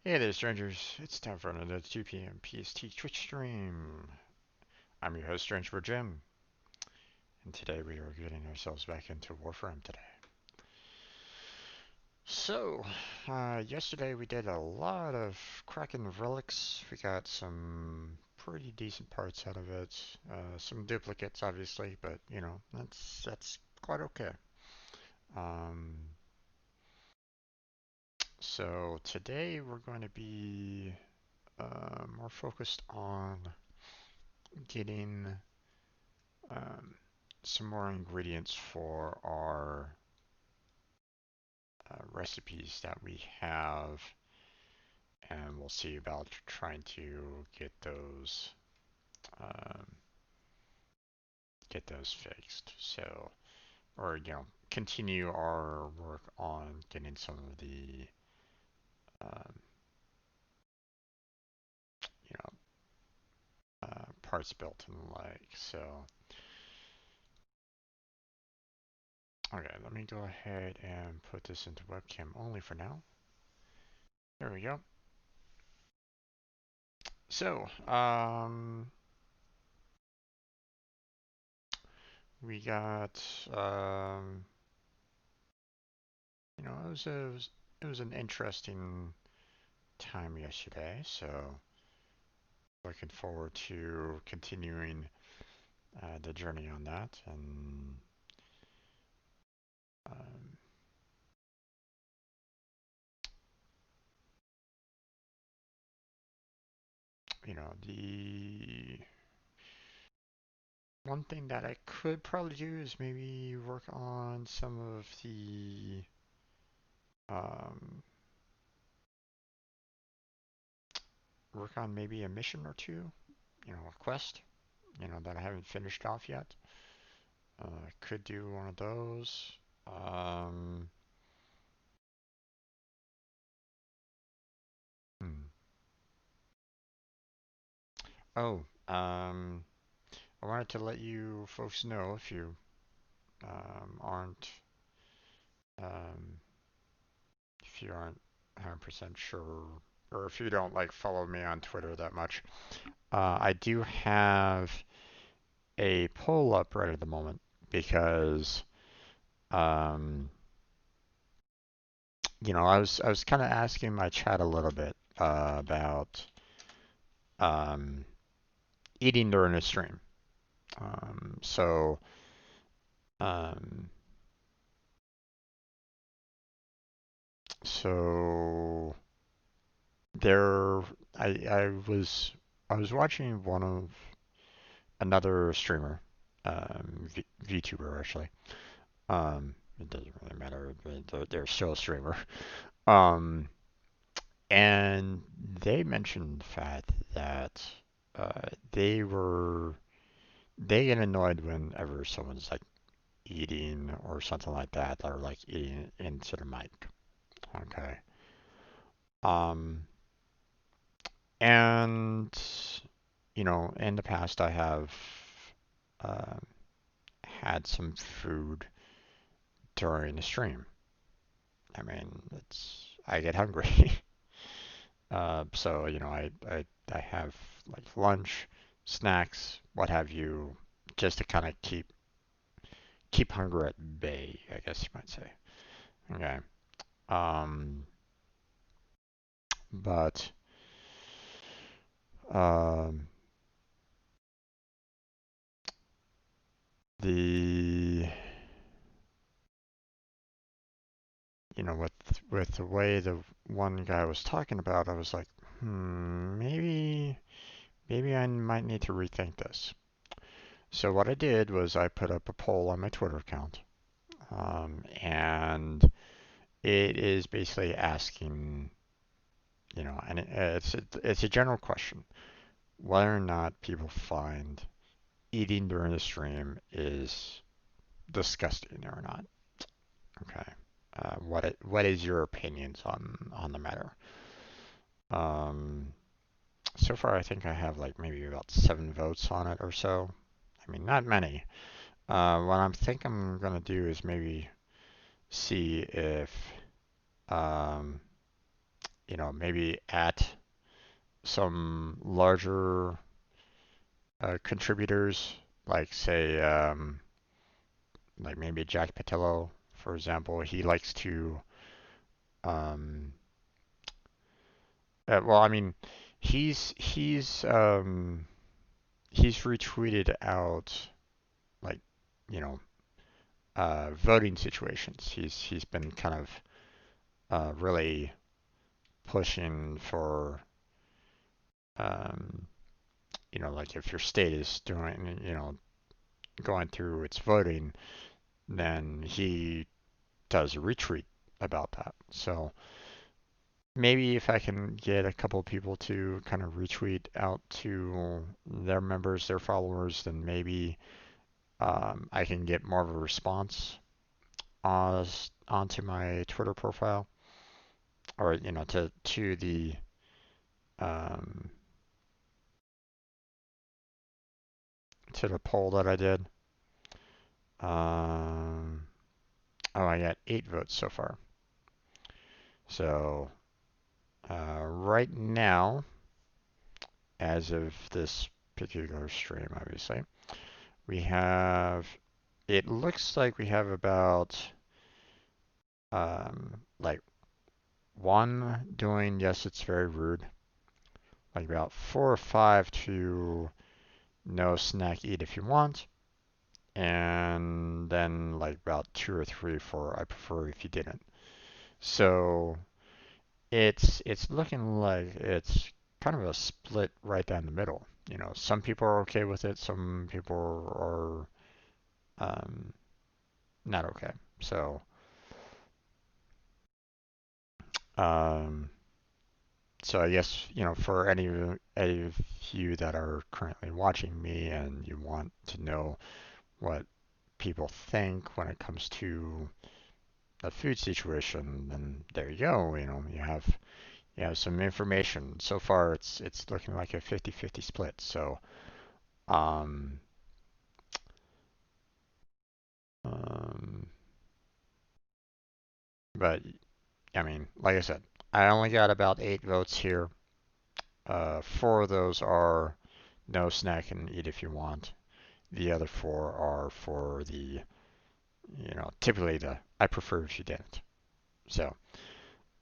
Hey there, strangers. It's time for another 2 p.m. PST Twitch stream. I'm your host, Strange Jim, and today we are getting ourselves back into Warframe today. So, yesterday we did a lot of cracking of relics. We got some pretty decent parts out of it. Some duplicates, obviously, but you know that's quite okay. Um, so today we're going to be more focused on getting um, some more ingredients for our recipes that we have, and we'll see about trying to um, get those fixed. So, or continue our work on getting some of the um, parts built and the like. So, okay, let me go ahead and put this into webcam only for now. There we go. So, we got it was an interesting time yesterday, so looking forward to continuing the journey on that. And um, the one thing that I could probably do is maybe um, work on maybe a mission or two, a quest, that I haven't finished off yet. Could do one of those. Um, hmm. Oh, I wanted to let you folks know if you aren't um, if you aren't 100% sure, or if you don't like follow me on Twitter that much. I do have a poll up right at the moment because um, I was kind of asking my chat a little bit about um, eating during a stream. Um, so um, so there, I was watching one of another streamer, VTuber actually. It doesn't really matter. They're still a streamer. Um, and they mentioned the fact that uh, they were they get annoyed whenever someone's like eating or something like that, or like eating into the mic. Okay. Um, and in the past I have uh, had some food during the stream. I mean, I get hungry. So I have like lunch, snacks, what have you, just to kind of keep hunger at bay, I guess you might say. Okay. Um, but um, the with the way the one guy was talking about, I was like, maybe I might need to rethink this. So what I did was I put up a poll on my Twitter account, and it is basically asking, and it's a general question, whether or not people find eating during the stream is disgusting or not. Okay. What is your opinions on the matter? Um, so far, I think I have like maybe about 7 votes on it or so. I mean, not many. What I'm gonna do is maybe see um, maybe at some larger contributors, like say, like maybe Jack Patillo, for example. He likes to, um, well, I mean, he's he's um, he's retweeted out like, you know, voting situations. He's been kind of really pushing for, um, like if your state is doing, going through its voting, then he does a retweet about that. So maybe if I can get a couple of people to kind of retweet out to their members, their followers, then maybe I can get more of a response onto my Twitter profile, or to the um, poll that I did. Um, oh, I got 8 votes so far. So right now, as of this particular stream, obviously, we have. It looks like we have about like one doing yes, it's very rude. Like about 4 or 5 to no snack, eat if you want, and then like about 2 or 3 for I prefer if you didn't. So it's looking like it's kind of a split right down the middle. Some people are okay with it, some people are not okay. So um, so I guess for any of you that are currently watching me and you want to know what people think when it comes to the food situation, then there you go. You have some information. So far, it's looking like a 50-50 split. So, um, um, but I mean, like I said, I only got about 8 votes here. 4 of those are no snack and eat if you want. The other 4 are for the, typically the I prefer if you didn't. So,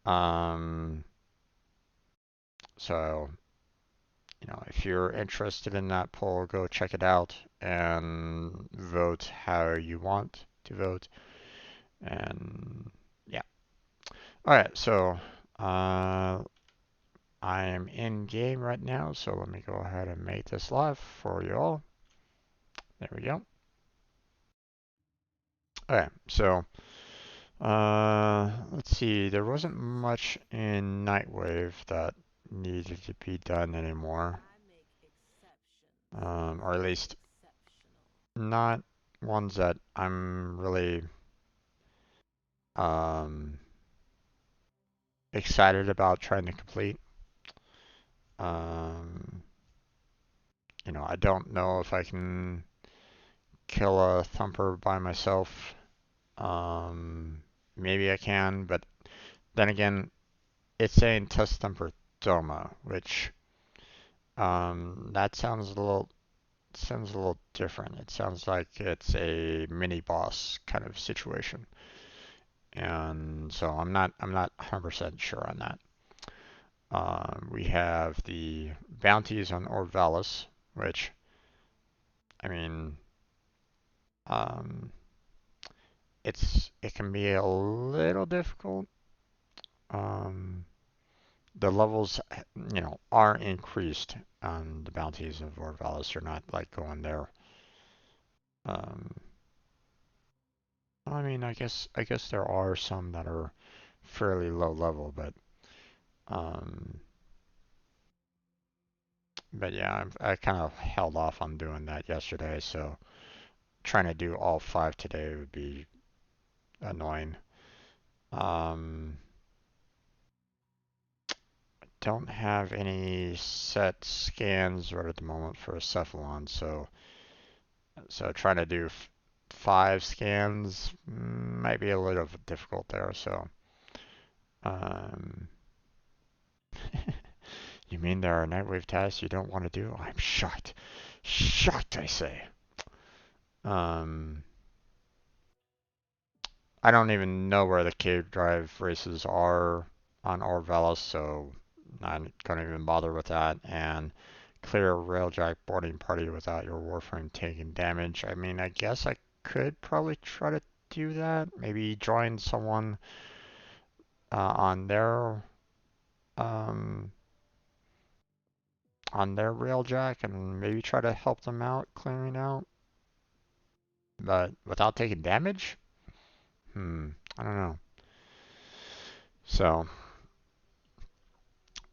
um, so if you're interested in that poll, go check it out and vote how you want to vote. And yeah. All right. So uh, I am in game right now. So let me go ahead and make this live for you all. There we go. Okay. So let's see. There wasn't much in Nightwave that needed to be done anymore. Or at least not ones that I'm really um, excited about trying to complete. Um, I don't know if I can kill a thumper by myself. Um, Maybe I can, but then again, it's saying test thumper Doma, which that sounds a little different. It sounds like it's a mini boss kind of situation, and so I'm not 100% sure on that. We have the bounties on Orvalis, which, I mean, um, it can be a little difficult. Um, the levels, are increased on the bounties of Orvalis. You're not like going there. Um, I mean, I guess there are some that are fairly low level, um, but yeah, I kind of held off on doing that yesterday, so trying to do all 5 today would be annoying. Um, don't have any set scans right at the moment for a Cephalon, so trying to do 5 scans might be a little difficult there. So, um, You mean there are nightwave tasks you don't want to do? I'm shocked. Shocked, I say. Um, I don't even know where the cave drive races are on Orvelis, so I don't even bother with that. And clear a railjack boarding party without your Warframe taking damage. I mean, I guess I could probably try to do that. Maybe join someone on um, their railjack and maybe try to help them out clearing out, but without taking damage. I don't know. So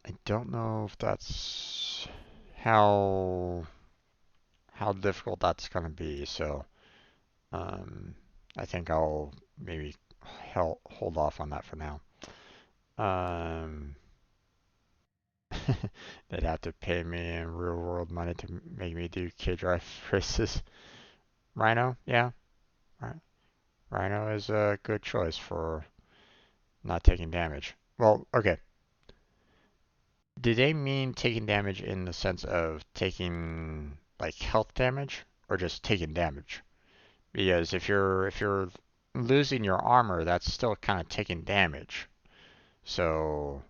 I don't know if that's how difficult that's gonna be. So um, I think I'll maybe hold off on that for now. Um, they'd have to pay me in real world money to make me do K-Drive races. Rhino, yeah, Rhino is a good choice for not taking damage. Well, okay. Do they mean taking damage in the sense of taking like health damage or just taking damage? Because if you're losing your armor, that's still kind of taking damage. So,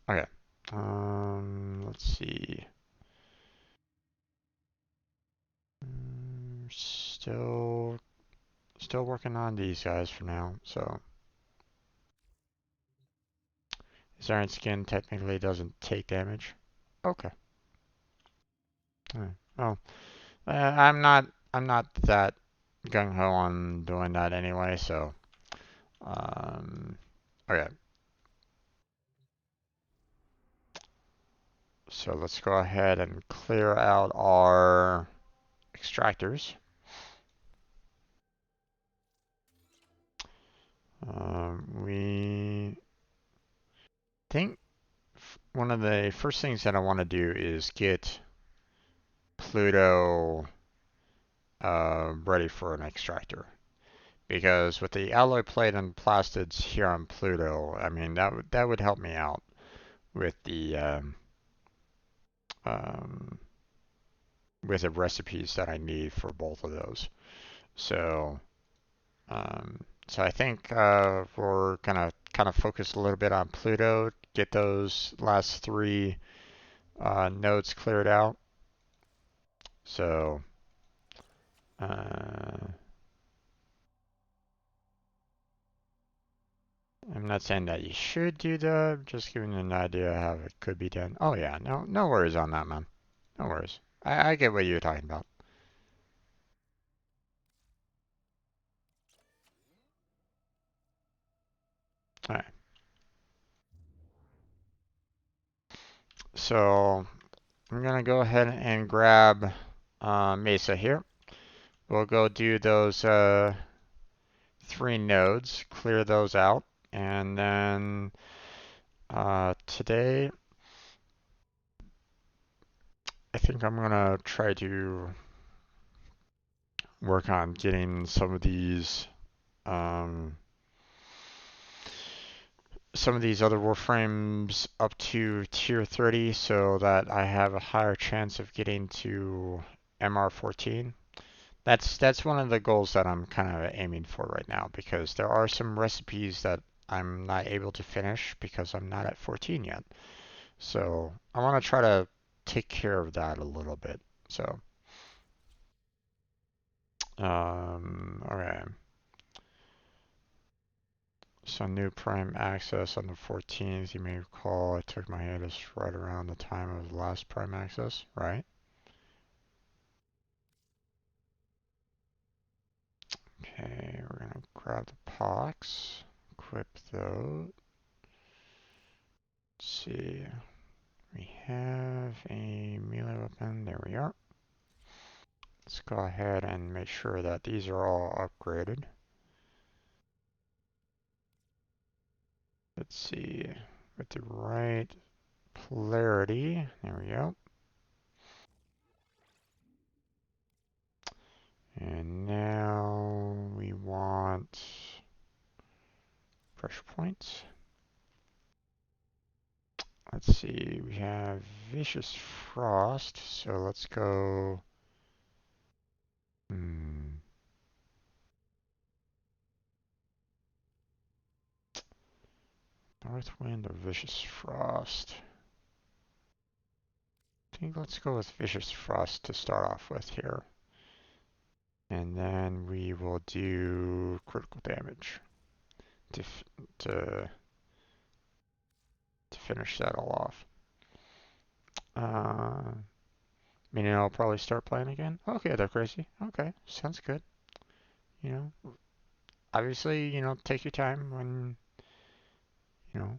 okay. Let's see. Still working on these guys for now. So, his iron skin technically doesn't take damage. Okay. Alright. Well, I'm not that gung ho on doing that anyway. So, um, okay. So let's go ahead and clear out our extractors. We think one of the first things that I want to do is get Pluto ready for an extractor. Because with the alloy plate and plastids here on Pluto, I mean that would help me out with the um, with the recipes that I need for both of those. So so I think we're gonna kind of focus a little bit on Pluto, get those last three nodes cleared out. So uh, I'm not saying that you should do that, just giving you an idea how it could be done. Oh yeah, no worries on that, man. No worries. I get what you're talking about. All right. So I'm gonna go ahead and grab Mesa here. We'll go do those three nodes, clear those out, and then today I think I'm gonna try to work on getting um, some of these other Warframes up to tier 30 so that I have a higher chance of getting to MR14. That's one of the goals that I'm kind of aiming for right now because there are some recipes that I'm not able to finish because I'm not at 14 yet. So I want to try to take care of that a little bit. So, okay. So new Prime access on the 14th. You may recall I took my hiatus right around the time of the last Prime access, right? Okay, we're gonna grab the pox, equip those. Let's see. We have a melee weapon. There we are. Let's go ahead and make sure that these are all upgraded. Let's see. With the right polarity. There we go. And now we want pressure points. let's see, we have Vicious Frost, so let's go. Hmm. Northwind or Vicious Frost? I think let's go with Vicious Frost to start off with here. And then we will do critical damage to to finish that all off. Meaning I'll probably start playing again. Okay, they're crazy. Okay, sounds good. You know, obviously, take your time when, you know.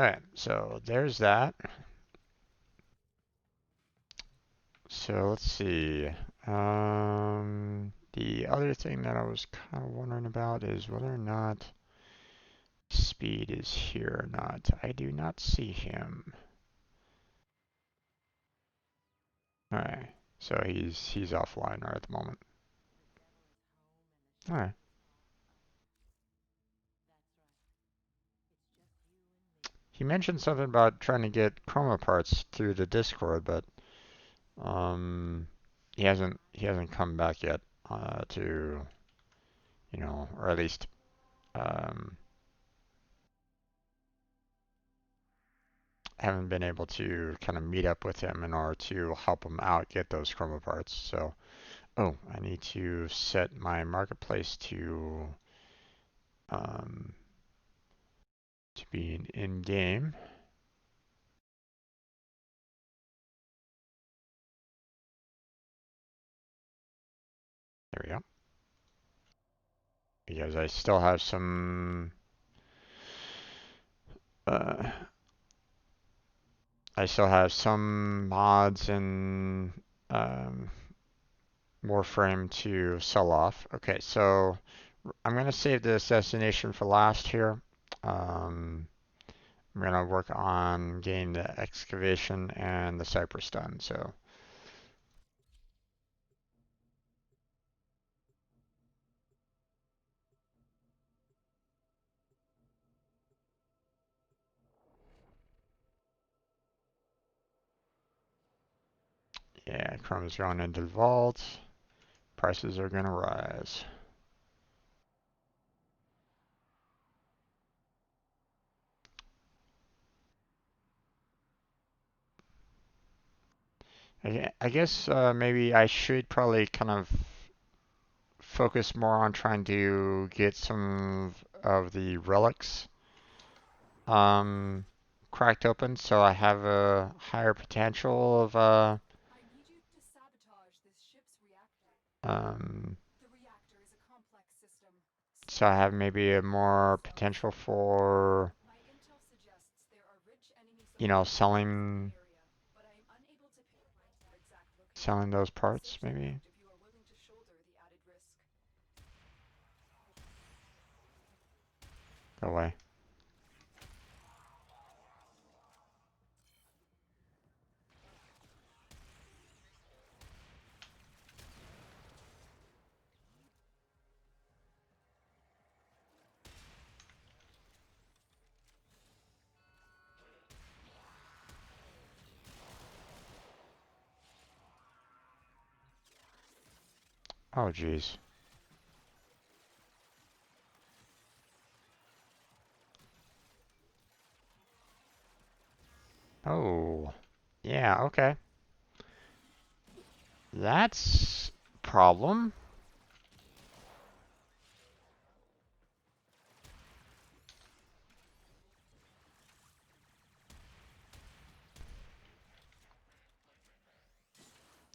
Alright, so there's that. So let's see. The other thing that I was kind of wondering about is whether or not Speed is here or not. I do not see him. Alright, so he's offline right at the moment. Alright. He mentioned something about trying to get chroma parts through the Discord, but he hasn't come back yet to or at least um, haven't been able to kind of meet up with him in order to help him out get those chroma parts. So, oh, I need to set my marketplace um, to be in game. There we go. Because I still have some uh, mods in um, Warframe to sell off. Okay, so I'm going to save the assassination for last here. I'm going to work on getting the excavation and the cypress done. So, yeah, chrome's going into the vault. Prices are going to rise. I guess maybe I should probably kind of focus more on trying to get some of the relics um, cracked open so I have a higher potential of um, so I have maybe a more potential for selling those parts maybe. Go away. Oh jeez. Oh. Yeah, okay. That's problem.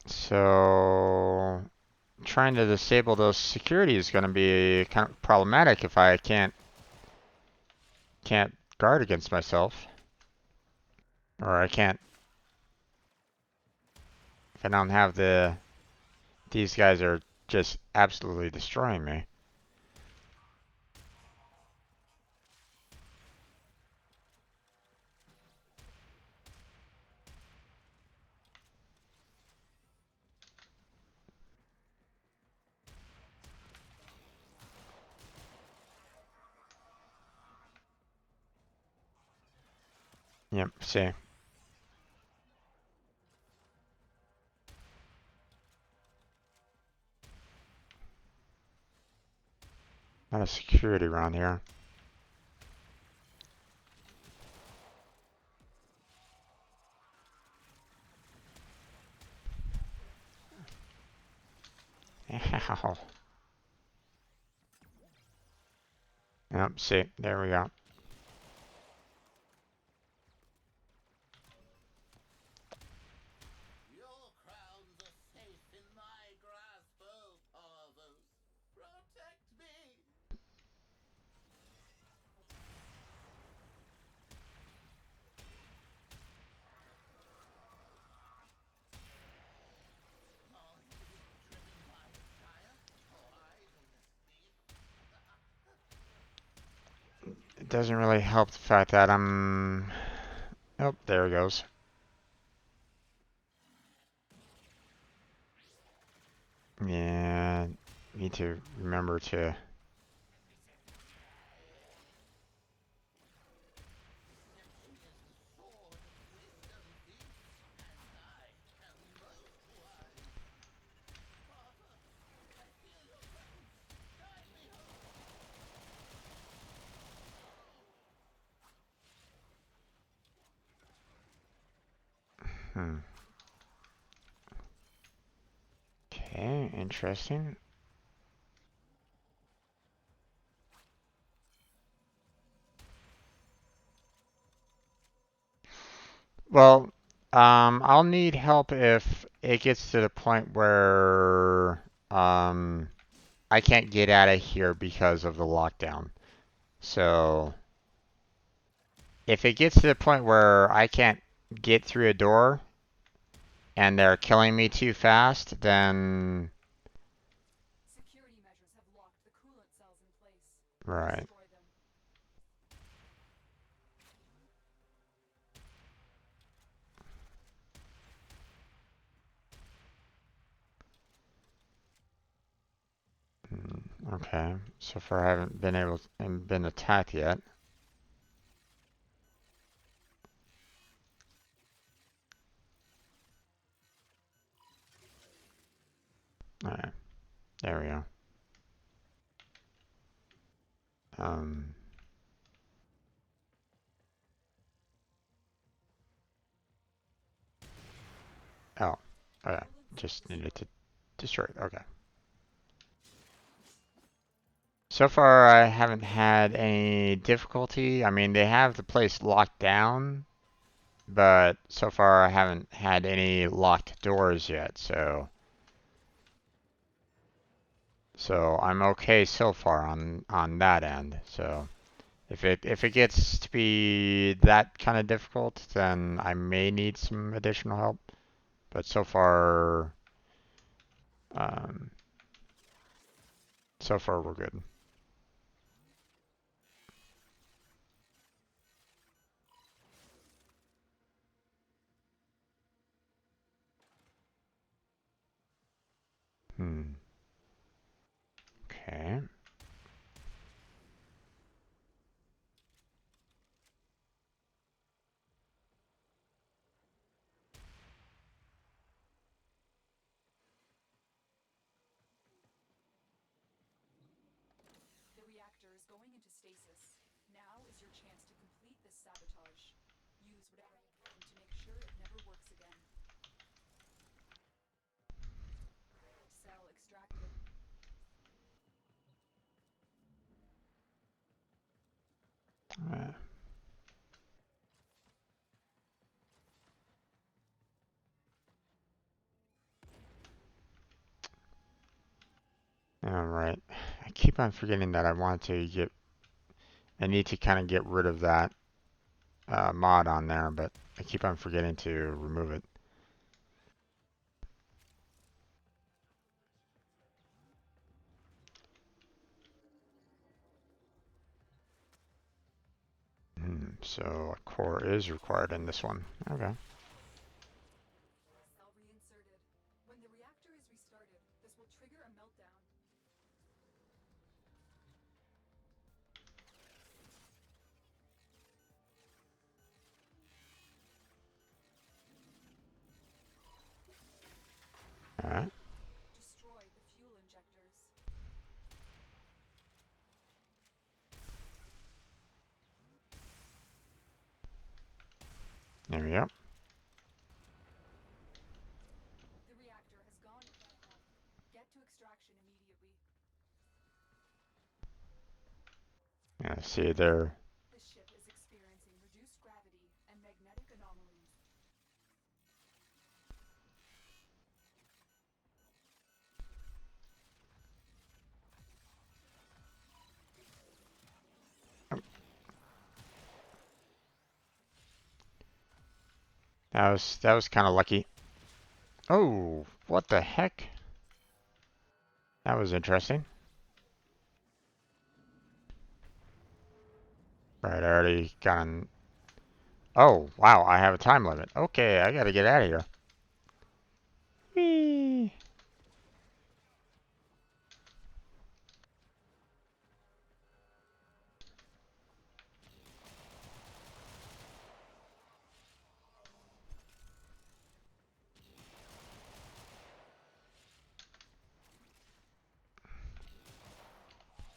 So trying to disable those security is going to be kind of problematic if I can't guard against myself, or I can't if I don't have these guys are just absolutely destroying me. Yep, see. Not a security around here. Ow. Yep, see, there we go. It doesn't really help the fact that I'm... Oh, there it goes. Yeah, need to remember to... Okay, interesting. Well, I'll need help if it gets to the point where I can't get out of here because of the lockdown. So if it gets to the point where I can't get through a door and they're killing me too fast, then Security measures have locked the coolant cells in place. right. Destroy them. Okay. So far I haven't been able to, been attacked yet. Alright. There we go. Um oh. Okay. Just needed to destroy it. Okay. So far, I haven't had any difficulty. I mean, they have the place locked down, but so far I haven't had any locked doors yet. So I'm okay so far on that end. So if it gets to be that kind of difficult, then I may need some additional help. But um, so far we're good. Hmm. Okay. The reactor is going into stasis. Now is your chance to complete this sabotage. Use whatever you can to make sure it never works again. Cell extracted. Uh, all right. I keep on forgetting that I need to kind of get rid of that mod on there, but I keep on forgetting to remove it. So a core is required in this one. Okay. Cell reinserted. When the reactor is restarted, this will trigger a meltdown. Alright. Destroy the fuel injectors. There we go. The reactor has gone. Get to extraction immediately. Yeah, see there. The ship is experiencing reduced gravity and magnetic anomalies. That was kind of lucky. Oh, what the heck? That was interesting. Right, I already got on. Oh, wow, I have a time limit. Okay, I gotta get out of here. Whee!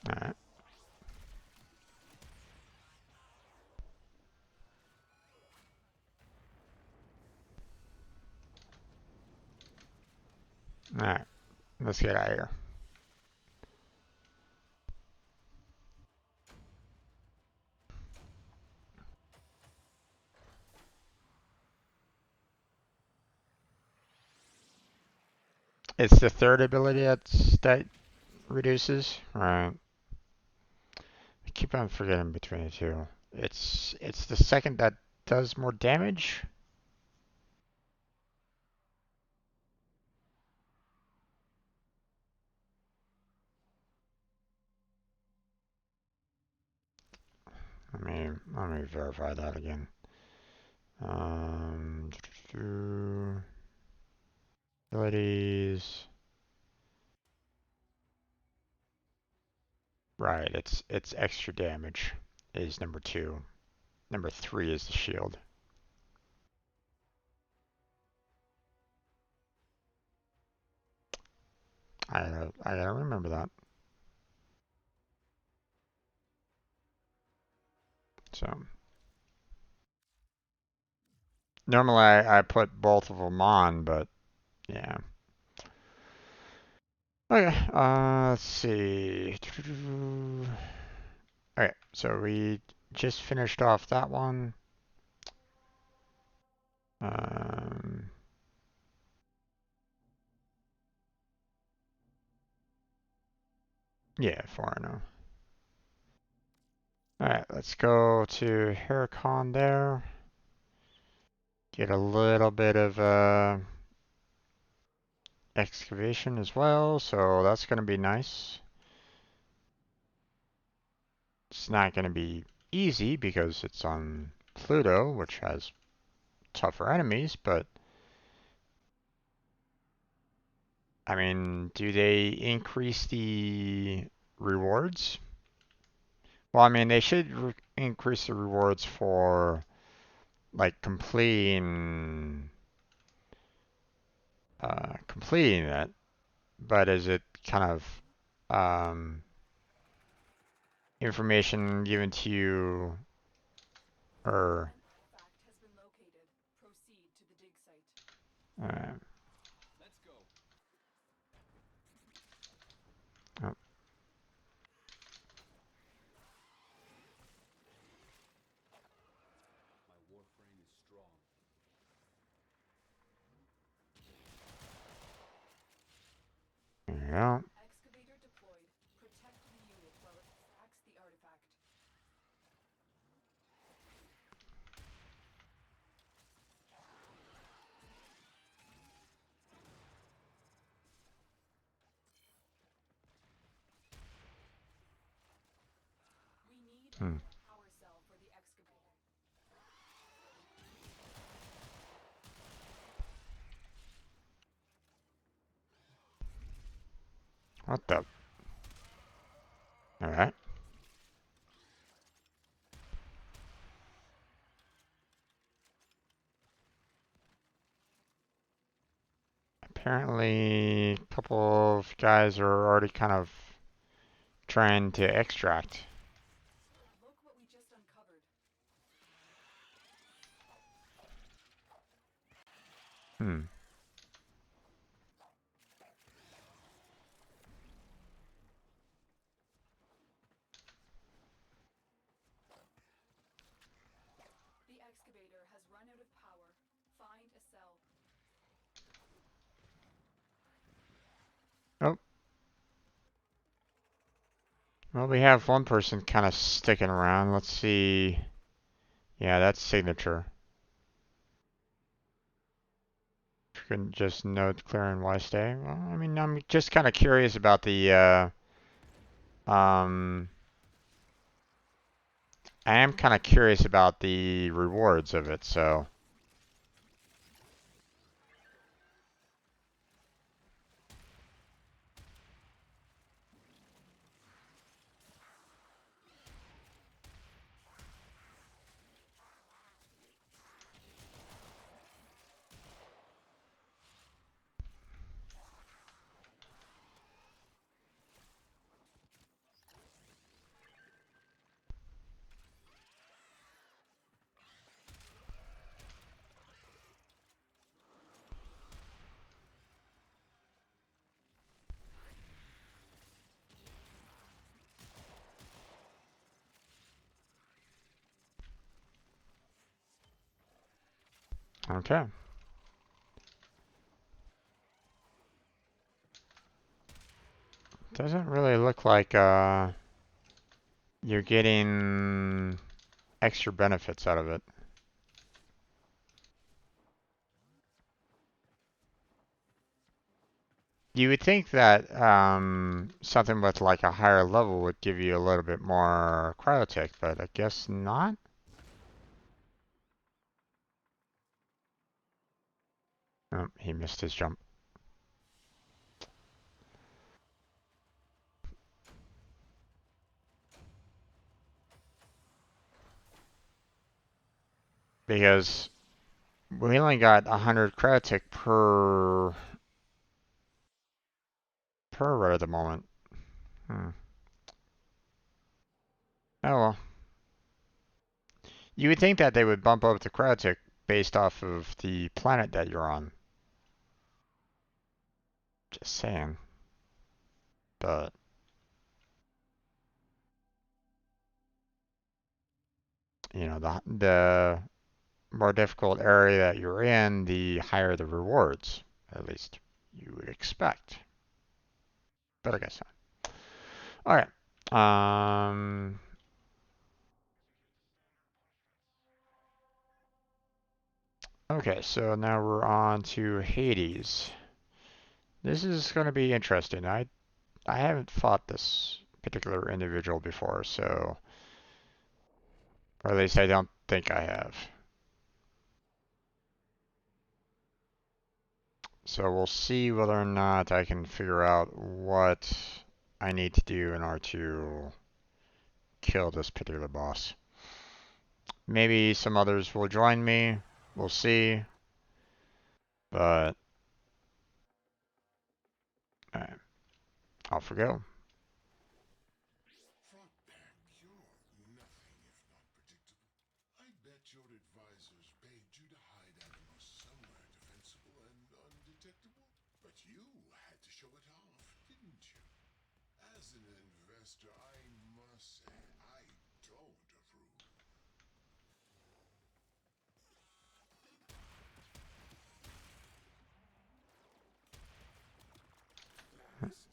Alright. Alright, let's get out of here. It's the third ability that reduces? Right. I keep on forgetting between the two. It's the second that does more damage? Let me verify that again. Um, abilities. Right, it's extra damage is number 2. Number 3 is the shield. I gotta remember that. So normally I put both of them on, but yeah. Okay, let's see. Okay, so we just finished off that one. Um, yeah, 4 Alright, let's go to Heracon there. Get a little bit of excavation as well, so that's going to be nice. It's not going to be easy because it's on Pluto, which has tougher enemies, but I mean, do they increase the rewards? Well, I mean, they should increase the rewards for like completing it, but is it kind of information given to you or An artifact has been located. Proceed to the dig site. uh, Let's go. oh, My Warframe is strong. there you go. Excavator deployed. Protect the unit while it extracts the artifact. We need Hmm. another power cell for the excavator. What the? All right. Apparently, a couple of guys are already kind of trying to extract. Look what we just uncovered. Hmm. The excavator has run out of power. Find a cell. Oh, well, we have one person kind of sticking around. Let's see. Yeah, that's signature. You can just note clear and why stay. Well, I mean, I'm just kind of curious about the. I am kind of curious about the rewards of it. So. Okay. Doesn't really look like you're getting extra benefits out of it. You would think that something with like a higher level would give you a little bit more cryotech, but I guess not. Oh, he missed his jump. Because we only got 100 cryotech per right at the moment. Hmm. Oh well. You would think that they would bump up the cryotech based off of the planet that you're on. Just saying. But the more difficult area that you're in, the higher the rewards. At least you would expect. But I guess not. All right. Okay, so now we're on to Hades. This is going to be interesting. I haven't fought this particular individual before, so or at least I don't think I have. So we'll see whether or not I can figure out what I need to do in order to kill this particular boss. Maybe some others will join me. We'll see. But alright, off we go. Frogback, you're nothing if not predictable. I bet your advisors begged you to hide animals somewhere defensible and undetectable. But you had to show it off, didn't you? As an investor, I must say I don't approve. Blast.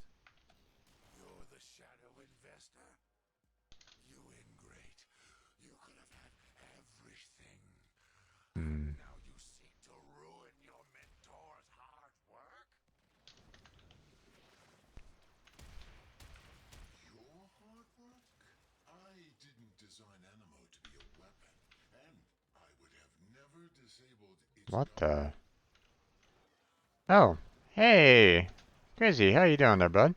You're the shadow investor? You ingrate. You could have had everything. Hmm. Now you seek to ruin your mentor's hard work? Your hard work? I didn't design Animo to be a weapon, and I would have never disabled its What power. the? Oh, hey, Crazy, how you doing there, bud?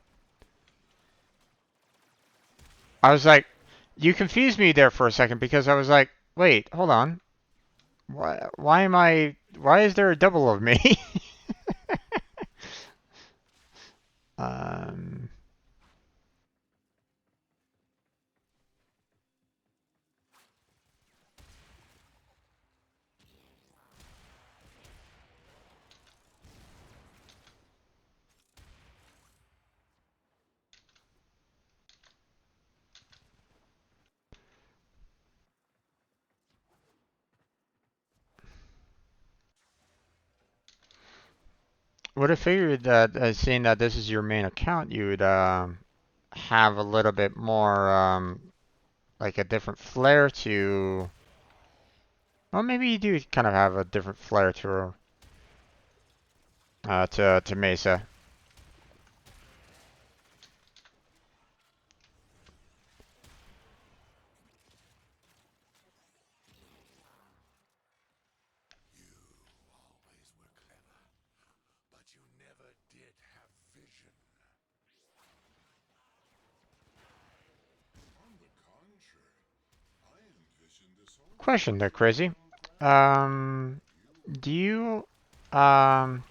I was like, you confused me there for a second because I was like, wait, hold on. Why is there a double of me? Um, would have figured that, seeing that this is your main account, you would have a little bit more, like a different flair to. Well, maybe you do kind of have a different flair to Mesa. always were clever, but you never did have vision. On the contrary, I envisioned this whole Question there, thing Crazy. on purpose. Um, do You you um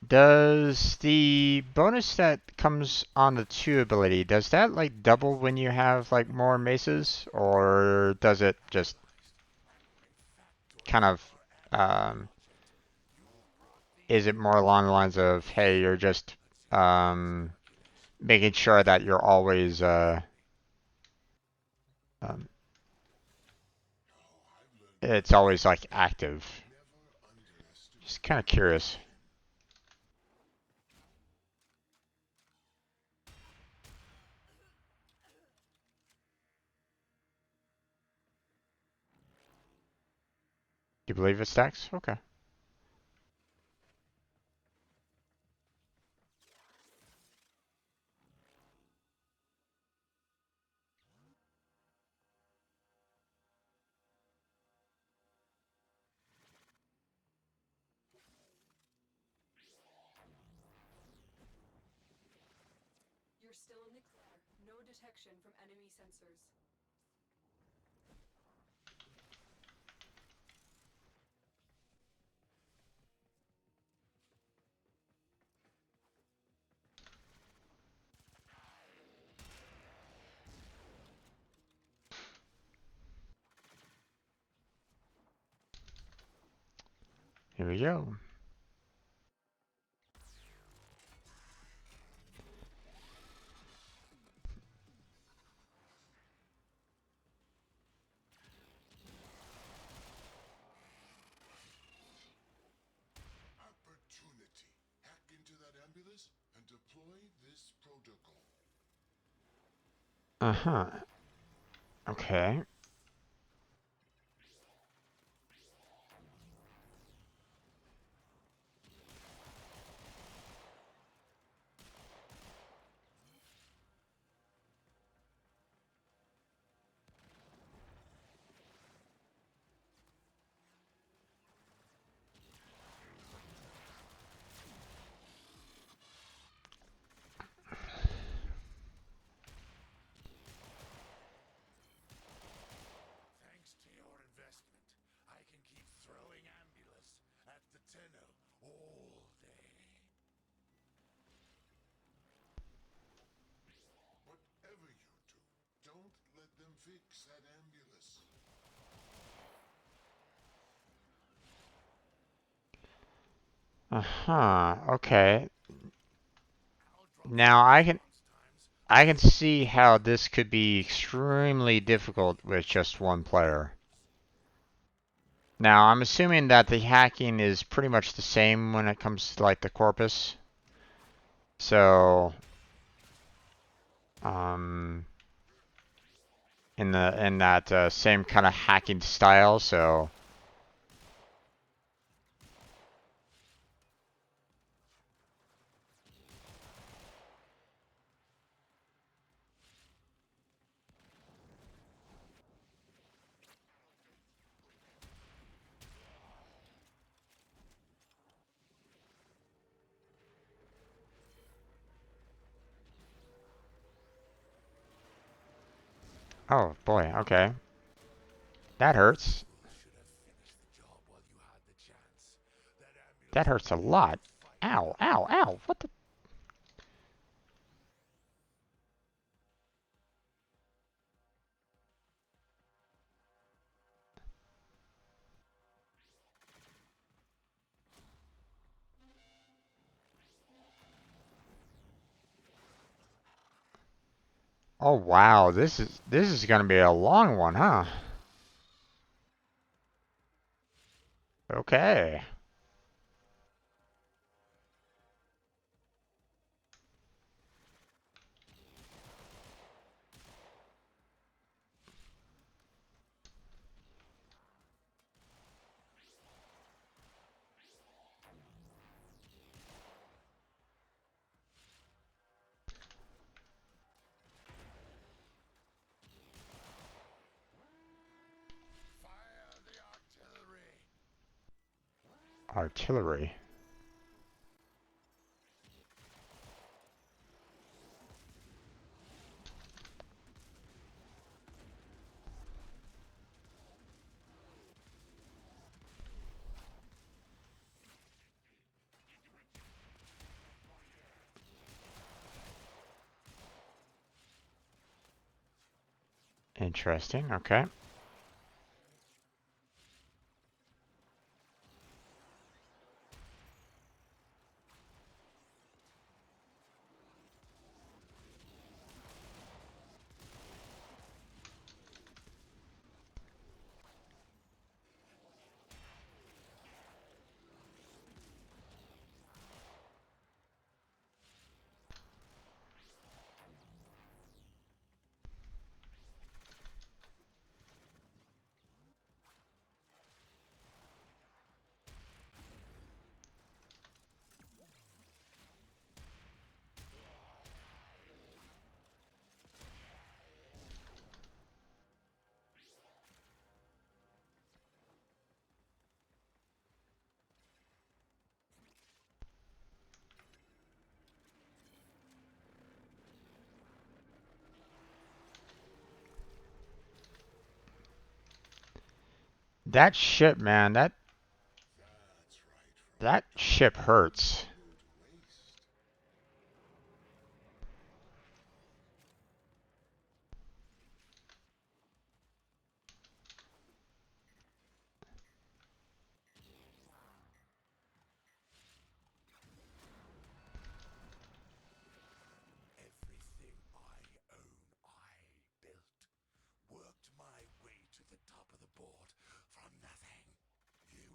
does the bonus that comes on the 2 ability, does that like double when you have like more maces, or does it just kind of um is it more along the lines of, hey, you're just um making sure that you're always um I've learned it's one always thing. like active. Never Just underestimate kind of your curious. vision. You believe it stacks? Okay. You're still in the clear. No detection from enemy sensors. Here we go. Opportunity. Hack into that ambulance and deploy this protocol. Uh-huh. Okay. Thanks to your investment, I can keep throwing ambulance at the tenno all day. Whatever you do, don't let them fix that ambulance. Uh-huh. Okay. I'll drop some Now I can response times, I but can you see won't how get this could be extremely difficult with just one player. Now, I'm assuming that the hacking is pretty much the same when it comes to like the corpus. So, um, in that same kind of hacking style. So, oh boy, okay, that hurts. should have finished the job while you had the chance. That That ambulance hurts a needed lot. Ow, ow, ow. What the? Oh wow, this is gonna be a long one, huh? Okay. Fire the artillery! Artillery. Interesting. Okay. That ship, man, That's right, that Frodo. ship hurts. Good waste. Everything I own, I built. Worked my way to the top of the board from nothing. You?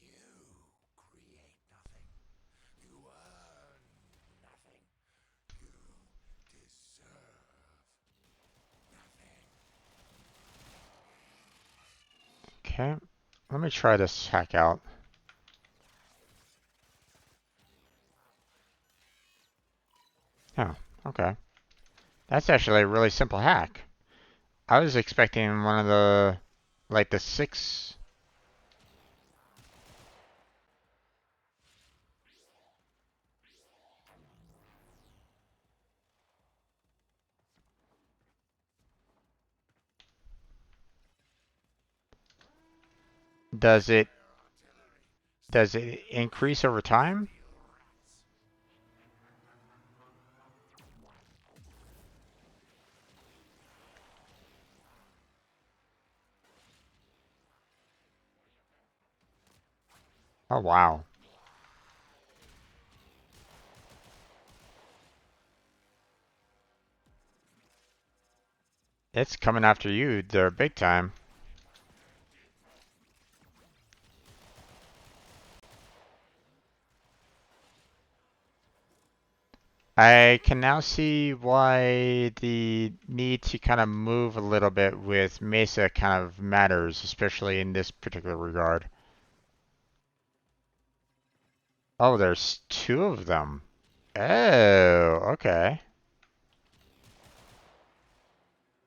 You create nothing. You earn nothing. You deserve nothing. Okay. Let me try this hack out. Oh, okay. That's actually a really simple hack. I was expecting one of the, like the six. Does it does it increase over time? Oh wow. It's coming after you there big time. I can now see why the need to kind of move a little bit with Mesa kind of matters, especially in this particular regard. Oh, there's two of them. Oh, okay.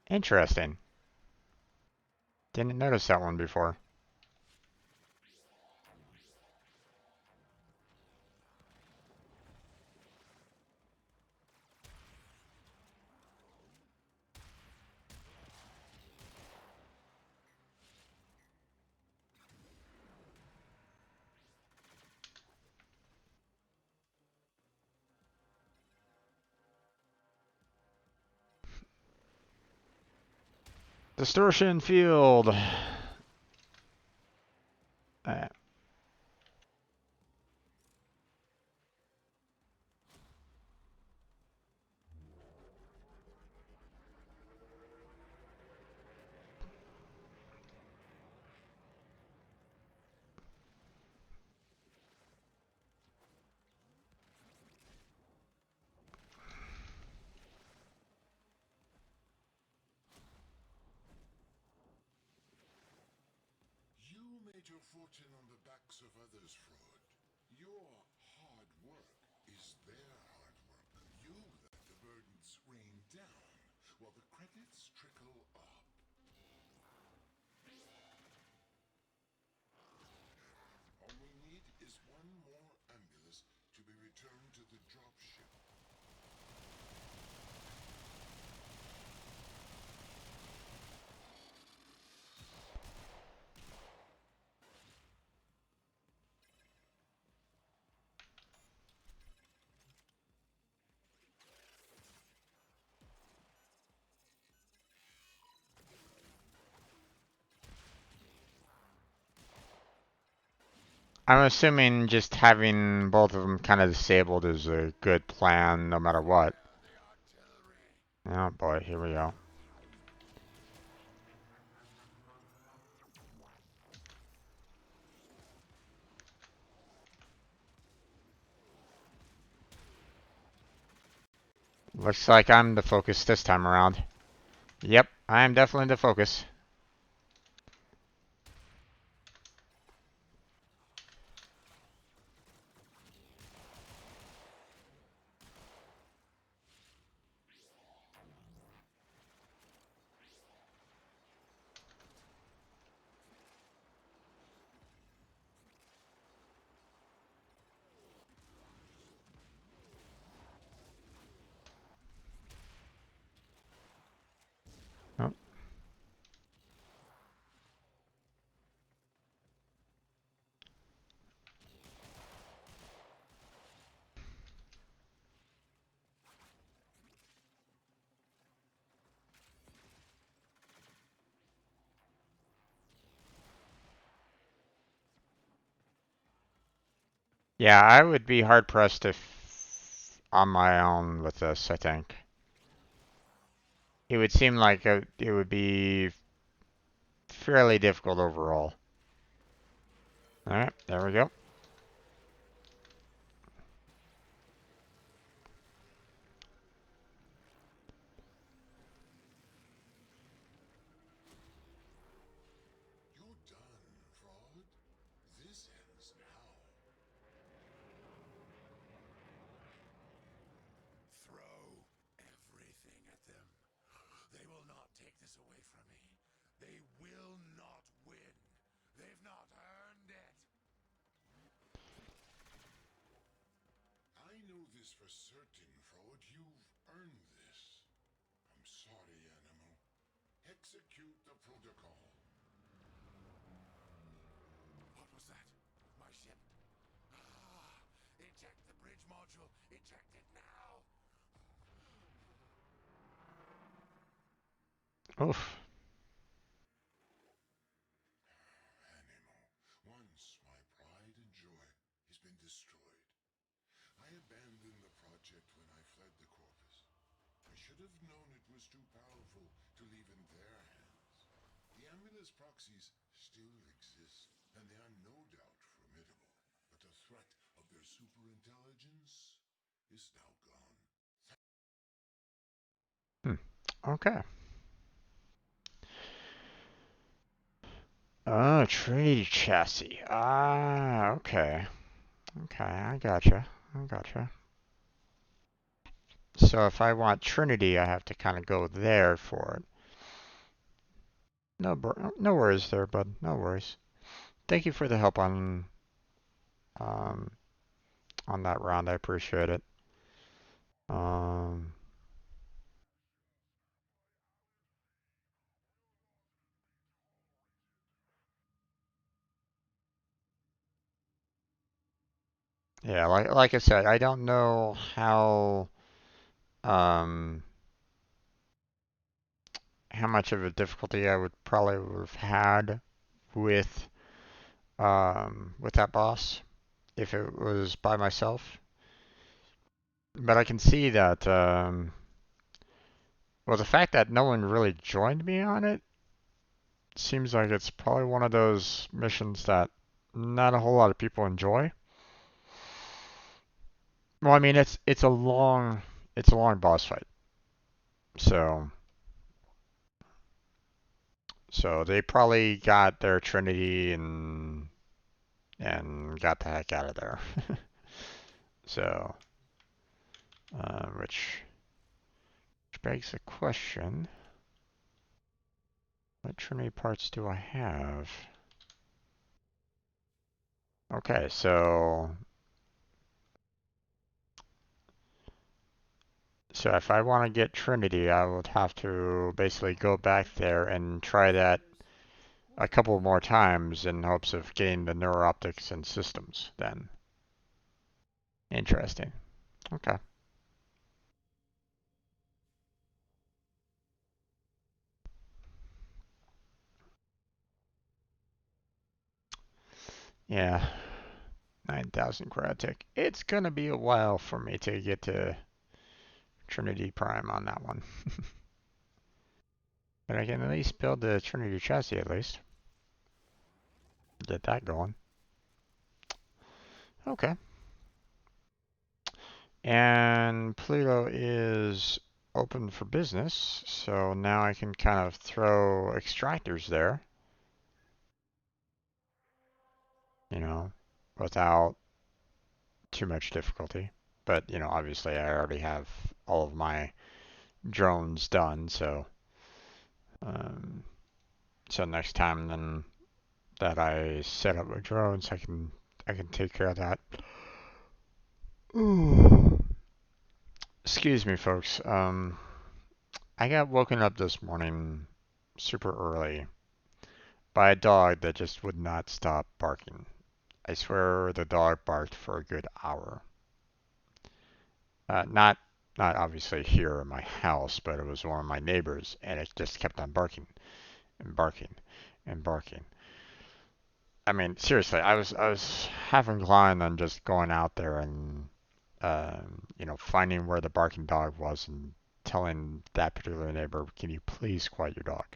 Interesting. Didn't notice that one before. Distortion field. You made your fortune on the backs of others, Fraud. Your hard work is their hard work. You let the burdens rain down, while the credits trickle up. All we need is one more ambulance to be returned to the dropship. I'm assuming just having both of them kind of disabled is a good plan no matter what. Oh boy, here we go. Looks like I'm the focus this time around. Yep, I am definitely the focus. Oh. Yeah, I would be hard pressed if on my own with this, I think. It would seem like it would be fairly difficult overall. Alright, there we go. You're done, Fraud. This ends now. Throw everything at them. They will not take this away from me. They will not win. They've not earned it. I know this for certain, Fraud. You've earned this. I'm sorry, Animal. Execute the protocol. What was that? My ship? Ah! Eject the bridge module. Eject it now. Oof. Animal, once my pride and joy has been destroyed. I abandoned the project when I fled the Corpus. I should have known it was too powerful to leave in their hands. The Amulus proxies still exist, and they are no doubt formidable. But the threat of their superintelligence is now gone. Okay. Oh, Trinity chassis. Ah, okay. Okay, I gotcha. I gotcha. So if I want Trinity, I have to kind of go there for it. No worries there, bud. No worries. Thank you for the help um on that round. I appreciate it. Um, yeah, like I said, I don't know um how much of a difficulty I would probably have had with that boss if it was by myself. But I can see that well, the fact that no one really joined me on it seems like it's probably one of those missions that not a whole lot of people enjoy. Well, I mean it's a long boss fight. So they probably got their Trinity and got the heck out of there. So which begs the question, what Trinity parts do I have? Okay, so if I want to get Trinity, I would have to basically go back there and try that a couple more times in hopes of getting the neuroptics and systems then. Interesting. Okay. Yeah. 9,000 Cryotech. It's gonna be a while for me to get to Trinity Prime on that one. But I can at least build the Trinity chassis at least. Get that going. Okay. And Pluto is open for business, so now I can kind of throw extractors there, you know, without too much difficulty. But, you know, obviously I already have all of my drones done, so um, next time then that I set up my drones, I can take care of that. Ooh. Excuse me, folks. I got woken up this morning super early by a dog that just would not stop barking. I swear the dog barked for a good hour. Not obviously here in my house, but it was one of my neighbors, and it just kept on barking and barking and barking. I mean, seriously, I was half inclined on just going out there and you know, finding where the barking dog was and telling that particular neighbor, "Can you please quiet your dog?"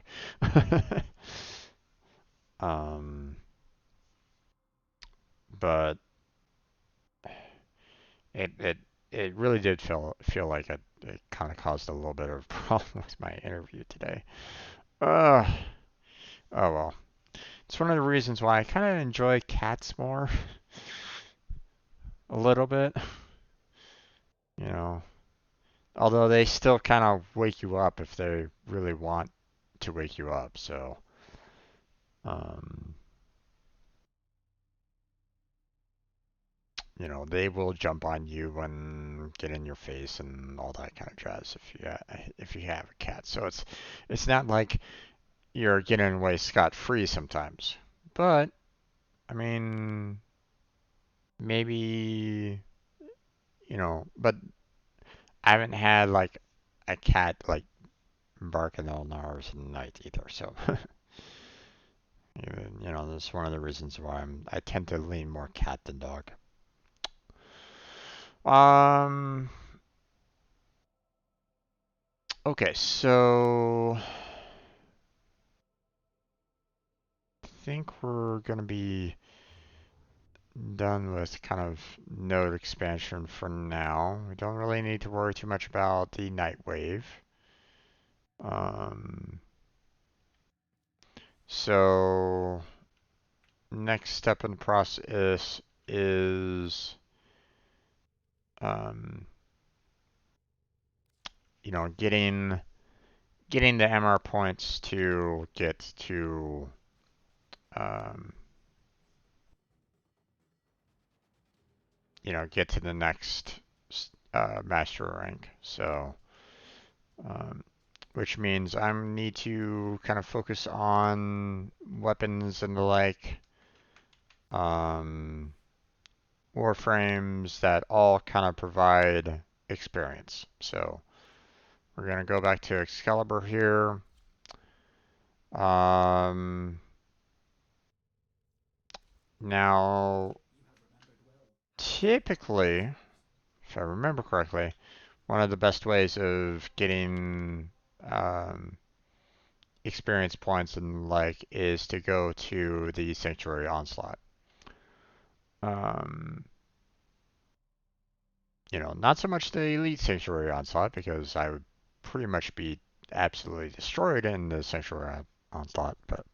um, but it really did feel like it kind of caused a little bit of a problem with my interview today. Uh, oh well. It's one of the reasons why I kind of enjoy cats more, a little bit, you know. Although they still kind of wake you up if they really want to wake you up. So, um, you know, they will jump on you and get in your face and all that kind of jazz if you have a cat. So it's not like you're getting away scot-free sometimes. But I mean, maybe, you know, but I haven't had like a cat like barking all hours of the night either. So, you know, that's one of the reasons why I tend to lean more cat than dog. Um. Okay, so I think we're gonna be done with kind of node expansion for now. We don't really need to worry too much about the night wave. Um. So next step in the process is um, you know, getting the MR points to get to um, you know, get to the next master rank. So which means I need to kind of focus on weapons and the like, um, warframes that all kind of provide experience. So we're gonna go back to Excalibur here. Um, now, typically, if I remember correctly, one of the best ways of getting um, experience points and like is to go to the Sanctuary Onslaught. Um, not so much the Elite Sanctuary Onslaught because I would pretty much be absolutely destroyed in the Sanctuary Onslaught, but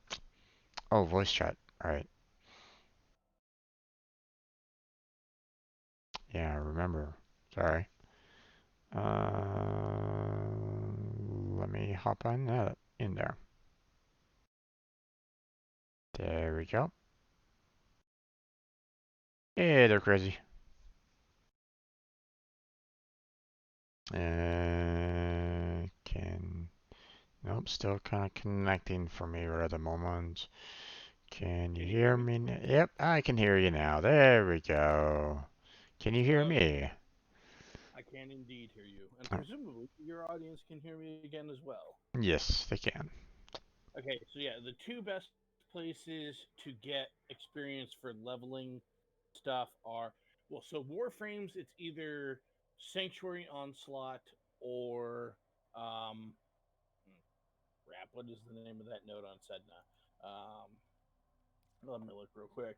oh, voice chat. All right. Yeah, I remember. Sorry. Uh, Let me hop on that in there. There we go. Hey there, crazy. Can Nope, still kind of connecting for me right at the moment. Can you Can you hear hear me? me? Yep, I can hear you now. There we go. Can you hear Okay, me? I can indeed hear you, and Oh, presumably your audience can hear me again as well. yes, they can. Okay, so yeah, the two best places to get experience for leveling stuff are so Warframes. It's either Sanctuary Onslaught or um, crap. What is the name of that node on Sedna? Let me look real quick.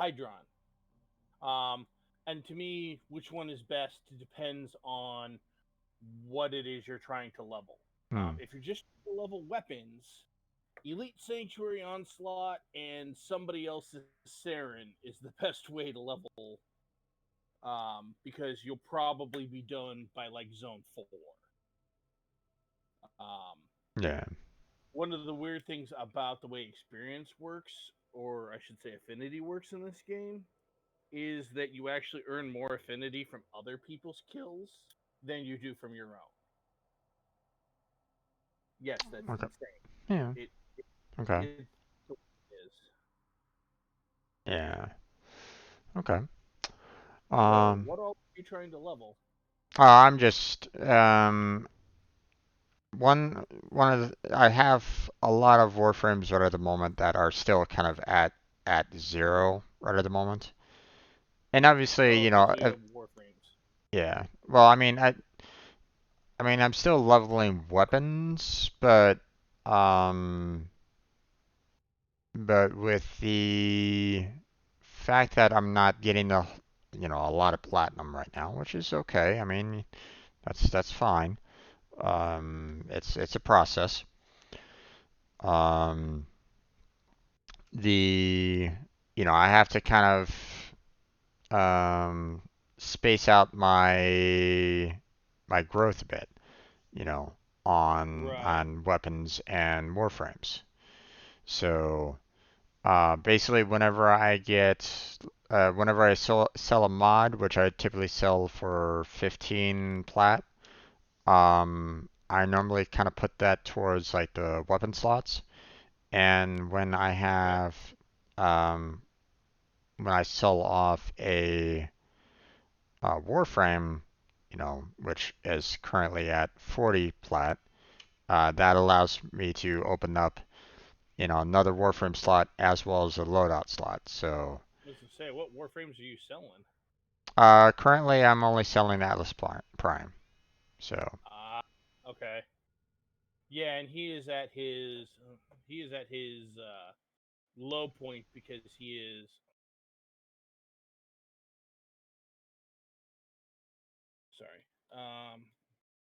Hydron. Um, and to me, which one is best depends on what it is you're trying to level. Hmm. If you're just trying to level weapons, Elite Sanctuary Onslaught and somebody else's Saren is the best way to level, because you'll probably be done by like Zone 4. Um, Yeah. one of the weird things about the way experience works, or I should say affinity works in this game, is that you actually earn more affinity from other people's kills than you do from your own. Yes, that's Okay. insane. Yeah. It it, Okay. it is. Yeah. Okay. So, Um. what all are you trying to level? I'm just one of I have a lot of Warframes right at the moment that are still kind of at zero right at the moment. And obviously, Oh, okay, so you have Warframes. yeah. Well, I mean, I'm still leveling weapons, um, but with the fact that I'm not getting a lot of platinum right now, which is okay. I mean, that's fine. It's a process. Um, the I have to kind of space out my growth a bit, you know, Right. on weapons and warframes. So basically, whenever I sell a mod, which I typically sell for 15 plat, I normally kind of put that towards like the weapon slots. And Okay. Um, when I sell off a Warframe, which is currently at 40 plat, that allows me to open up, another Warframe slot as well as a loadout slot. So I was gonna say, what Warframes are you selling? currently I'm only selling Atlas Prime. So Ah, okay. Yeah, and he is at his low point because he is sorry.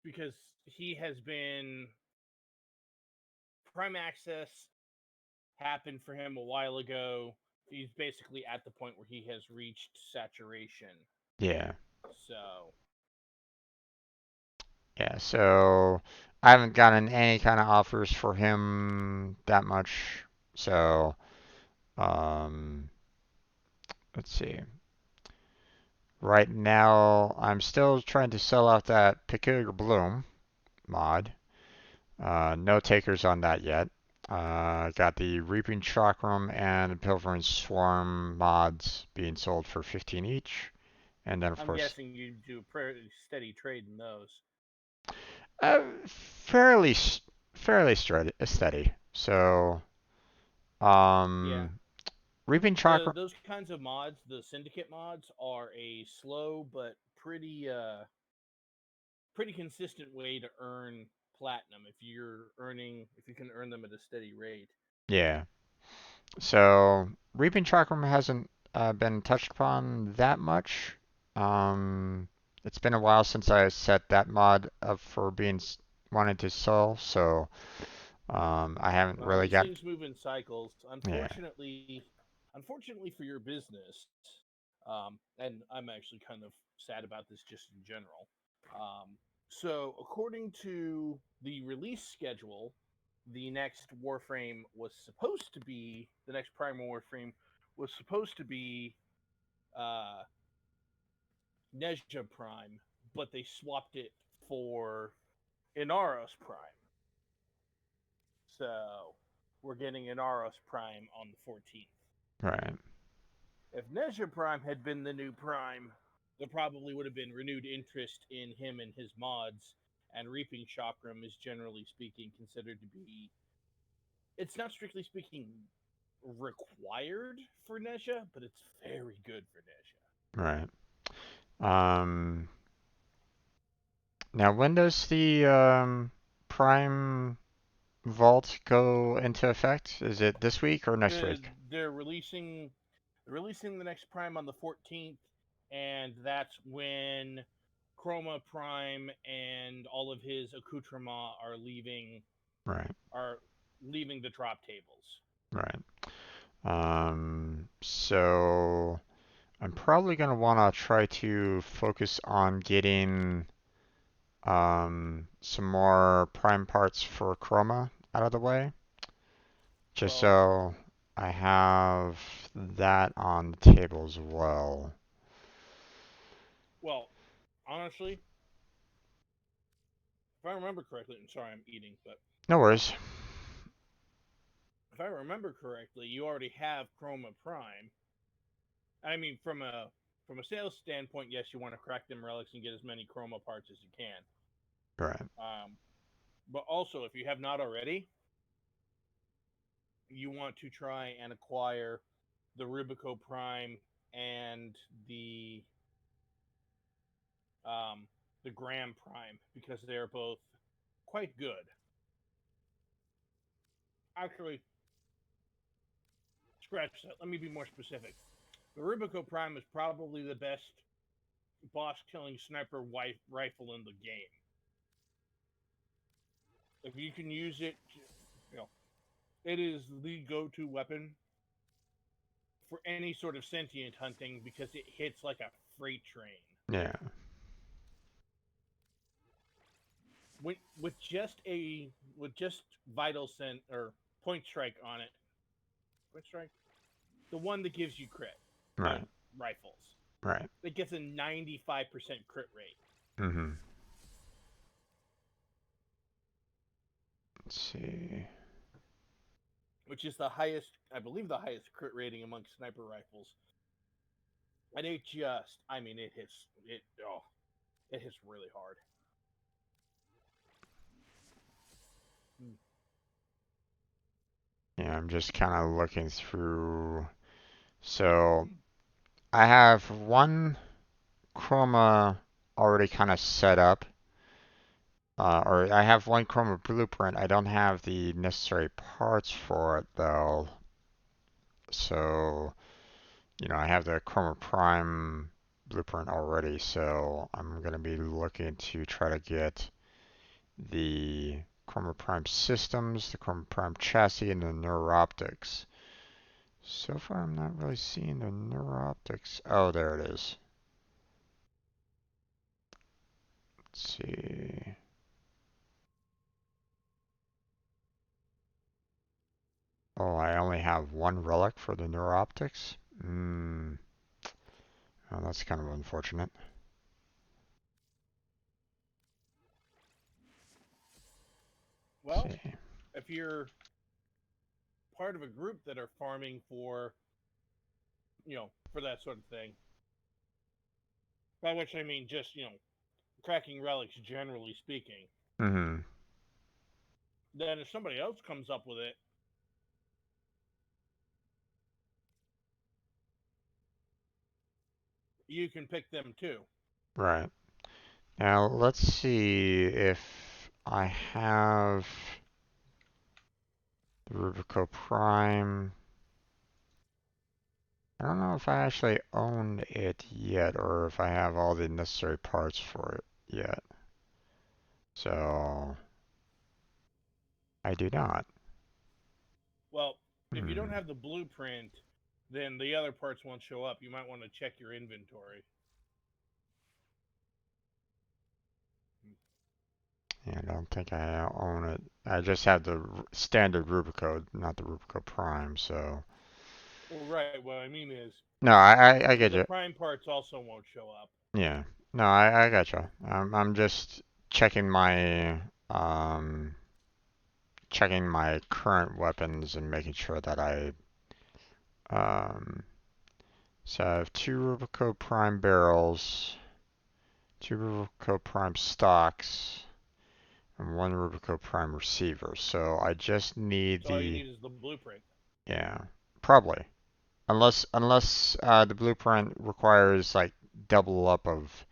Because he has been Prime Access happened for him a while ago. He's basically at the point where he has reached saturation. yeah, So, yeah. So I haven't gotten any kind of offers for him that much. So um, let's see. Right now, I'm still trying to sell out that Peculiar Bloom mod. No takers on that yet. Got the Reaping Chakram and the Pilfering Swarm mods being sold for 15 each. And then, of I'm course, guessing you do a pretty steady trade in those. Fairly fairly steady. So Yeah. um, reaping The chakra. those kinds of mods, the syndicate mods, are a slow but pretty consistent way to earn platinum if you can earn them at a steady rate. Yeah. So reaping chakra hasn't been touched upon that much. Um, it's been a while since I set that mod up for being wanted to sell, so I haven't Well, really these got. things move in cycles. Yeah. Unfortunately for your business, and I'm actually kind of sad about this just in general. So, according to the release schedule, the next Prime Warframe was supposed to be uh, Nezha Prime, but they swapped it for Inaros Prime. So, we're getting Inaros Prime on the 14th. Right. If Nezha Prime had been the new Prime, there probably would have been renewed interest in him and his mods, and Reaping Chakram is generally speaking considered to be, it's not strictly speaking required for Nezha, but it's very good for Nezha. Right. Um, Now when does the Prime Vault go into effect? Is it this week or next week? They're releasing the next Prime on the 14th, and that's when Chroma Prime and all of his accoutrements Right. are leaving the drop tables. Right. So I'm probably gonna wanna try to focus on getting some more prime parts for Chroma out of the way, just Well, so I have that on the table as well. well, honestly, if I remember correctly, I'm sorry I'm eating, but No worries. if I remember correctly, you already have Chroma Prime. I mean, from a sales standpoint, yes, you want to crack them relics and get as many Chroma parts as you can. Right. But also, if you have not already, you want to try and acquire the Rubico Prime and the um, the Gram Prime because they are both quite good. Actually, scratch that. Let me be more specific. The Rubico Prime is probably the best boss killing sniper rifle in the game. If you can use it, you know, it is the go-to weapon for any sort of sentient hunting because it hits like a freight train. Yeah. With just vital scent or point strike on it, point strike, the one that gives you crit on Right. rifles, Right. it gets a 95% crit rate, Mm-hmm. Let's see. which is the highest, I believe, the highest crit rating among sniper rifles. And I mean, it hits really hard. Yeah, I'm just kind of looking through. So I have one chroma already kind of set up, or I have one chroma blueprint. I don't have the necessary parts for it though. So, I have the chroma prime blueprint already, so I'm gonna be looking to try to get the chroma prime systems, the chroma prime chassis, and the neuroptics. So far, I'm not really seeing the neuroptics. Oh, there it is. Let's see. Oh, I only have one relic for the neuroptics? Oh, that's kind of unfortunate. Well, Let's see. if you're part of a group that are farming for that sort of thing, by which I mean just, cracking relics generally speaking. Mm-hmm. Then if somebody else comes up with it, you can pick them too. Right. Now let's see if I have the Rubico Prime. I don't know if I actually own it yet or if I have all the necessary parts for it yet. So I do not. Well, if you don't Hmm. have the blueprint, then the other parts won't show up. You might want to check your inventory. Yeah, I don't think I own it. I just have the standard Rubico, not the Rubico Prime. So Well, right. What I mean is, no, I get the you. prime parts also won't show up. Yeah. No, I gotcha. I'm just checking my um checking my current weapons and making sure that um so I have two Rubico Prime barrels, two Rubico Prime stocks, and one Rubico Prime receiver. So I just need So all you the need is the blueprint. yeah, probably. Unless the blueprint requires like double up of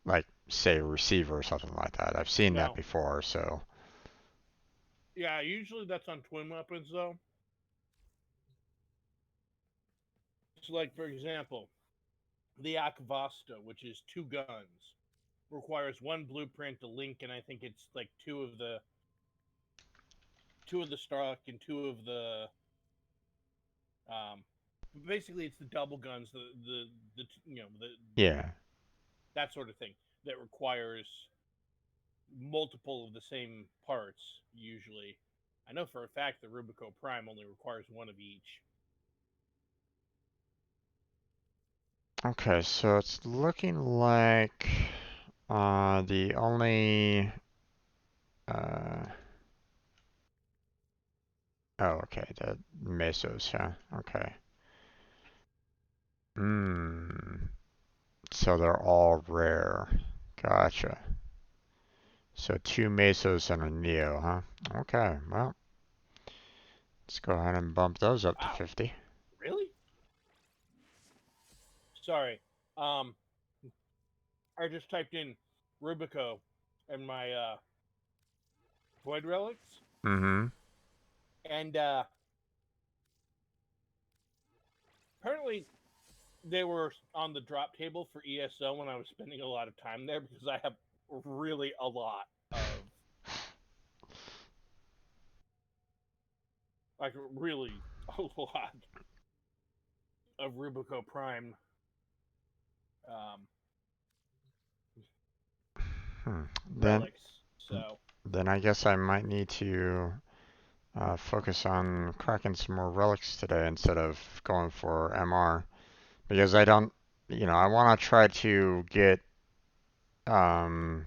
like say a receiver or something like that. I've seen that No. before, so Yeah, usually that's on twin weapons though. So like for example, the Akvasta, which is two guns, requires one blueprint to link, and I think it's like two of the stock and two of the um. Basically, it's the double guns, the yeah. that sort of thing that requires multiple of the same parts. Usually, I know for a fact the Rubico Prime only requires one of each. Okay, so it's looking like the only uh oh okay, the mesos, yeah. Okay. Hmm. So they're all rare. Gotcha. So two mesos and a neo, huh? Okay, well, let's go ahead and bump those up to Wow, 50. really? Sorry. Um, I just typed in Rubico and my Void Relics, Mm-hmm. and apparently they were on the drop table for ESO when I was spending a lot of time there because I have really a lot of like really a lot of Rubico Prime. Um, Hmm. Then Relics. So then I guess I might need to focus on cracking some more relics today instead of going for MR because I don't, I want to try to get, um,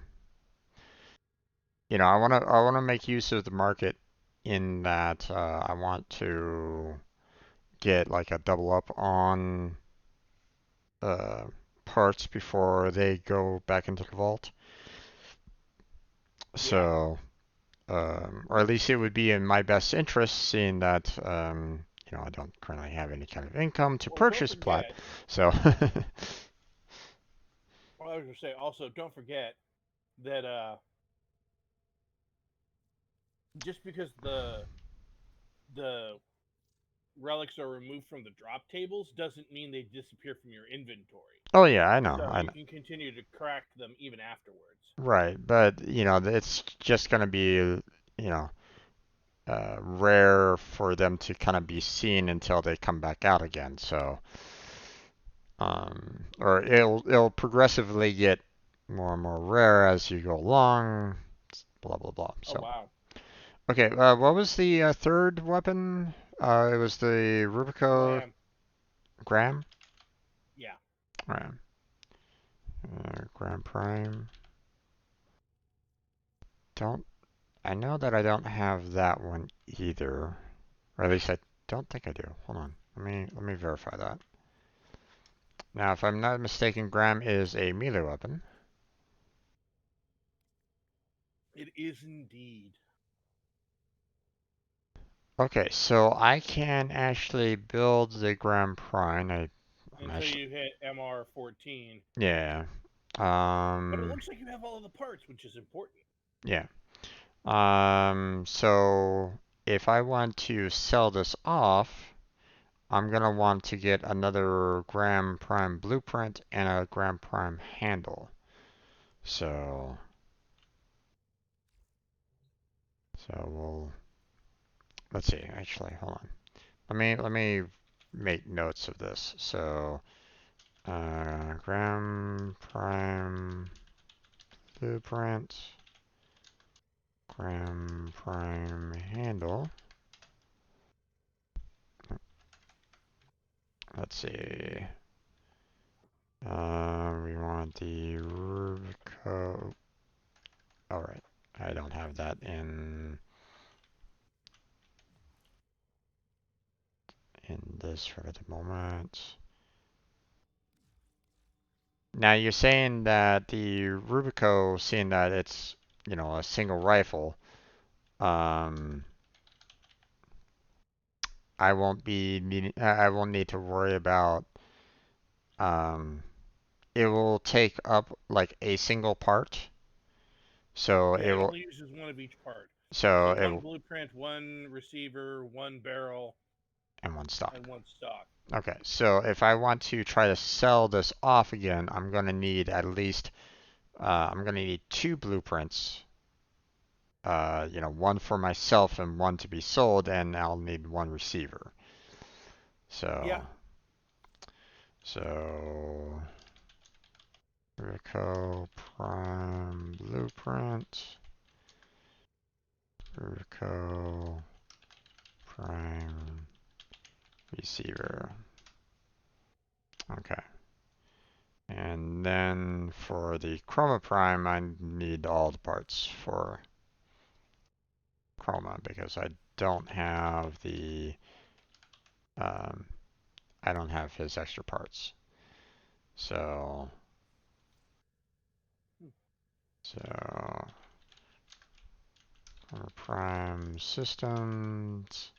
I want to make use of the market in that I want to get like a double up on uh, parts before they go back into the vault. yeah. So, or at least it would be in my best interest, seeing that I don't currently have any kind of income to Well, don't purchase plat. forget. So, Well, I was gonna say also don't forget that just because the relics are removed from the drop tables doesn't mean they disappear from your inventory. oh yeah, I know, So I you know. can continue to crack them even afterwards. Right, but it's just gonna be, know, rare for them to kind of be seen until they come back out again. So, or it'll progressively get more and more rare as you go along. Blah blah blah. Oh So, wow. okay, what was the third weapon? It was the Rubico Graham. Gram. Yeah. Ram. Gram Prime. Don't. I know that I don't have that one either, or at least I don't think I do. Hold on. Let me verify that. Now, if I'm not mistaken, Gram is a melee weapon. It is indeed. Okay, so I can actually build the Grand Prime. I'm Until actually, you hit MR14. yeah. But it Um, looks like you have all of the parts, which is important. yeah. So if I want to sell this off, I'm gonna want to get another Grand Prime blueprint and a Grand Prime handle. So, so let's see. Actually, hold on. Let me make notes of this. So, Grand Prime blueprint, Grand Prime handle. Let's see. We want the Rubico. All right. I don't have that in this for the moment. Now you're saying that the Rubico, seeing that it's, a single rifle, um, I won't need to worry about, um, it will take up like a single part. So Yeah, it it will, only uses one of each part. so So it one will, blueprint, one receiver, one barrel, and one stock. and one stock. Okay, so if I want to try to sell this off again, I'm gonna need at least, I'm gonna need two blueprints. One for myself and one to be sold, and I'll need one receiver. Yeah. So, so Rico Prime Blueprint, Rico Prime Receiver. Okay. And then for the Chroma Prime, I need all the parts for Chroma because don't have the um, I don't have his extra parts. So so Chroma Prime Systems,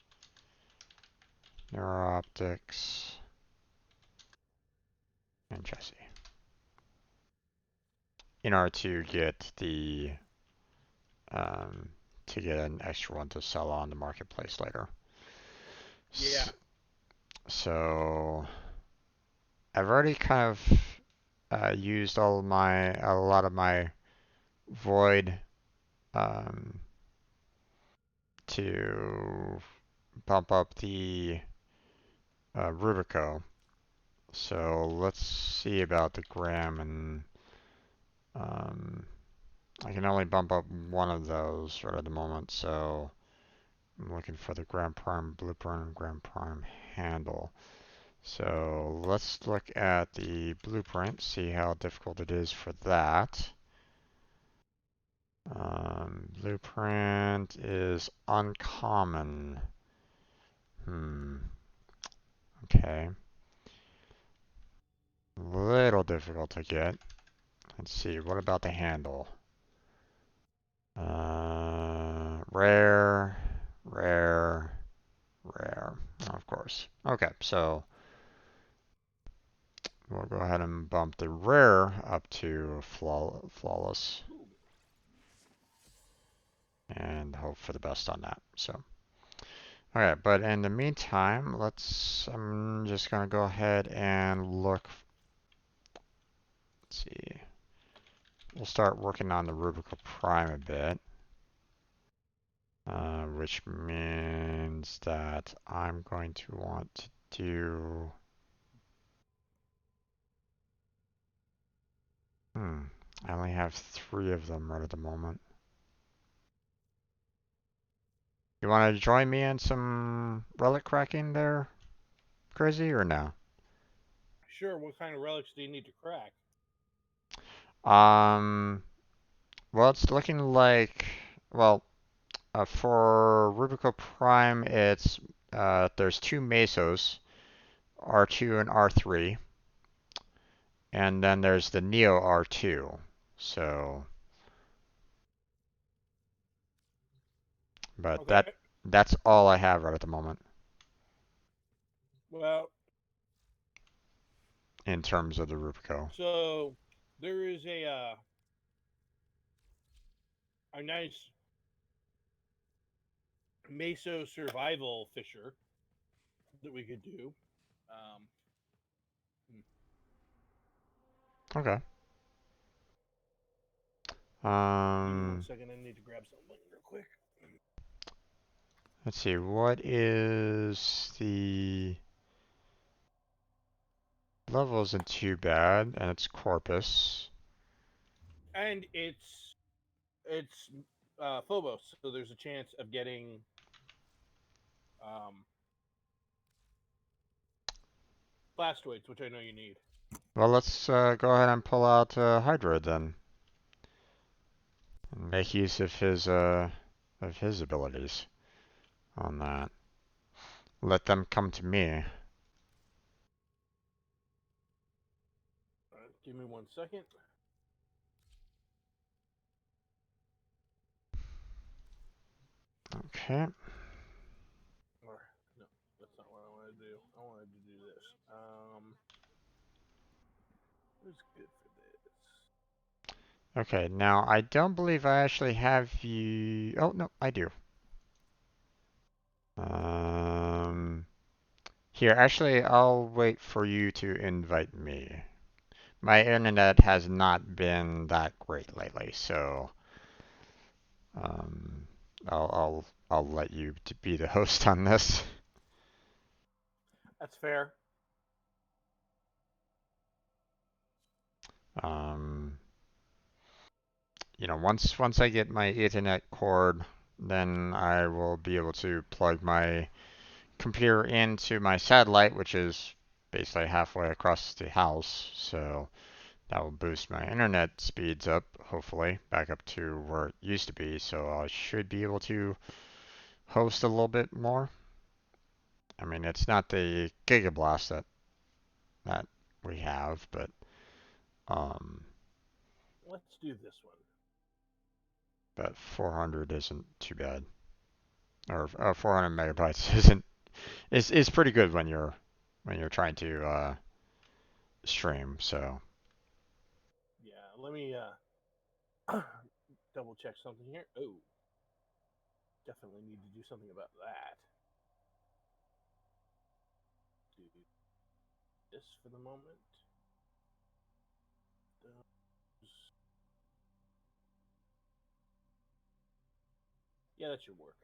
Neuroptics, and Jesse. In order um, to get an extra one to sell on the marketplace later. Yeah. So I've already kind of used a lot of my void um, to bump up the Rubico. So let's see about the gram, and um, I can only bump up one of those right at the moment. So I'm looking for the Grand Prime Blueprint and Grand Prime handle. So let's look at the blueprint, see how difficult it is for that. Blueprint is uncommon. Okay. Little difficult to get. Let's see, what about the handle? Rare, rare, rare. Of course. Okay, so we'll go ahead and bump the rare up to flawless and hope for the best on that. So, alright, but in the meantime, I'm just gonna go ahead and look. Let's see. We'll start working on the Rubica Prime a bit. Which means that I'm going to want to do. I only have three of them right at the moment. You want to join me in some relic cracking there, Crazy, or no? Sure. What kind of relics do you need to crack? Um, well, it's looking like, well, for Rubico Prime, there's two Mesos, R2 and R3, and then there's the Neo R2. So, But Okay. that's all I have right at the moment Well, in terms of the Rupico. so there is a nice meso survival fisher that we could do. Um, Okay. Give me one Um, second. I need to grab something real quick. let's see. What is the level? Isn't too bad, and it's Corpus. And it's Phobos, so there's a chance of getting um, blastoids, which I know you need. Well, let's go ahead and pull out Hydra then, and make use of his abilities on that. Let them come to me. All right, give me 1 second. Okay. Or no, that's not what I wanted to do. I wanted to do this. What's good for this? Okay. Now I don't believe I actually have you. Oh no, I do. Um. Here, actually, I'll wait for you to invite me. My internet has not been that great lately, so um, I'll let you to be the host on this. That's fair. Um, once I get my Ethernet cord, then I will be able to plug my computer into my satellite, which is basically halfway across the house. So that will boost my internet speeds up, hopefully, back up to where it used to be. So I should be able to host a little bit more. I mean, it's not the gigablast that we have, but um, Let's do this one. but 400 isn't too bad, or 400 megabytes isn't is pretty good when you're trying to stream. So Yeah, let me double check something here. Oh, definitely need to do something about that. Do this for the moment. Yeah, that should work.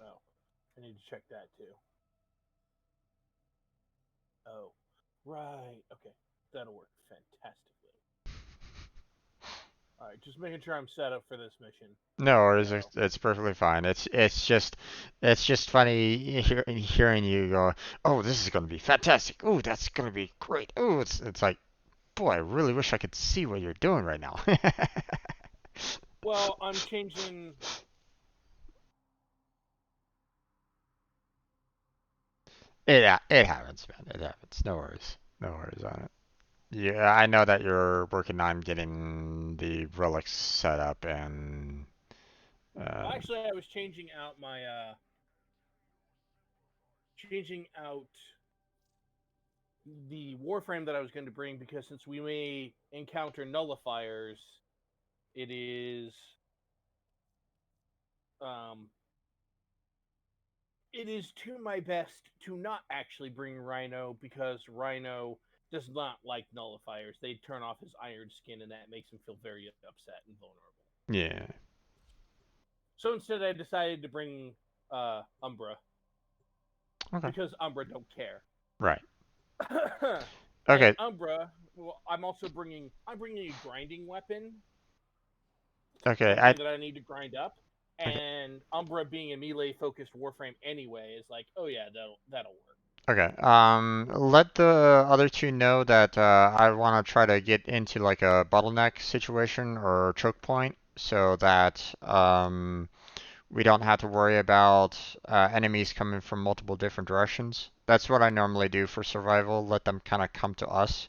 Oh, I need to check that too. Oh, right. Okay, that'll work fantastically. All right, just making sure I'm set up for this mission. no, So, it's perfectly fine. It's just funny hearing you go, oh, this is gonna be fantastic. Oh, that's gonna be great. Oh, it's like, boy, I really wish I could see what you're doing right now. well, I'm changing. It happens, man. It happens. No worries on it. Yeah, I know that you're working on getting the relics set up and Well, uh, actually, I was changing out the Warframe that I was going to bring because since we may encounter nullifiers, it is um, it is to my best to not actually bring Rhino because Rhino does not like nullifiers. They turn off his iron skin, and that makes him feel very upset and vulnerable. yeah. So instead, I decided to bring Umbra Okay. because Umbra don't care. Right. And Okay. Umbra, well, I'm bringing a grinding weapon, Okay. something that I need to grind up. Okay. And Umbra being a melee focused Warframe anyway is like, oh yeah, that'll work. Okay. Let the other two know that I want to try to get into like a bottleneck situation or choke point so that we don't have to worry about enemies coming from multiple different directions. That's what I normally do for survival. Let them kind of come to us.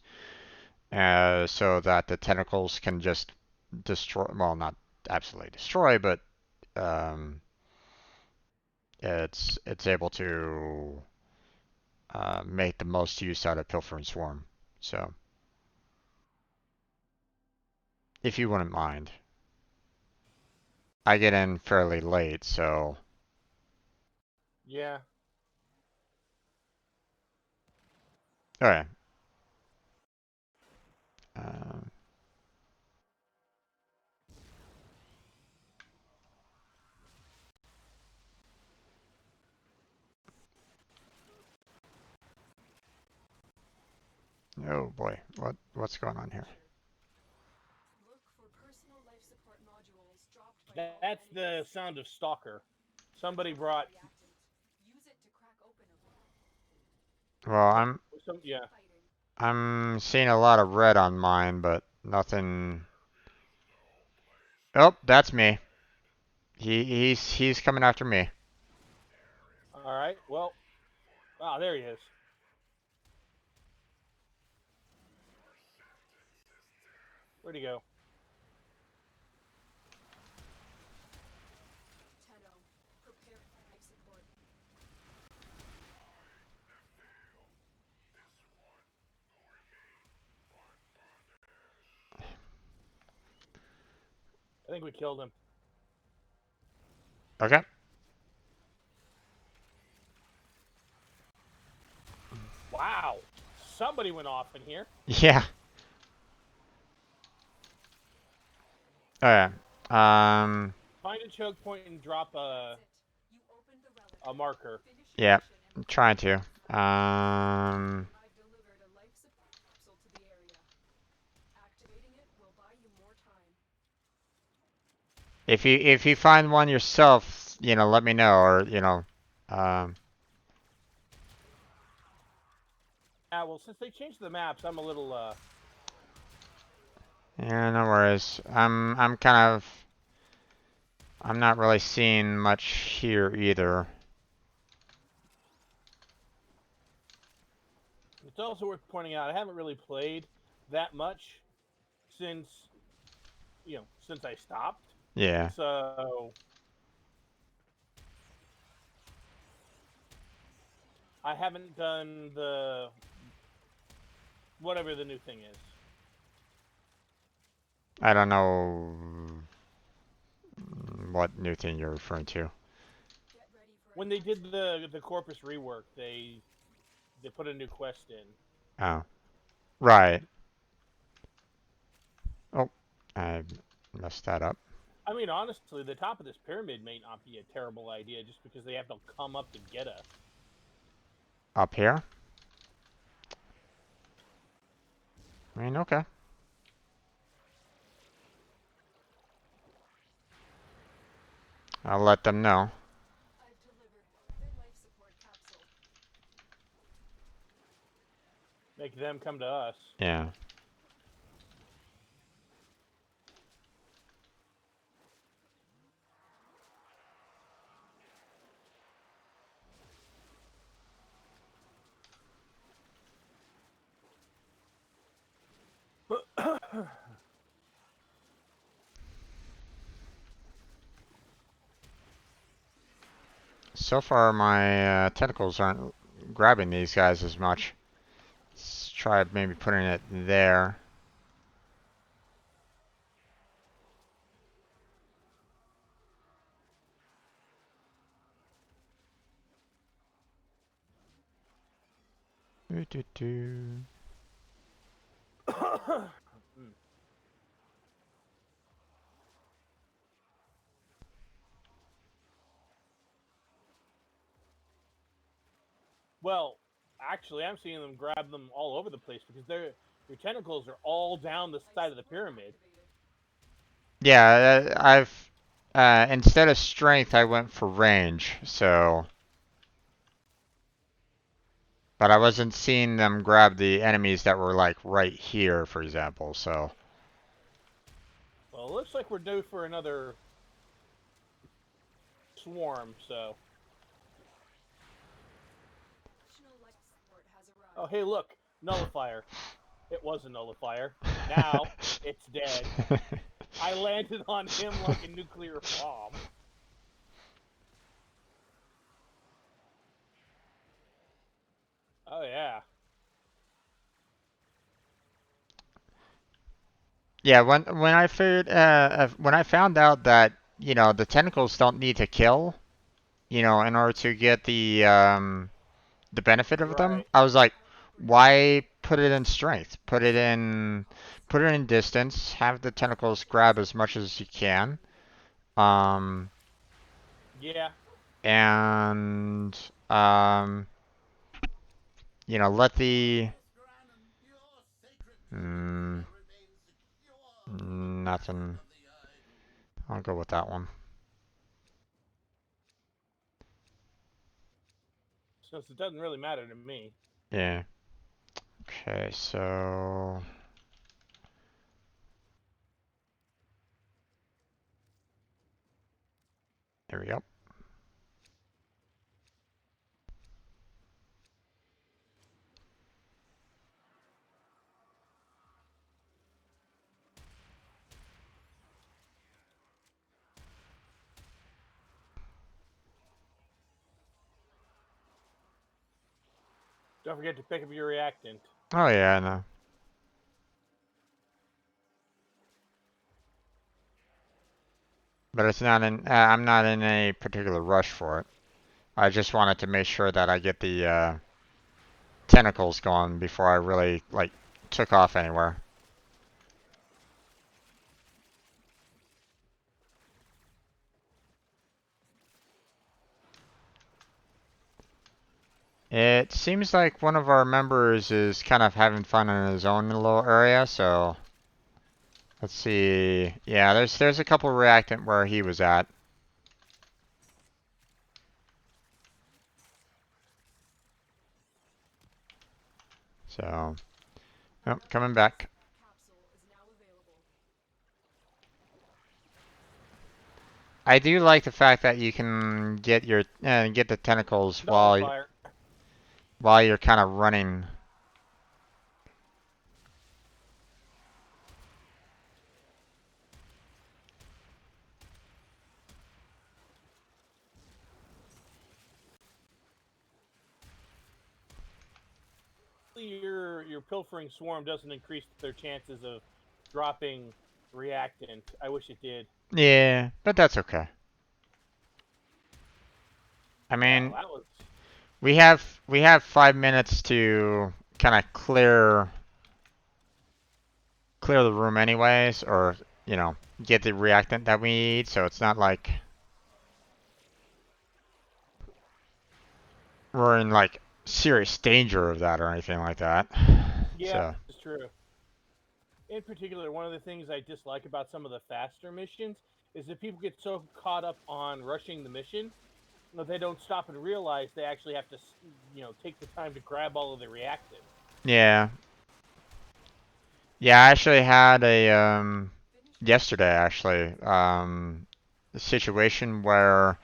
so that the tentacles can just destroy, well, not absolutely destroy, but um, it's able to make the most use out of Pilfer and Swarm. So, if you wouldn't mind, I get in fairly late, so Yeah. okay. Um, oh boy, what's going on here? Look for personal life support modules dropped by all That's the enemies. sound of Stalker. Somebody brought Reactant. Use it to crack open a Well, some. I'm Yeah. fighting. I'm seeing a lot of red on mine, but nothing. Oh, that's me. He's coming after me. All right. Well. Ah, there he is. Where'd he go? Tenno. Prepare for life support. I think we killed him. Okay. Wow. Somebody went off in here. Yeah. Okay. Find a choke point and drop That's it. You opened the relic. a marker. Finish your Yeah. mission I'm and trying to. I've delivered a life support capsule to the area. Activating it will buy you more time. If you find one yourself, let me know, or um, Ah, well, since they changed the maps, I'm a little yeah, no worries. I'm not really seeing much here either. It's also worth pointing out I haven't really played that much since since I stopped. Yeah. So I haven't done the whatever the new thing is. I don't know what new thing you're referring to. Get ready for When they attack. did the Corpus rework, they put a new quest in. Oh, right. Oh, I messed that up. I mean, honestly, the top of this pyramid may not be a terrible idea just because they have to come up to get us. Up here? I mean, okay. I'll let them know. I've delivered the life support capsule. Make them come to us. Yeah. So far, my tentacles aren't grabbing these guys as much. Let's try maybe putting it there. Doo -doo -doo. Well, actually, I'm seeing them grab them all over the place because their tentacles are all down the Life side of the support pyramid. activated. Yeah, I've instead of strength, I went for range. So, but I wasn't seeing them grab the enemies that were like right here, for example. So, Well, it looks like we're due for another swarm. So, Additional life support has oh arrived. hey, look, nullifier. It was a nullifier. Now it's dead. I landed on him like a nuclear bomb. Oh yeah. Yeah, when I figured when I found out that the tentacles don't need to kill, in order to get the benefit of them, Right. I was like, why put it in strength? Put it in distance. Have the tentacles grab as much as you can. Um, Yeah. and um, let the mm, nothing. I'll go with that one. Since it doesn't really matter to me. Yeah. Okay, so there we go. Don't forget to pick up your reactant. Oh yeah, I know. But it's not in. I'm not in a particular rush for it. I just wanted to make sure that I get the tentacles going before I really took off anywhere. It seems like one of our members is kind of having fun in his own little area, so let's see. Yeah, there's a couple reactant where he was at. So, oh, coming back. Capsule is now available. I do like the fact that you can get the tentacles Nullifier. while you're kind of running. Your pilfering swarm doesn't increase their chances of dropping reactant. I wish it did. Yeah, but that's okay. I Yeah, mean, that was. we have 5 minutes to kind of clear the room anyways, or get the reactant that we need. So it's not like we're in serious danger of that or anything like that. Yeah, So it's true. In particular, one of the things I dislike about some of the faster missions is that people get so caught up on rushing the mission that they don't stop and realize they actually have to, take the time to grab all of the reactant. yeah, yeah. I actually had a Finish the yesterday actually a situation where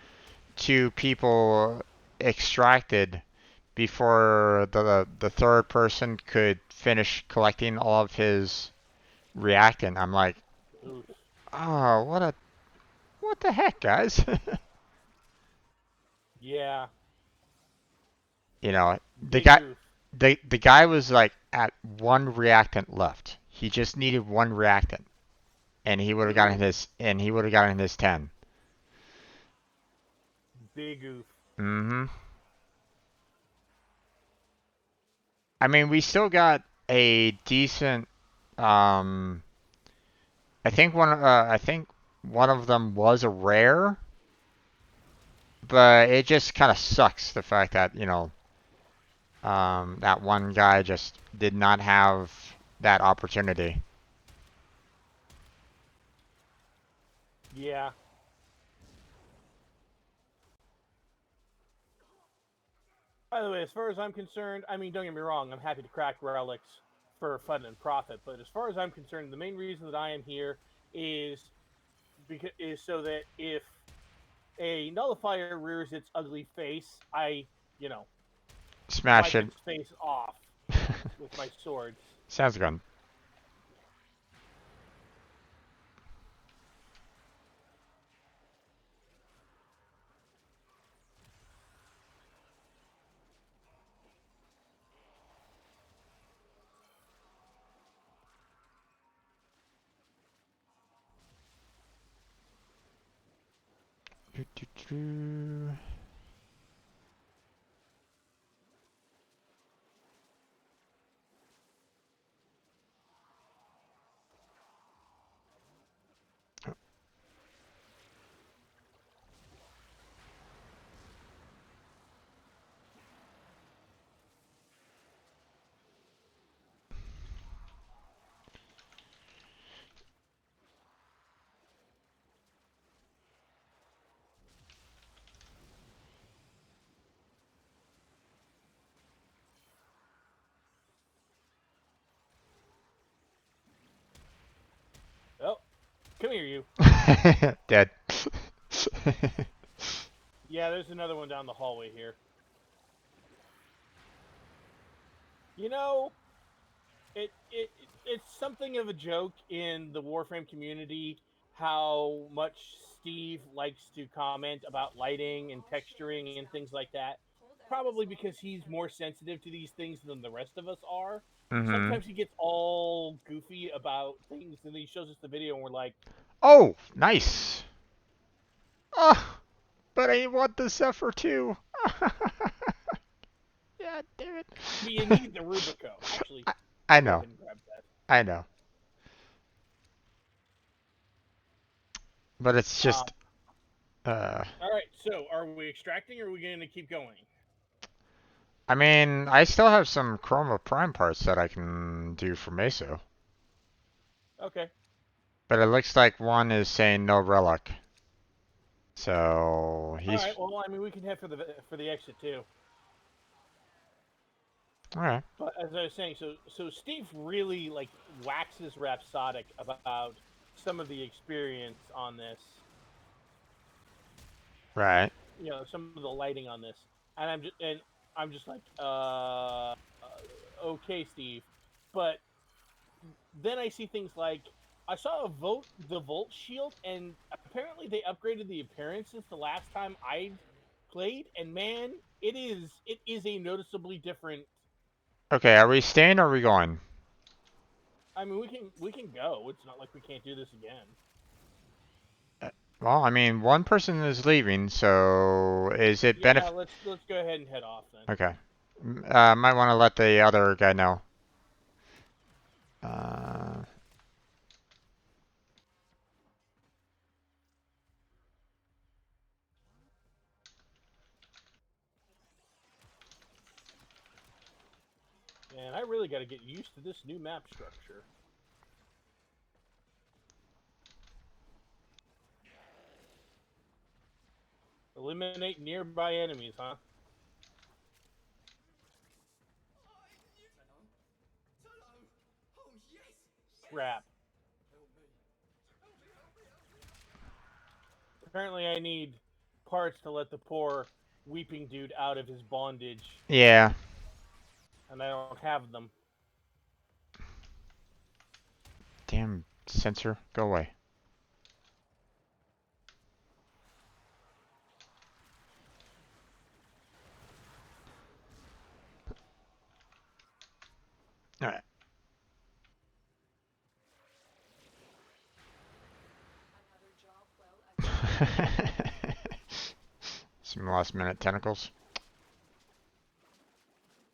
two people extracted before the third person could finish collecting all of his reactant. I'm like, Oof. oh, what the heck, guys? Yeah, The big guy oof. the guy was at one reactant left. He just needed one reactant, and Ooh, he would have gotten his 10. big oof. Mm-hmm. I mean, we still got a decent. Um, I think one of them was a rare, but it just kind of sucks the fact that that one guy just did not have that opportunity. Yeah. By the way, as far as I'm concerned, I mean, don't get me wrong, I'm happy to crack relics for fun and profit, but as far as I'm concerned, the main reason that I am here is is so that if a nullifier rears its ugly face, I, Smash wipe it. its face off with my swords. Sounds good. Do, do, do. Oh, come here, you. Dead. Yeah, there's another one down the hallway here. You know, it's something of a joke in the Warframe community how much Steve likes to comment about lighting and texturing and things like that. Probably because he's more sensitive to these things than the rest of us are. Mm-hmm. Sometimes he gets all goofy about things, and then he shows us the video, and we're like, Oh, nice. Oh, but I want the Zephyr too. Yeah, damn it. "But you need the Rubico." Actually, I, I'll I go know. ahead and grab that. I know. But it's Um, just, uh, all right, so are we extracting, or are we going to keep going? I mean, I still have some Chroma Prime parts that I can do for Meso. Okay. But it looks like one is saying no relic. So All right. he's Well, I mean, we can head for the exit too. alright. But as I was saying, so Steve really like waxes rhapsodic about some of the experience on this. Right. You know, some of the lighting on this, and I'm just like, okay, Steve. But then I see things like I saw the Volt shield, and apparently they upgraded the appearance since the last time I played, and man, it is a noticeably different. Okay, are we staying or are we going? I mean, we can go. It's not like we can't do this again. Well, I mean, one person is leaving, so is it Yeah, benefit? let's go ahead and head off then. Okay. Might want to let the other guy know. Uh, And I really got to get used to this new map structure. Eliminate nearby enemies, huh? Crap. Apparently, I need parts to let the poor weeping dude out of his bondage, yeah. and I don't have them. Damn sensor, go away. Alright. Another job well executed. Some last minute tentacles.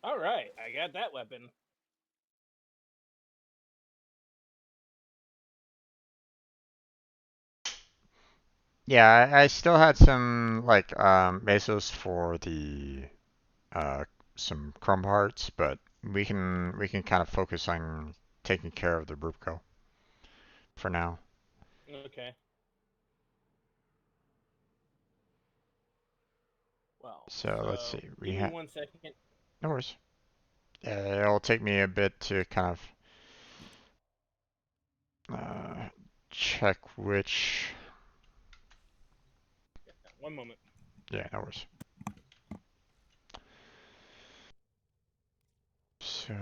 All right, I got that weapon. Yeah, I still had some like mesos for the some chrome hearts, but we can kind of focus on taking care of the Rubco for now. Okay. Well, So let's so see. give me 1 second. No worries. It'll take me a bit to kind of check which. One moment. Yeah, no worries. So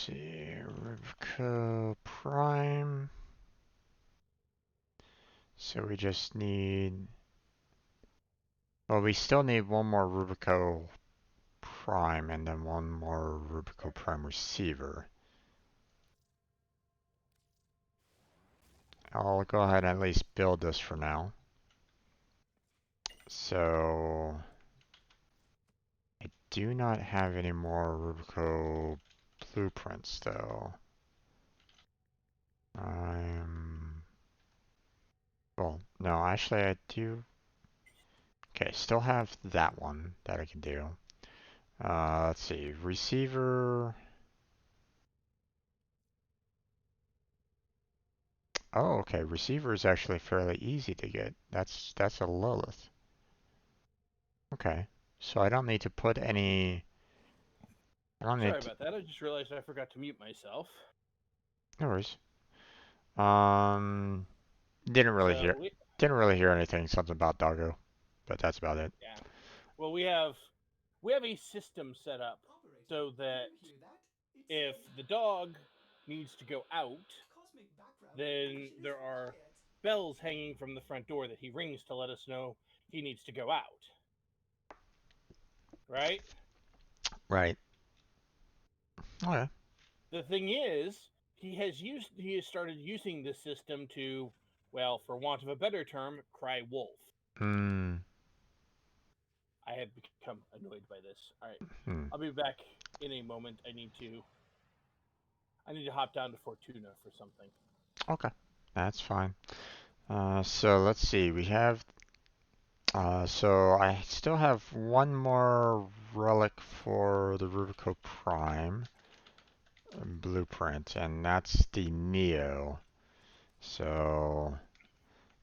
see, Rubico Prime. So we just need, well, we still need one more Rubico Prime and then one more Rubico Prime receiver. I'll go ahead and at least build this for now. So I do not have any more Rubico blueprints though. Well, no, actually I do. Okay, still have that one that I can do. Let's see, receiver. Oh, okay, receiver is actually fairly easy to get. That's a Lilith. Okay, so I don't need to put any. I don't Sorry need to, about that. I just realized I forgot to mute myself. no worries. Um, didn't really So hear didn't really hear anything. Something about doggo, but that's about it. yeah. Well, we have a system set up so that if the dog needs to go out, then there are bells hanging from the front door that he rings to let us know he needs to go out. Right? Right. Okay. The thing is, he has started using this system to, well, for want of a better term, cry wolf. Hmm. I have become annoyed by this. All right, Hmm. I'll be back in a moment. I need to hop down to Fortuna for something. Okay. That's fine. So let's see. We have. So I still have one more relic for the Rubico Prime blueprint, and that's the Neo. So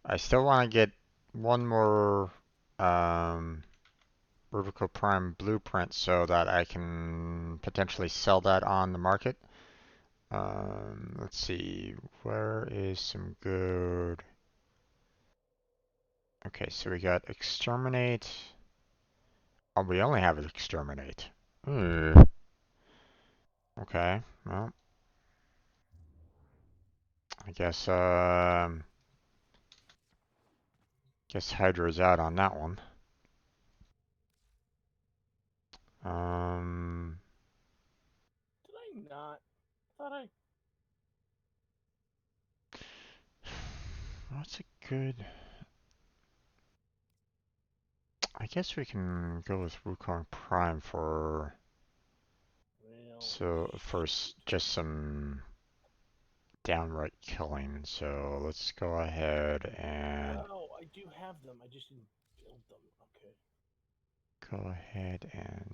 I still want to get one more Rubico Prime blueprint so that I can potentially sell that on the market. Let's see, where is some good? Okay, so we got exterminate. Oh, we only have exterminate. Okay, well, I guess Hydra's out on that one. Um, Did I not? I thought I. what's a good? I guess we can go with Wukong Prime for Well, so shoot. first just some downright killing. So let's go ahead and Oh, I do have them. I just didn't build them. Okay.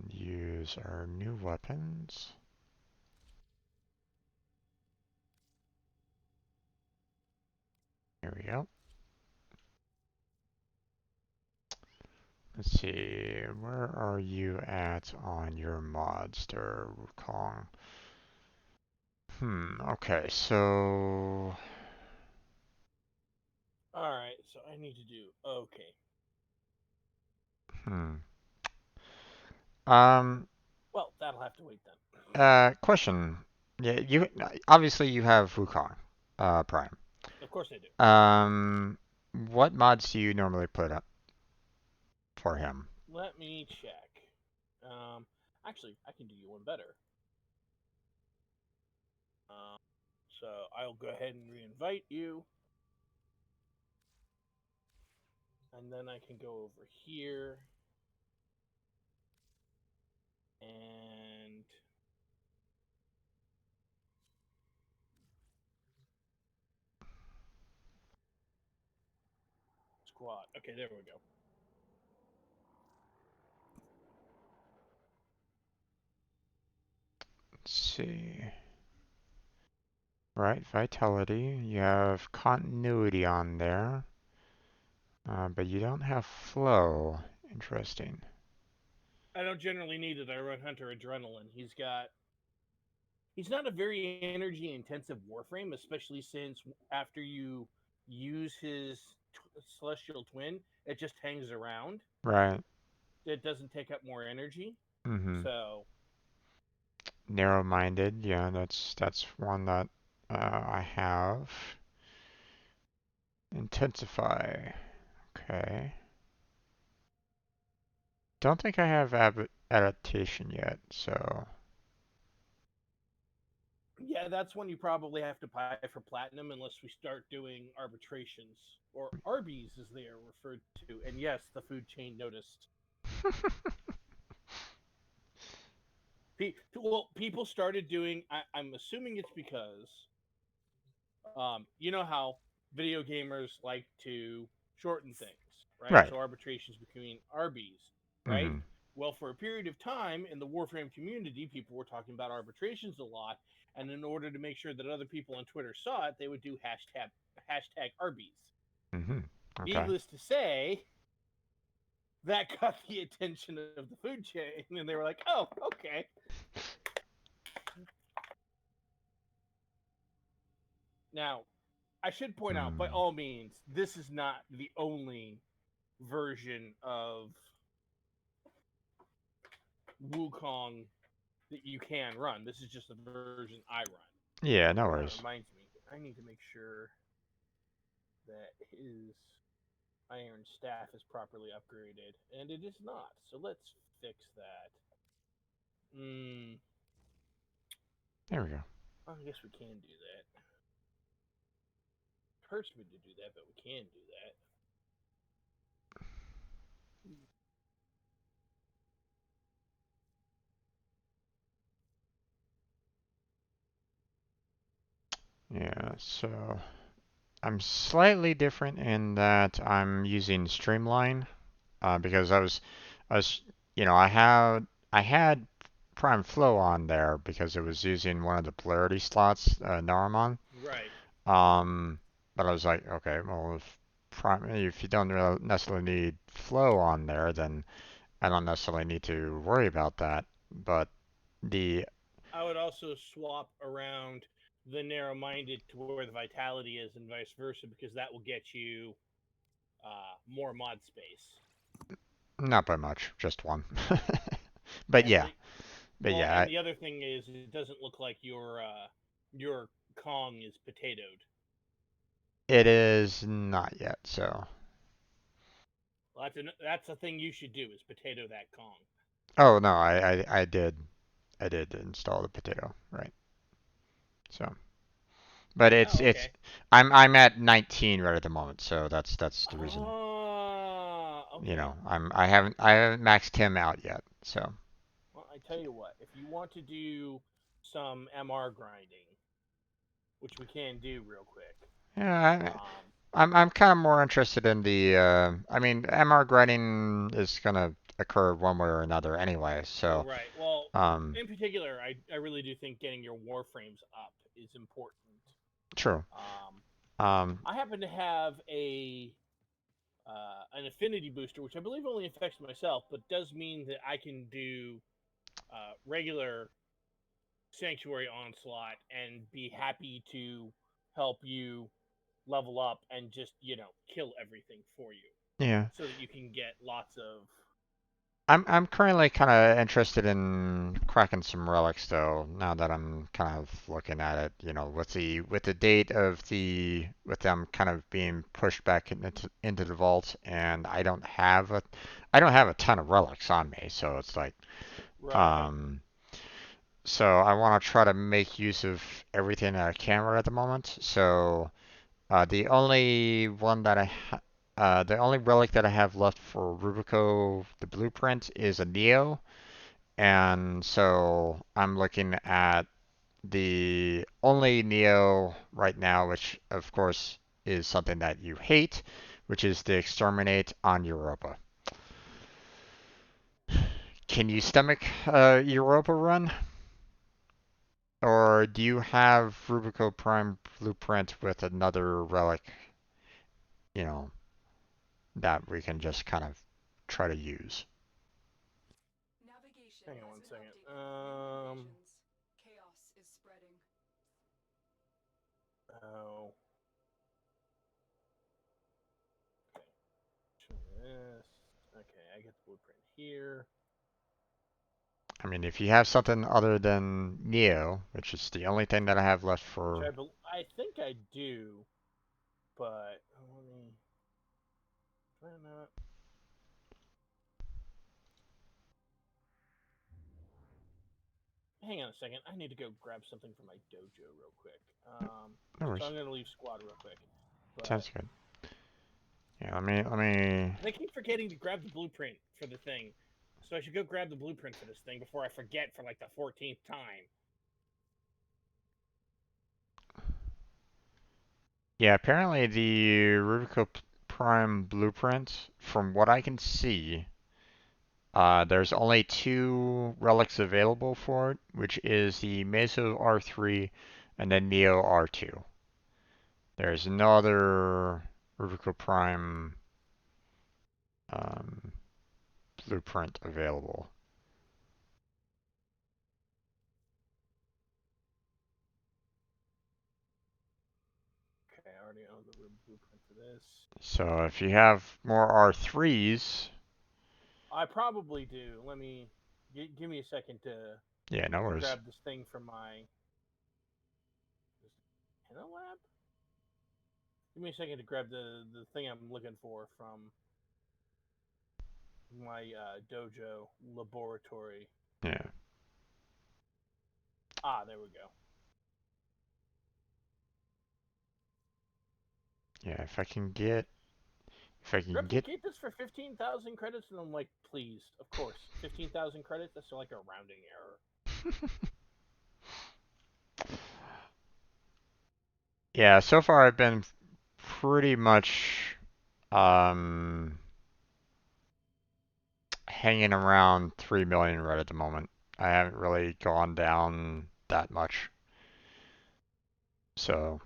use our new weapons. Here we go. Let's see, where are you at on your mods there, Wukong? Okay, so All right. So I need to do. Okay. hmm. Um, Well, that'll have to wait then. question. Yeah, you obviously you have Wukong, Prime. Of course I do. Um, what mods do you normally put up for him? Let me check. Actually, I can do you one better. Um, so I'll go ahead and re-invite you, and then I can go over here and squad. Okay, there we go. Let's see. Right, vitality. You have continuity on there, but you don't have flow. Interesting. I don't generally need it. I run Hunter Adrenaline. He's not a very energy intensive Warframe, especially since after you use his Celestial Twin, it just hangs around. Right. It doesn't take up more energy. Mm-hmm. So narrow-minded. Yeah, that's one that I have. Intensify. Okay. Don't think I have adaptation yet, so. Yeah, that's one you probably have to buy for platinum unless we start doing arbitrations or Arby's as they are referred to. And yes, the food chain noticed. Well, people started doing. I'm assuming it's because, you know how video gamers like to shorten things, right? Right. So arbitrations between Arby's, right? Mm-hmm. Well, for a period of time in the Warframe community, people were talking about arbitrations a lot, and in order to make sure that other people on Twitter saw it, they would do hashtag Arby's. Mm-hmm. Okay. Needless to say, that got the attention of the food chain, and they were like, "Oh, okay." Now, I should point out, by Mm. all means, this is not the only version of Wukong that you can run. This is just the version I run. Yeah, no Oh, that worries. reminds me. I need to make sure that his iron staff is properly upgraded, and it is not. So let's fix that. There we go. I guess we can do that. It hurts me to do that, but we can do that. Yeah, so I'm slightly different in that I'm using Streamline because I was, I had Prime Flow on there because it was using one of the polarity slots, Naramon. Right. Um, but I was like, okay, well, if you don't really necessarily need Flow on there, then I don't necessarily need to worry about that. But the I would also swap around the narrow-minded to where the vitality is, and vice versa, because that will get you more mod space. Not by much, just one. But And yeah, the but well, yeah, and the other thing is, it doesn't look like your Kong is potatoed. it is not yet. So, Well, that's a thing you should do is potato that Kong. oh no, I did install the potato, right? So, but Oh, it's okay. I'm at 19 right at the moment, so that's the reason. Okay. I haven't maxed him out yet. So, Well, I tell you what, if you want to do some MR grinding, which we can do real quick, yeah, um, I'm kind of more interested in the. I mean, MR grinding is gonna occur one way or another anyway. well, So, right. Well, um, in particular, I really do think getting your warframes up is important. true. Um, Um, I happen to have a an affinity booster, which I believe only affects myself, but does mean that I can do regular sanctuary onslaught and be happy to help you level up and just kill everything for you, yeah. so that you can get lots of. I'm currently kind of interested in cracking some relics though. Now that I'm kind of looking at it, with the date of with them kind of being pushed back into the vault, and I don't have a ton of relics on me, so it's like, Right. um, so I want to try to make use of everything that I can right at the moment. So the only one that the only relic that I have left for Rubico, the blueprint, is a Neo. And so I'm looking at the only Neo right now, which of course is something that you hate, which is the Exterminate on Europa. Can you stomach Europa run? Or do you have Rubico Prime Blueprint with another relic, you know, that we can just kind of try to use? Navigation Hang on has one been second. updated. New locations. Chaos is spreading. Oh. Okay. This. Okay, I get the blueprint here. I mean, if you have something other than Neo, which is the only thing that I have left Which for. I think I do, but let me try not. Hang on a second. I need to go grab something from my dojo real quick. No So worries. I'm gonna leave squad real quick. But Sounds good. Yeah, let me. I keep forgetting to grab the blueprint for the thing. So I should go grab the blueprint for this thing before I forget for like the 14th time. Yeah, apparently the Rubico Prime blueprint, from what I can see, there's only two relics available for it, which is the Meso R3 and then Neo R2. There's no other Rubico Prime um, blueprint available. Okay, I already own the blueprint for this. So if you have more R3s, I probably do. Let me give me a second yeah, no to worries. grab this thing from my Henna lab. Give me a second to grab the thing I'm looking for from my dojo laboratory. Yeah, Ah, there we go. yeah. If I can get, Replicate this for 15,000 credits, and I'm like, please, of course, 15,000 credits. That's like a rounding error. yeah. So far, I've been pretty much um hanging around 3 million right at the moment. I haven't really gone down that much. So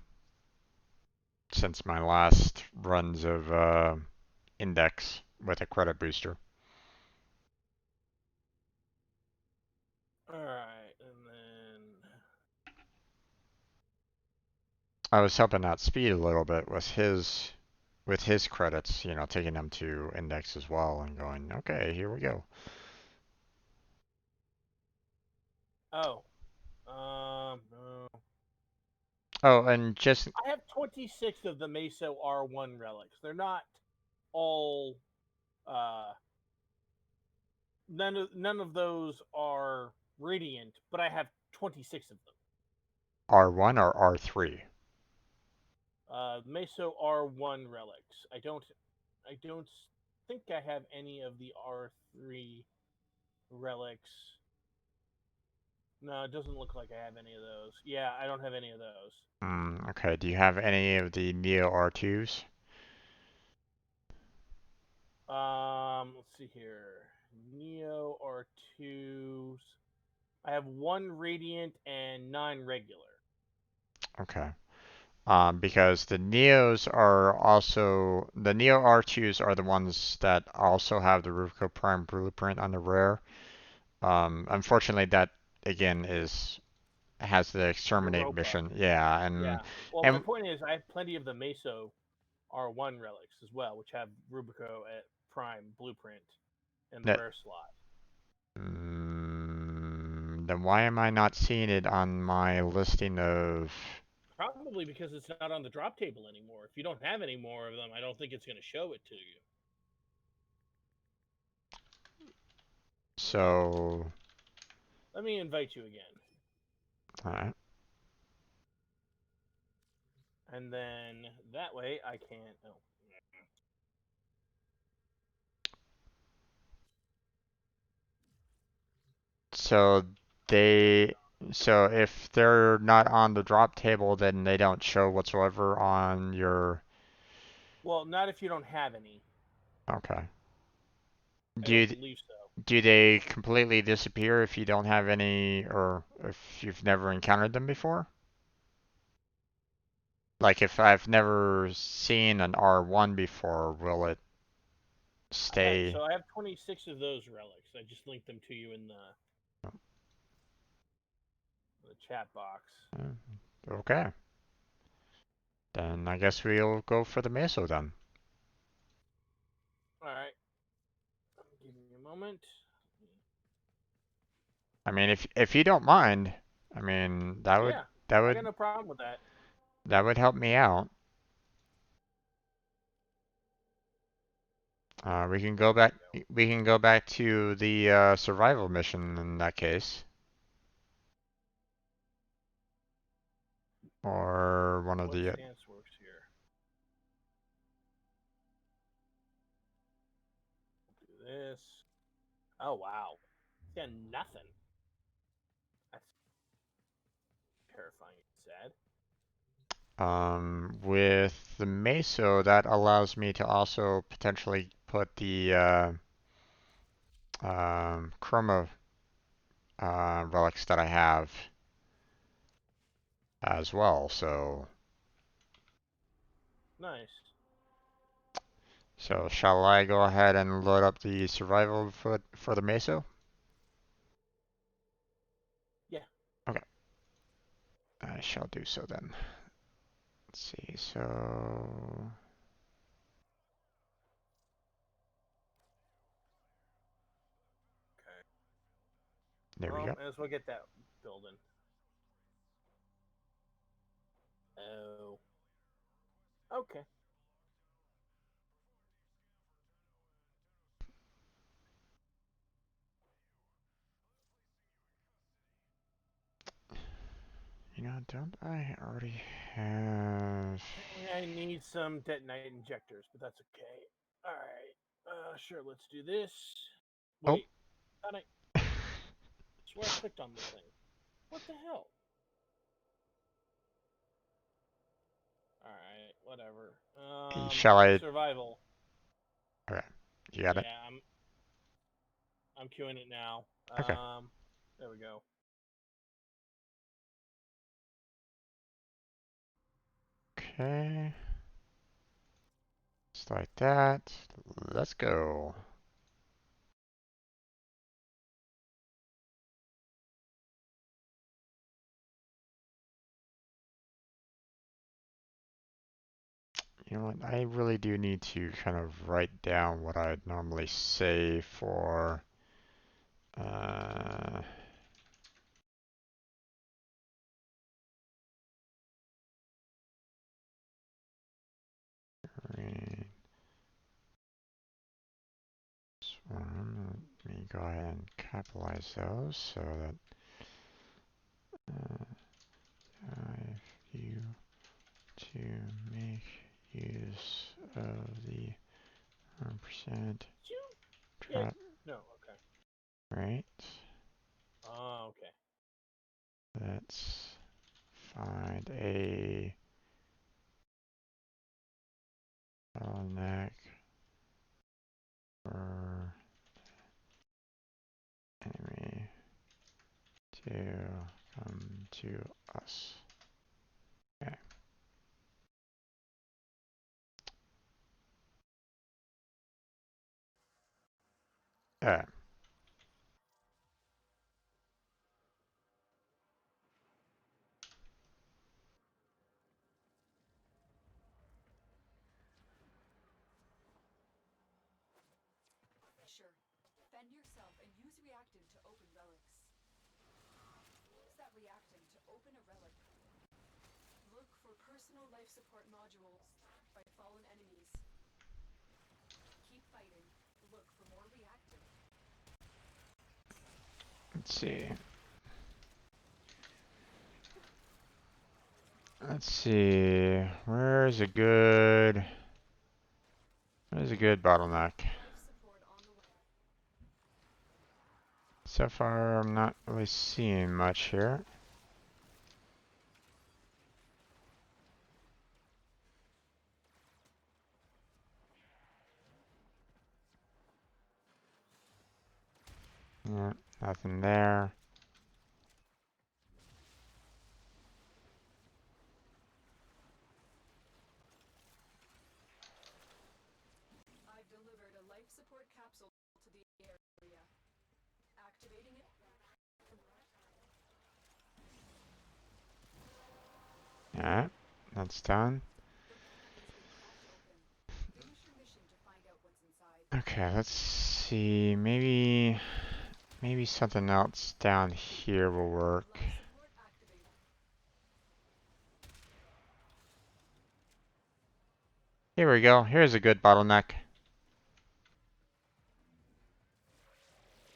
since my last runs of index with a credit booster, All right, and then I was helping out Speed a little bit with his credits, taking them to index as well and going, okay, here we go. oh, no. Oh, and just I have 26 of the Meso R1 relics. They're not all. Uh, none of those are radiant, but I have 26 of them. R1 or R3. Meso R1 relics. I don't think I have any of the R3 relics. No, it doesn't look like I have any of those. Yeah, I don't have any of those. Okay, do you have any of the Neo R2s? Let's see here. Neo R2s. I have one radiant and 9 regular. Okay. Because the Neo R2s are the ones that also have the Rubico Prime blueprint on the rare. Unfortunately, that again has the exterminate Europa. mission. Yeah, Yeah. Well, my and point is, I have plenty of the Meso R1 relics as well, which have Rubico at Prime Blueprint in the that. rare slot. Then why am I not seeing it on my listing of? Probably because it's not on the drop table anymore. If you don't have any more of them, I don't think it's going to show it to you. So, Let me invite you again. alright. And then that way I can't. Oh. So they, so if they're not on the drop table, then they don't show whatsoever on your. Well, not if you don't have any. Okay. I Do don't you, believe so. do they completely disappear if you don't have any, or if you've never encountered them before? Like if I've never seen an R1 before, will it stay? So I have 26 of those relics. I just linked them to you in the chat box. Okay. Then I guess we'll go for the Meso then. All right. Give me a moment. I mean, if you don't mind, I mean Yeah, that I got would no problem with that. that would help me out. We can go back. We can go back to the survival mission in that case, or one of What the. stance works here? Do this. Oh wow, yeah, nothing. That's terrifying and sad. With the meso, that allows me to also potentially put the chroma relics that I have as well. Nice. So shall I go ahead and load up the survival for the meso? Yeah. Okay, I shall do so then. Let's see. So Okay. there we Well, go. might as well get that building. Oh. Okay. You know, don't I already have? I need some detonite injectors, but that's okay. All right. Sure. Let's do this. Oh, Wait. Thought I swear I clicked on the thing. What the hell? All right. Whatever. shall I? Survival. Okay, you got it. Yeah. I'm queuing it now. Okay. There we go. Okay. Just like that. Let's go. You know what? I really do need to kind of write down what I'd normally say for uh, green one. Let me go ahead and capitalize those so that if you to make use of the 1% Yeah. trap No. Okay. rate, Oh. Okay. let's find a bottleneck for enemy to come to us. Okay. Alright. Sure. Fend yourself and use reactant to open relics. Use that reactant to open a relic. Look for personal life support modules by fallen enemies. Keep fighting. Look for more reactant. Let's see. Let's see. Where's a good bottleneck? Life support on the way. So far, I'm not really seeing much here. Yeah, nothing there. I've delivered a life support capsule to the area. Activating it. Alright, that's done. The portal's been cracked open. Finish your mission to find out what's inside. Okay, let's see. Maybe maybe something else down here will work. Life support activated. Here we go. Here's a good bottleneck.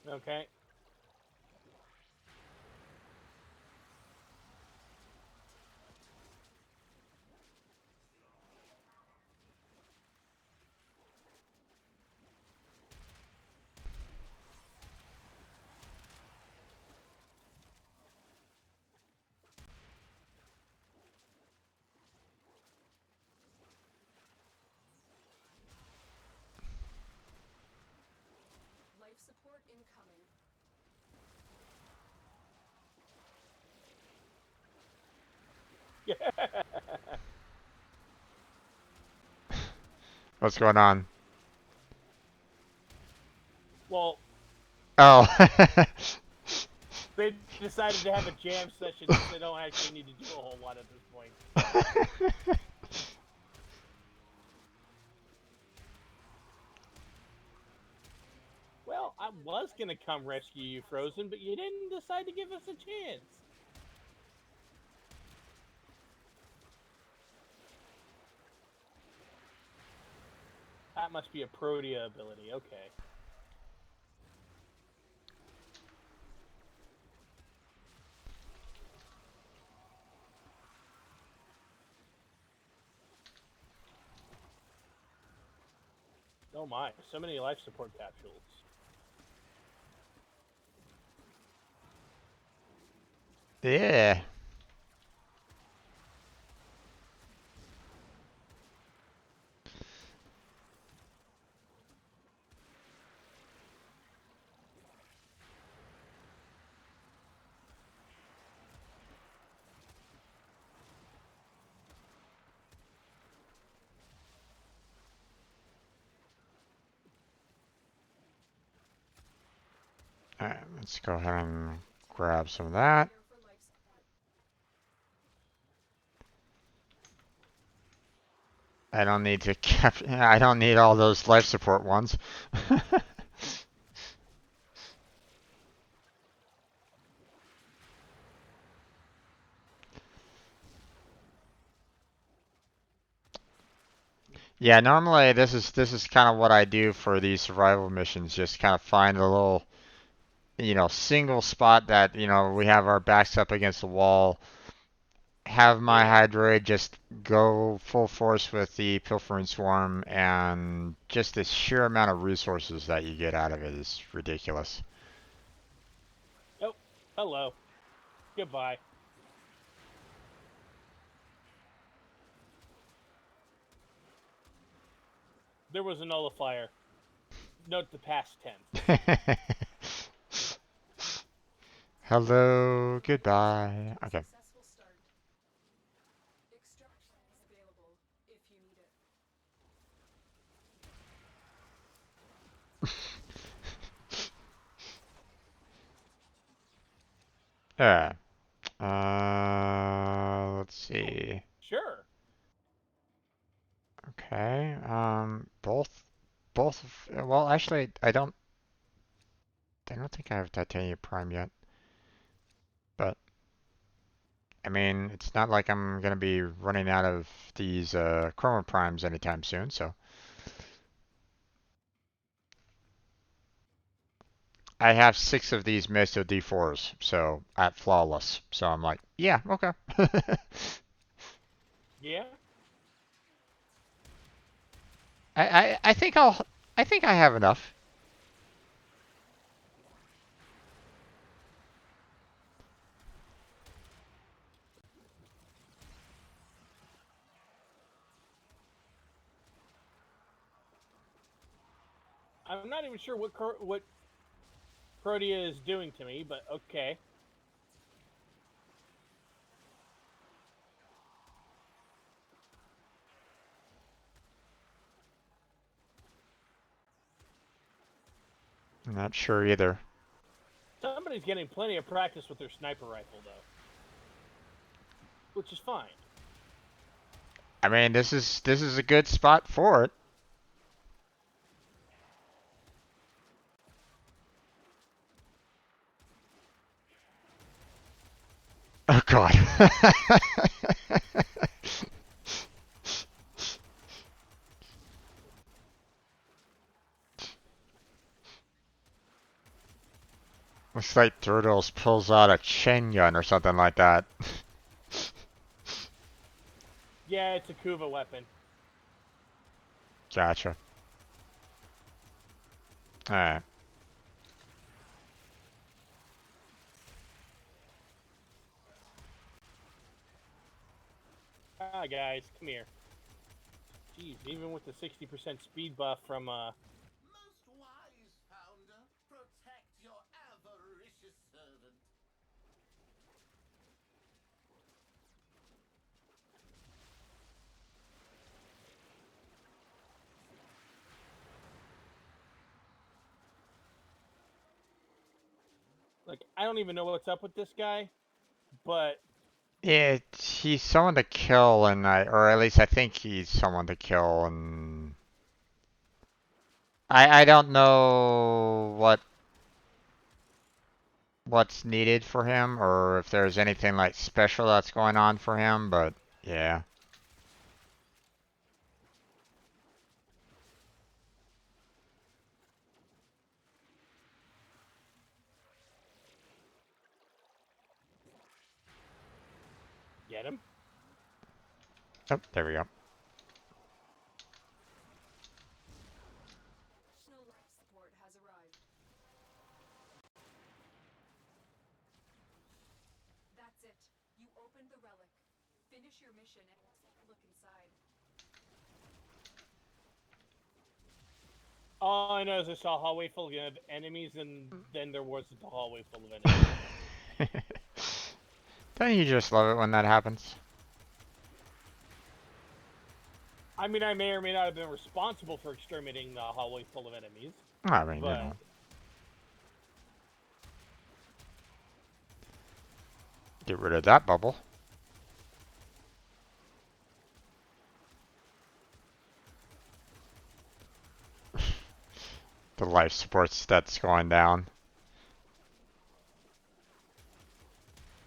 Okay. Life support incoming. What's going on? Well, Oh. they decided to have a jam session since they don't actually need to do a whole lot at this point. Well, I was gonna come rescue you, Frozen, but you didn't decide to give us a chance. That must be a Protea ability, okay. Oh my, so many life support capsules. Yeah. Alright, let's go ahead and grab some of that. Here for life support. I don't need to I don't need all those life support ones. Yeah, normally this is kind of what I do for these survival missions, just kind of find a little, single spot that, we have our backs up against the wall, have my Yeah. Hydroid just go full force with the Pilfering Swarm, and just the sheer amount of resources that you get out of it is ridiculous. Oh, hello. Goodbye. There was a nullifier. Note the past tense. Hello, goodbye. Okay. Successful start. Extraction is available if you need it. Yeah. Let's see. Sure. Okay. Both. Well, actually, I don't. I don't think I have Titanium Prime yet. But I mean, it's not like I'm gonna be running out of these Chroma Primes anytime soon. So I have 6 of these Meso D4s. So at flawless. So I'm like, yeah, okay. Yeah. I think I think I have enough. I'm not even sure what Protea is doing to me, but okay. I'm not sure either. Somebody's getting plenty of practice with their sniper rifle, though. Which is fine. I mean, this is a good spot for it. God. Looks like Turtles pulls out a chain gun or something like that. Yeah, it's a Kuva weapon. Gotcha. Alright. Ah, guys, come here. Jeez, even with the 60% speed buff from Most wise founder, protect your avaricious servant. like I don't even know what's up with this guy, but He's someone to kill, and or at least I think he's someone to kill, and I don't know what's needed for him, or if there's anything like special that's going on for him, but yeah. get him. Oh, there we go. Personal life support has arrived. That's it. You opened the relic. Finish your mission and look inside. All I know is I saw a hallway full of enemies, and then there wasn't a hallway full of enemies. Don't you just love it when that happens? I mean, I may or may not have been responsible for exterminating the hallway full of enemies, I mean, you but know. Get rid of that bubble. The life support stats going down.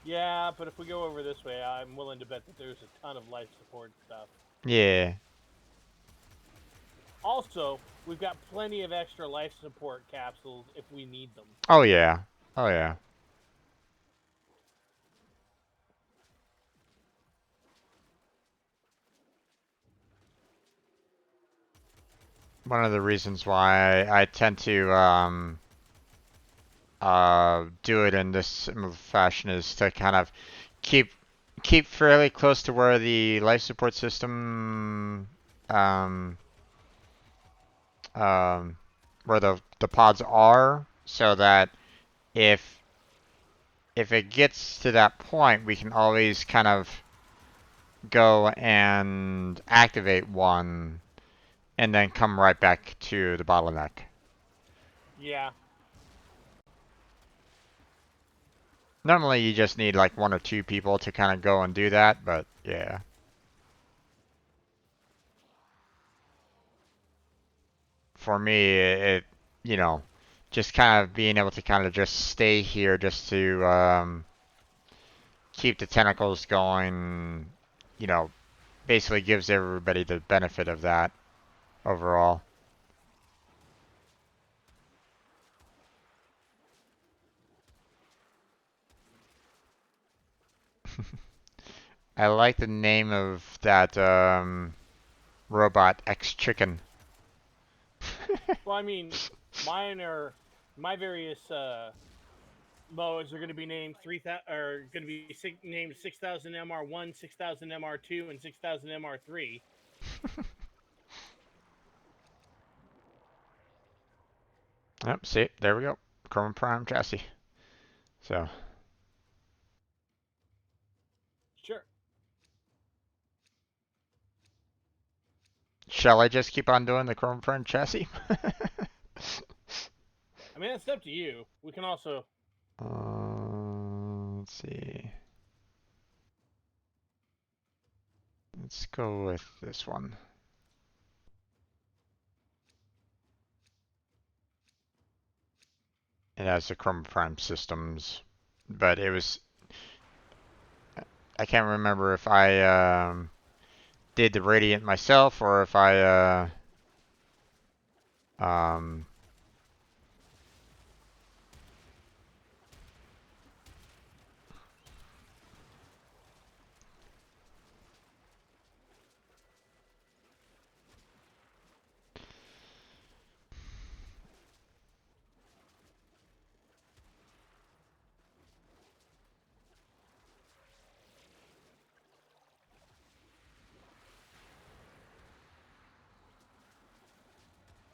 yeah. But if we go over this way, I'm willing to bet that there's a ton of life support stuff. Yeah. Also, we've got plenty of extra life support capsules if we need them. Oh yeah. Oh yeah. One of the reasons why I tend to do it in this fashion is to kind of keep fairly close to where the life support system where the pods are, so that if it gets to that point, we can always kind of go and activate one and then come right back to the bottleneck. Yeah. Normally you just need like one or two people to kind of go and do that, but yeah. For me, you know, just kind of being able to kind of just stay here just to keep the tentacles going, you know, basically gives everybody the benefit of that overall. I like the name of that robot, X Chicken. Well, I mean, my various modes are going to be named 3000 are going to be named 6000 MR1, 6000 MR2, and 6000 MR3. Yep, see, there we go. Chrome Prime chassis. So, Sure. shall I just keep on doing the Chrome Prime chassis? I mean, that's up to you. We can also. Let's see. Let's go with this one. It has the Chrome Prime systems, but it was I can't remember if I did the radiant myself or if I um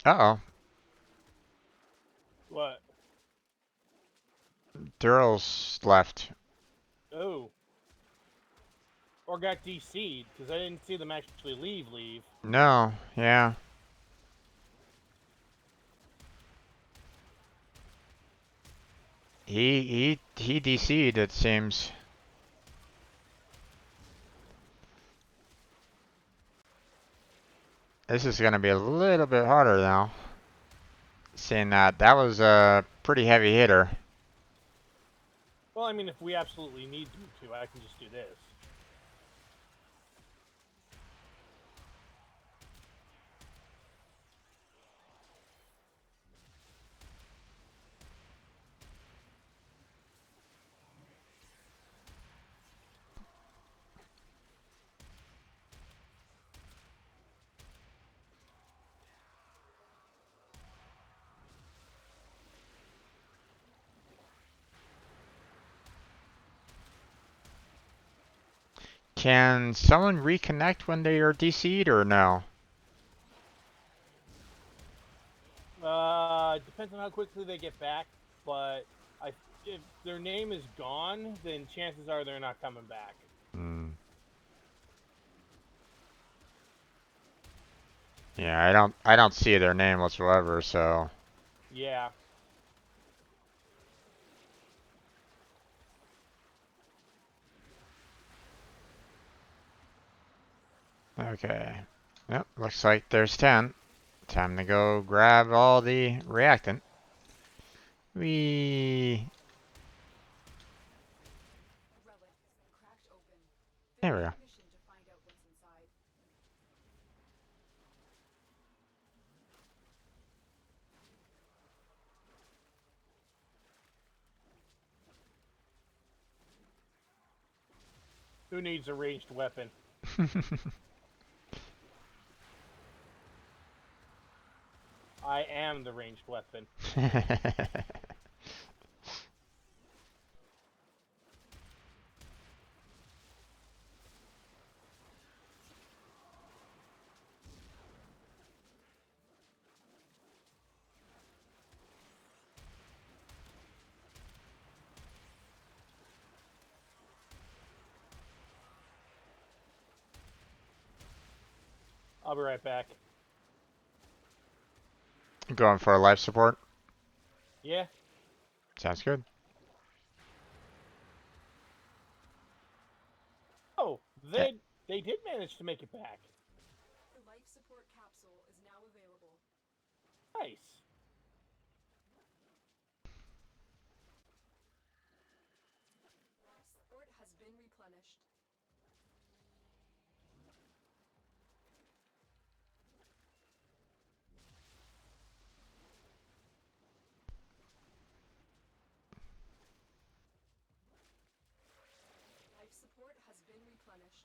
uh-oh. What? Durrell's left. Oh. Or got DC'd, because I didn't see them actually leave. No, yeah. He DC'd, it seems. This is gonna be a little bit harder now. Seeing that was a pretty heavy hitter. Well, I mean, if we absolutely need to, I can just do this. Can someone reconnect when they are DC'd or no? Depends on how quickly they get back, but if their name is gone, then chances are they're not coming back. Hmm. Yeah, I don't see their name whatsoever, so Yeah. okay. Yep, looks like there's 10. Time to go grab all the reactant. We A relic, cracked open. There There's we no go. mission to find out what's inside. Who needs a ranged weapon? I am the ranged weapon. I'll be right back. Going for a life support. Yeah. Sounds good. Oh, Yeah. they did manage to make it back. The life support capsule is now available. Nice. Support has been replenished. Life support has been replenished.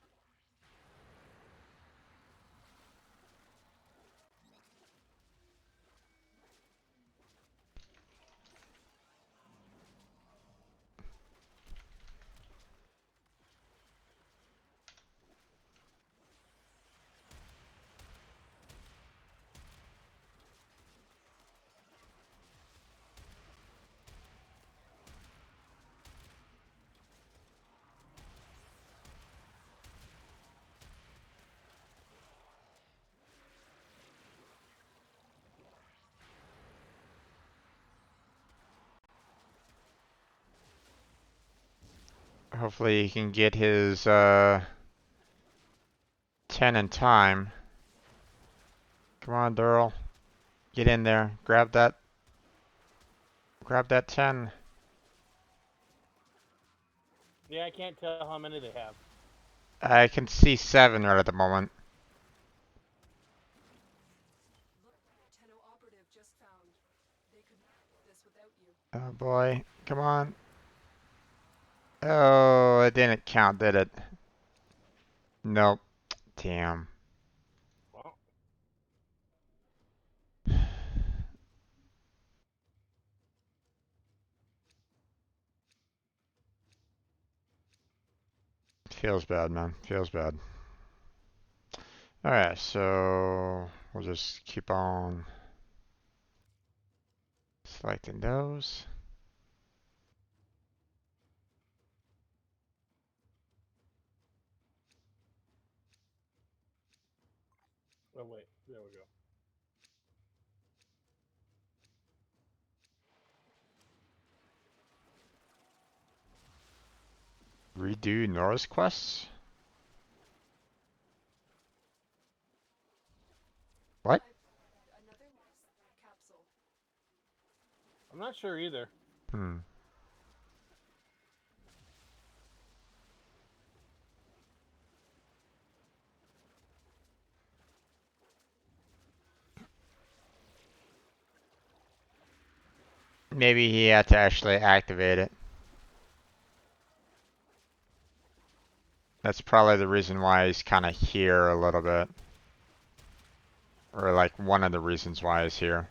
Hopefully he can get his 10 in time. Come on, Durrell. Get in there. Grab that. Grab that 10. Yeah, I can't tell how many they have. I can see 7 right at the moment. Look, Tenno operative just found. They could do this without you. Oh boy, come on. Oh, it didn't count, did it? Nope. Damn. Well, Feels bad, man. Feels bad. Alright, so we'll just keep on selecting those. oh wait, there we go. Redo Norris quests? What? Another capsule. I'm not sure either. Hmm. Maybe he had to actually activate it. That's probably the reason why he's kind of here a little bit. Or like one of the reasons why he's here.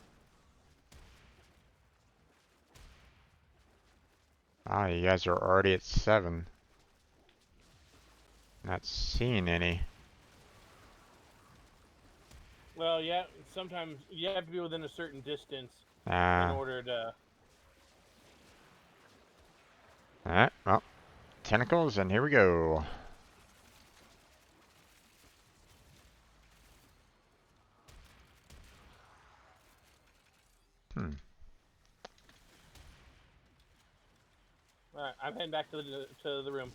Ah, you guys are already at 7. Not seeing any. Well, yeah, sometimes you have to be within a certain distance in Ah. order to. Alright, well. Tentacles, and here we go. Hmm. All right, I'm heading back to the room.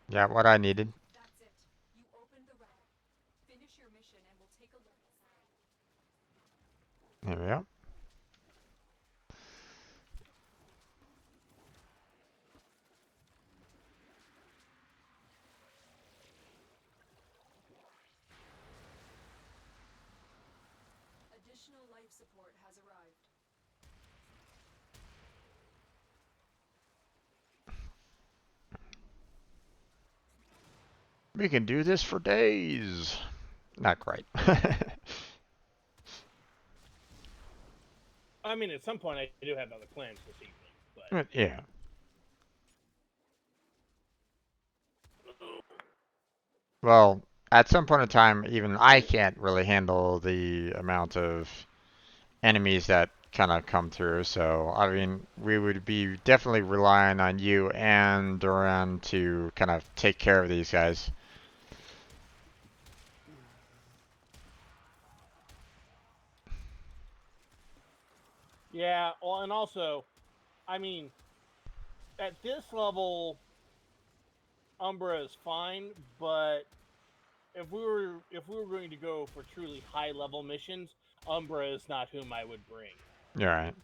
Yeah, what I needed. That's it. You opened the relic. Finish your mission and we'll take a look. There we go. Additional life support has arrived. We can do this for days. Not quite. I mean, at some point, I do have other plans this evening, but But yeah. Well, at some point in time, even I can't really handle the amount of enemies that kind of come through. So, I mean, we would be definitely relying on you and Duran to kind of take care of these guys. yeah. Well, and also, I mean, at this level, Umbra is fine, but if we were going to go for truly high level missions, Umbra is not whom I would bring. You're right.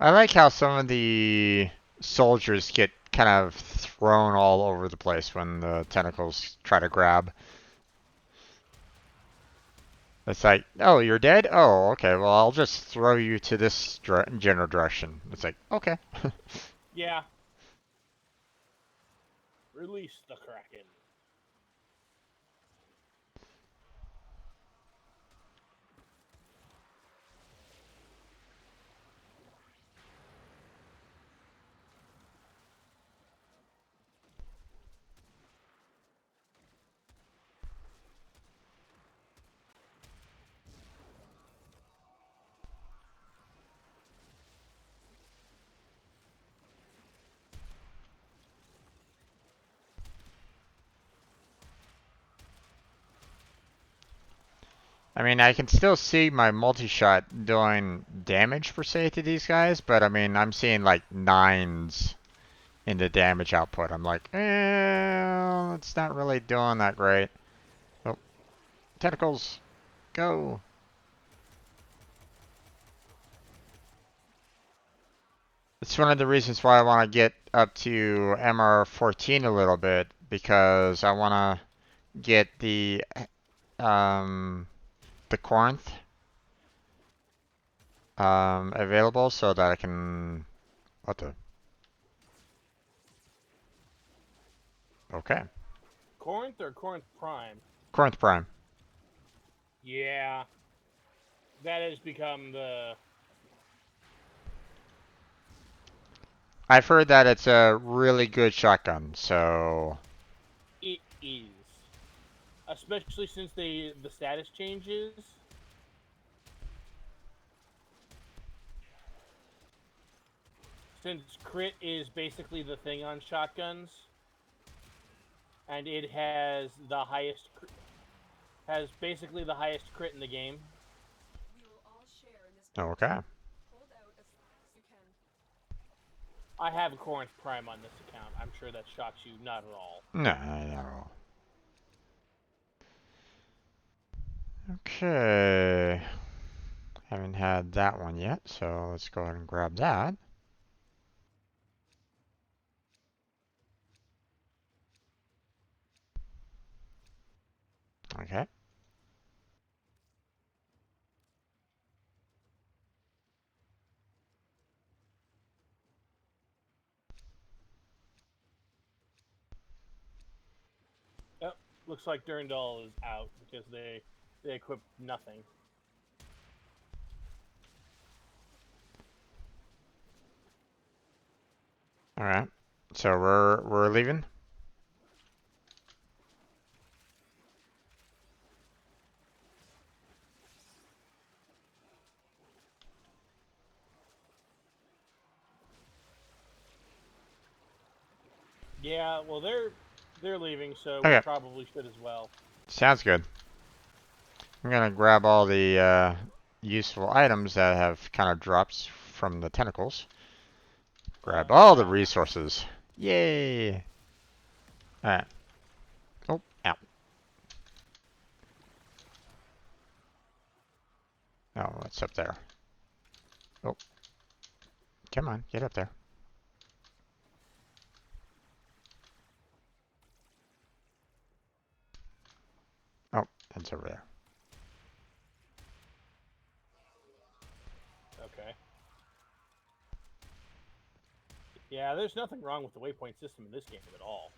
I like how some of the soldiers get kind of thrown all over the place when the tentacles try to grab. It's like, oh, you're dead? Oh, okay, well, I'll just throw you to this general direction. It's like, okay. Yeah. Release the Kraken. I mean, I can still see my multi-shot doing damage per se to these guys, but I mean, I'm seeing like 9s in the damage output. I'm like, eh, Well, it's not really doing that great. Oh, tentacles, go! It's one of the reasons why I want to get up to MR14 a little bit, because I want to get um, the Corinth available so that I can... What the... Okay. Corinth or Corinth Prime? Corinth Prime. Yeah, that has become the. I've heard that it's a really good shotgun, so... It is, especially since the status changes. Since crit is basically the thing on shotguns, and it has the highest has basically the highest crit in the game. We will all share in this. Okay. Hold out as long as you can. I have a Corinth Prime on this account. I'm sure that shocks you not at all. No, not at all. Okay. Haven't had that one yet, so let's go ahead and grab that. Okay. Yep, looks like Durandal is out because they equipped nothing. All right. So we're leaving. Yeah, well they're leaving, so we Okay. probably should as well. Sounds good. I'm gonna grab all the useful items that have kind of drops from the tentacles. Grab all the Yeah. resources. Yay! All right. Oh, ow. Oh, what's up there? Oh, come on, get up there. Oh, that's over there. Okay. Yeah, there's nothing wrong with the waypoint system in this game at all.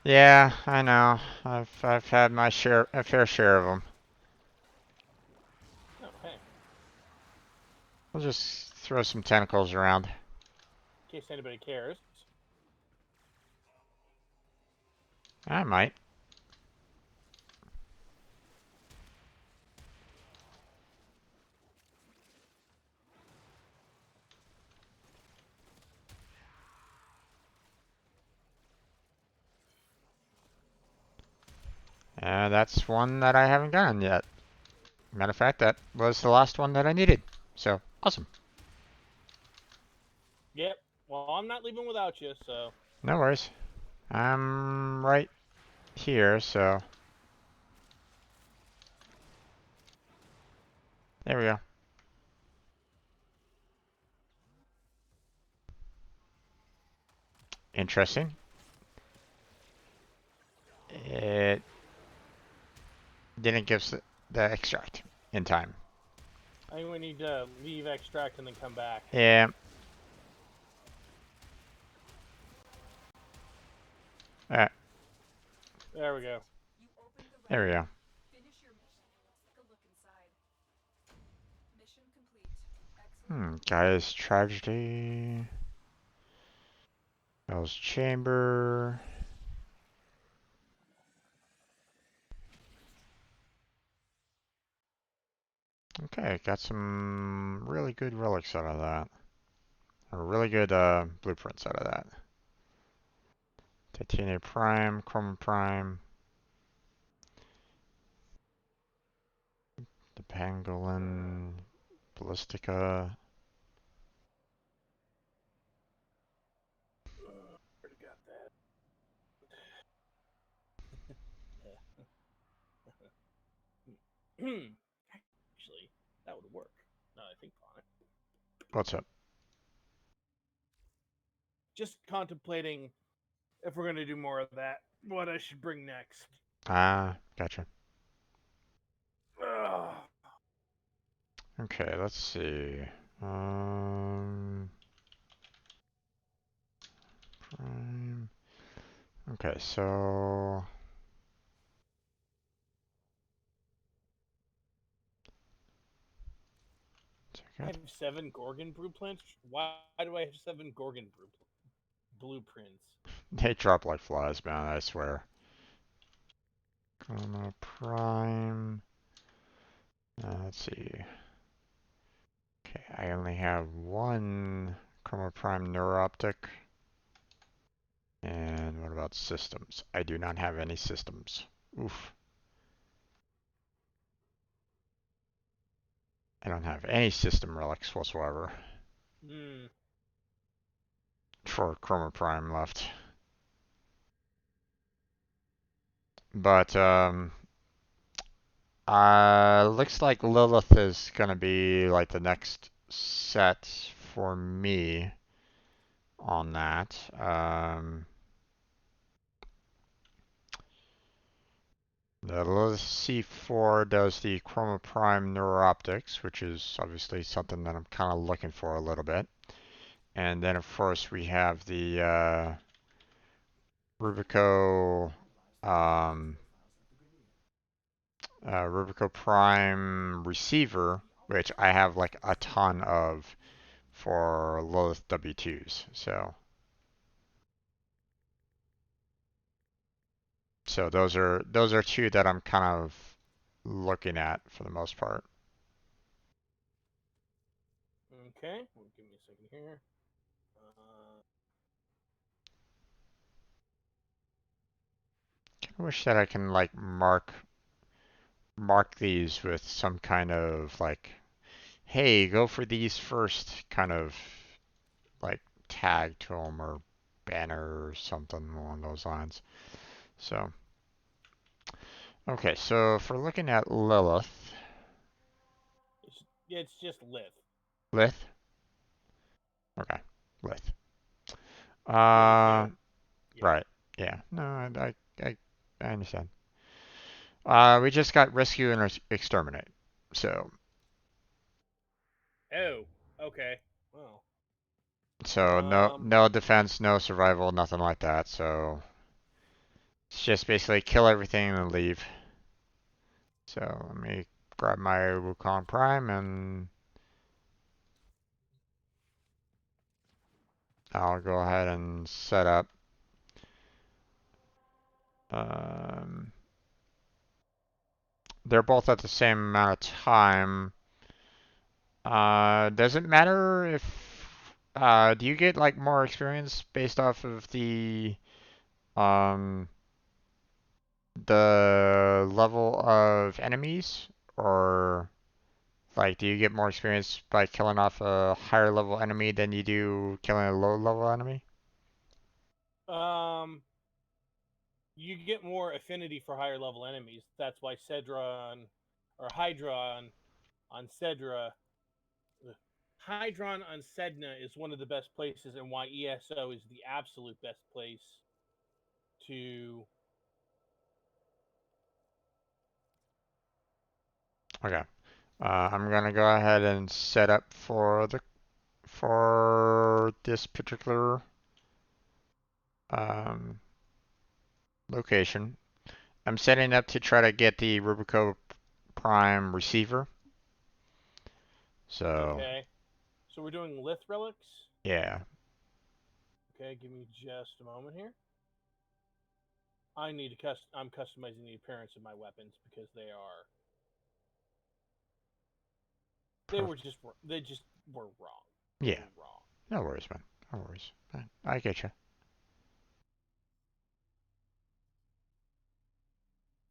Yeah, I know. I've had my a fair share of them. Oh, hey. We'll just throw some tentacles around. In case anybody cares. I might. That's one that I haven't gotten yet. Matter of fact, that was the last one that I needed. So, awesome. Yep. Well, I'm not leaving without you, so. No worries. I'm right here, so... There we go. Interesting. It didn't give us the extract in time. I think we need to leave extract and then come back. Yeah. Alright, There we go. You opened the there we relic. go. Finish your mission and let's take a look inside. Mission complete. Excellent. Guy's tragedy. Bell's chamber. Okay, got some really good relics out of that. Or really good blueprints out of that. Titania Prime, Chroma Prime, the Pangolin, Ballistica. Actually, that would work. Now that I think on it. What's up? Just contemplating if we're gonna do more of that, what I should bring next. Ah, gotcha. Ugh. Okay, let's see. Um, Prime. Okay, so I have 7 Gorgon blueprints. Why do I have 7 Gorgon blueprints? they drop like flies, man. I swear. Chroma Prime. Let's see. Okay, I only have one Chroma Prime Neuroptic. And what about systems? I do not have any systems. Oof. I don't have any system relics whatsoever for Chroma Prime left. But looks like Lilith is gonna be like the next set for me on that. The Lilith C4 does the Chroma Prime Neuroptics, which is obviously something that I'm kind of looking for a little bit. And then of course we have the Rubico Rubico Prime receiver, which I have like a ton of for Lilith W2s. So those are two that I'm kind of looking at for the most part. Okay, well, give me a second here. I wish that I can like mark these with some kind of like, hey, go for these first kind of like tag to them or banner or something along those lines. So, okay, so if we're looking at Lilith, it's just Lith. Lith, okay, Lith. Yeah, so yeah. Right, yeah, no, I understand. We just got rescue and exterminate, so Oh, okay. Well, um, no defense, no survival, nothing like that. So it's just basically kill everything and leave. So let me grab my Wukong Prime and I'll go ahead and set up. Um, they're both at the same amount of time. Does it matter if do you get like more experience based off of um the level of enemies, or like do you get more experience by killing off a higher level enemy than you do killing a low level enemy? um, you get more affinity for higher level enemies. That's why Cedron or Hydron on Cedra, Hydron on Sedna is one of the best places, and why ESO is the absolute best place to. Okay. I'm gonna go ahead and set up for this particular um, location. I'm setting up to try to get the Rubico Prime receiver. So Okay, so we're doing Lith relics. yeah. Okay, give me just a moment here. I'm customizing the appearance of my weapons because they just were wrong. Yeah. Really wrong. No worries, man. No worries. I get you.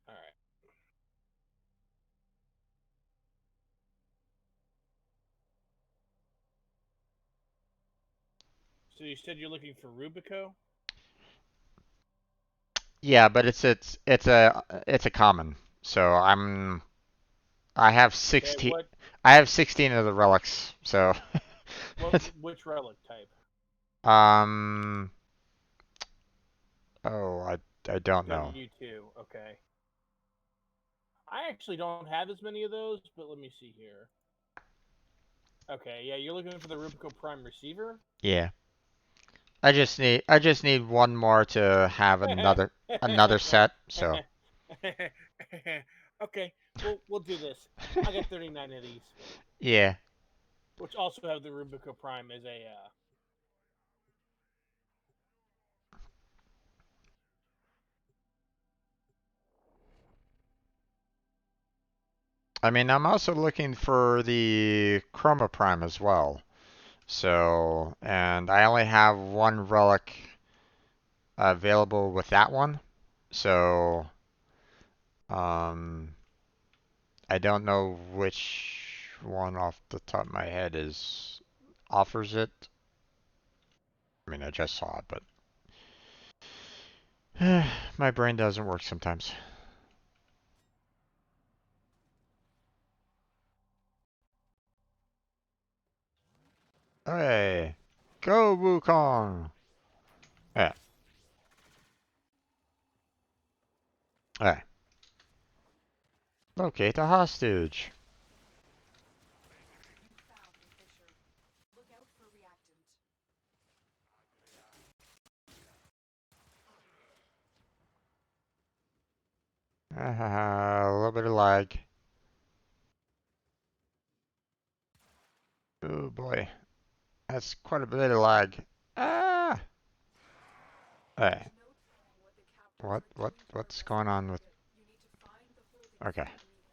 All right. So you said you're looking for Rubico? Yeah, but it's a common. So I have Okay, 16. what I have 16 of the relics, so. which relic type? um. Oh, I don't know. W2. Okay. I actually don't have as many of those, but let me see here. Okay, yeah, you're looking for the Rubico Prime receiver. Yeah. I just need one more to have another set. So. Okay, we'll do this. I got 39 of these, Yeah. which also have the Rubico Prime as a. I mean, I'm also looking for the Chroma Prime as well. So, and I only have one relic available with that one. So, um, I don't know which one off the top of my head is offers it. I mean, I just saw it, but my brain doesn't work sometimes. Hey, go Wukong! Yeah, hey, locate the hostage. You found the fissure. Look out for reactant. A little bit of lag. Oh boy, that's quite a bit of lag. Ah! Hey, There's no telling what the captors are doing to our what's best going on with? operative. You need to find the holdings Okay. underneath.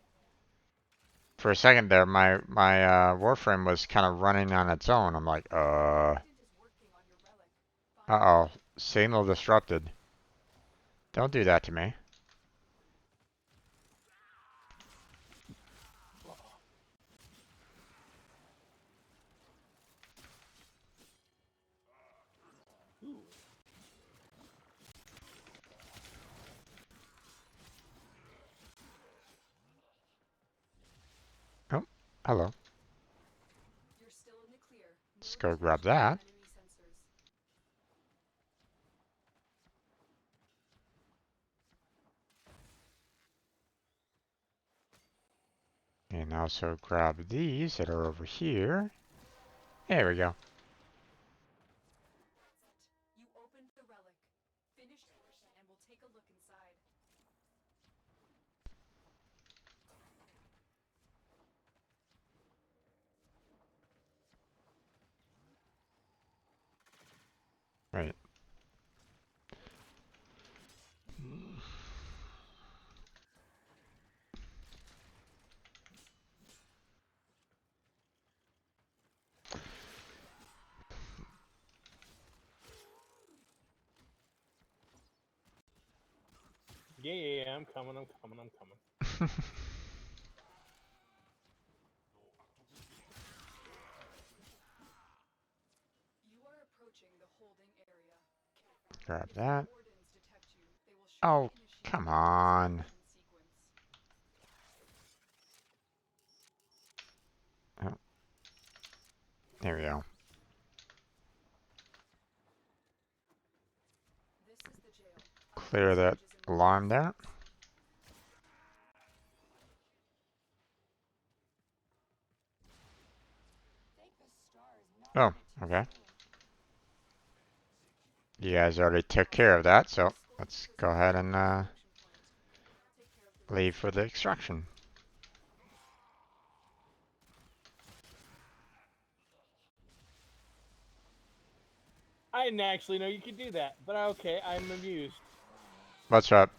For a second there, my Warframe was kind of running on its own. I'm like, Reactant is working on your relic. Find the uh-oh, holdings. signal disrupted. Don't do that to me. Ooh. Oh, hello. You're still in the clear. Let's No go grab detection of that. enemy sensors. And also grab these that are over here. There we go. That's it. You opened the relic. Finish the mission and we'll take a look inside. Right. Yeah, I'm coming. I'm coming. I'm coming. You are approaching the holding area. Grab If the that. wardens detect you, they will Oh, surely initiate come an on. execution sequence. Oh, there we go. This is the jail. Clear that alarm there. Oh, okay. You guys already took care of that, so let's go ahead and leave for the extraction. I didn't actually know you could do that, but okay, I'm amused. What's up?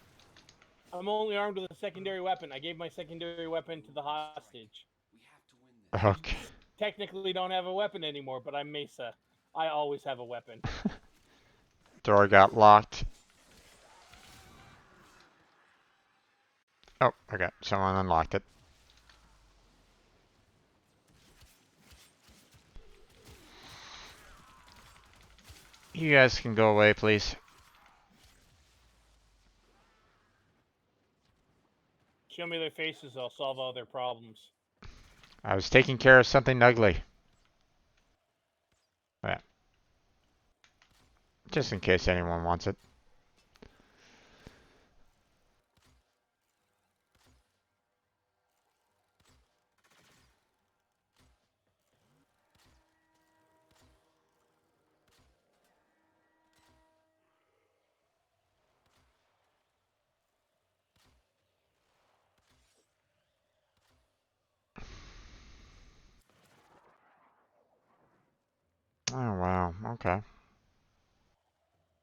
I'm only armed with a secondary weapon. I gave my secondary weapon to the hostage. We have to win this. Okay. Technically don't have a weapon anymore, but I'm Mesa. I always have a weapon. Door got locked. Oh, okay. Someone unlocked it. You guys can go away, please. Show me their faces, I'll solve all their problems. I was taking care of something ugly. Yeah. Just in case anyone wants it. Oh wow, okay.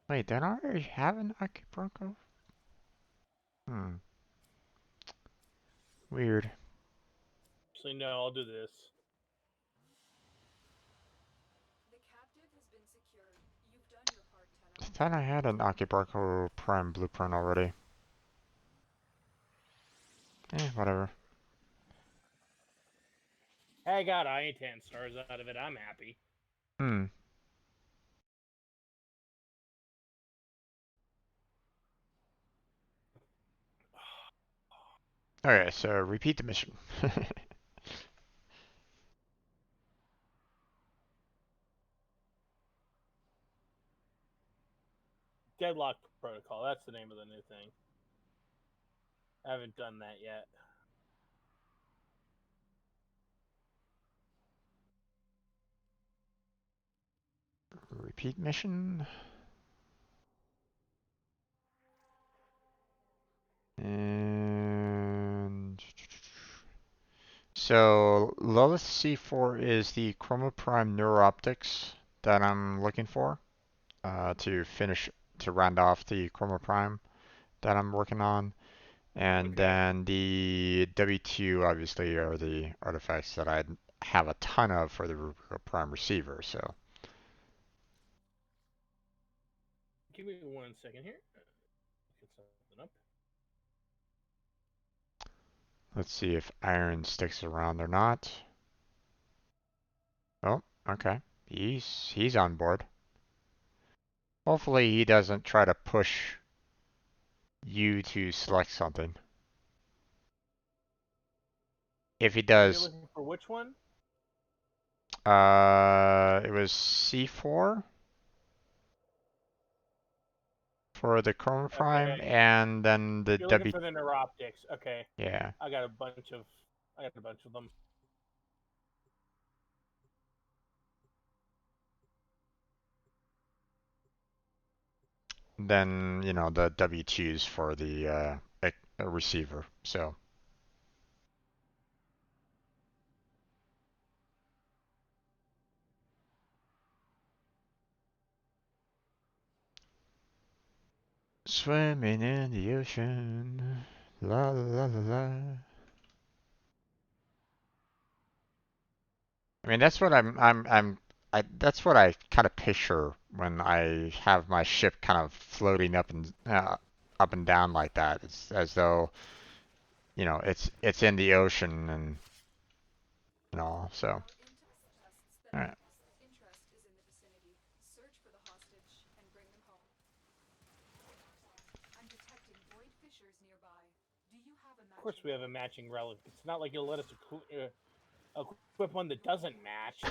Wait, don't I already have an Akibronco? Hmm. Weird. So no, I'll do this. The captive has been secured. You've done your part, I Tenno. thought I had an Akibronco Prime blueprint already. Whatever. Hey, I got 10 stars out of it. I'm happy. Hmm. Okay, so repeat the mission. Deadlock Protocol. That's the name of the new thing. I haven't done that yet. Repeat mission. And so Lilith C4 is the Chroma Prime Neuroptics that I'm looking for to finish to round off the Chroma Prime that I'm working on. And Okay. then the W2 obviously are the artifacts that I have a ton of for the Rubrica Prime receiver. So Give me 1 second here. Get something up. let's see if Iron sticks around or not. Oh, okay. He's on board. Hopefully he doesn't try to push you to select something. If he So you're does, looking for which one? it was C4 for the Chroma Prime, Okay. and then the You're looking W. for the neuroptics. Okay. Yeah. I got a bunch of them. Then the W2s for the receiver. So swimming in the ocean, la la la la. I mean, that's what that's what I kind of picture when I have my ship kind of floating up and down like that. It's as though, it's in the ocean and all. So, Our intel suggests that all right. interest is in the vicinity. Search for the hostage and bring them home. I'm detecting void fissures nearby. Do you have a Of course, matching we have a relic? matching relic. It's not like you'll let us equip one that doesn't match.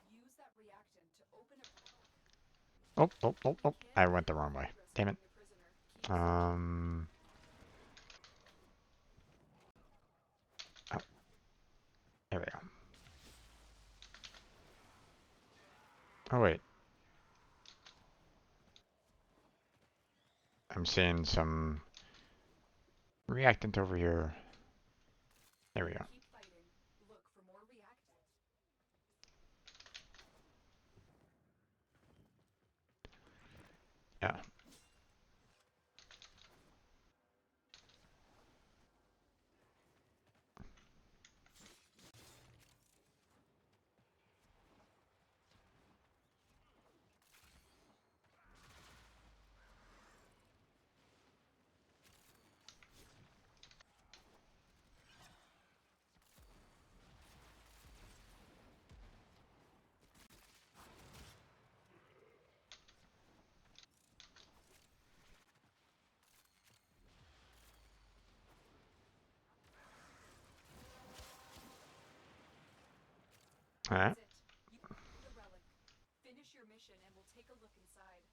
Use that reactant to open a... Oh, oh, oh, You oh! can't I went the reveal wrong way. address Damn it. from the prisoner. Keep Um. Oh, there we go. Oh wait, I'm seeing some reactant over here. There we go. keep fighting. Look for more reactant. Yeah. Alright. That's it. You have the relic. Finish your mission and we'll take a look inside.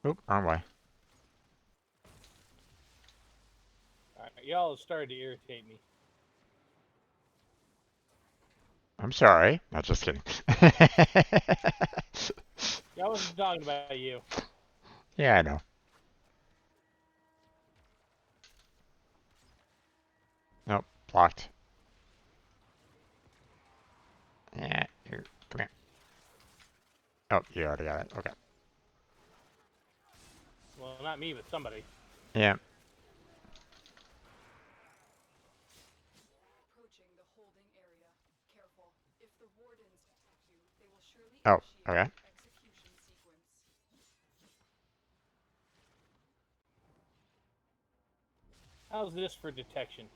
Oop, wrong way. Alright, y'all have started to irritate me. I'm sorry. Not just kidding. I wasn't talking about you. Yeah, I know. Nope, blocked. Yeah, here, come here. Oh, you already got it. Okay. Well, not me, but somebody. Yeah. Approaching the holding area. Careful. If the wardens detect you, they will surely Oh, initiate okay. the execution sequence. How's this for detection?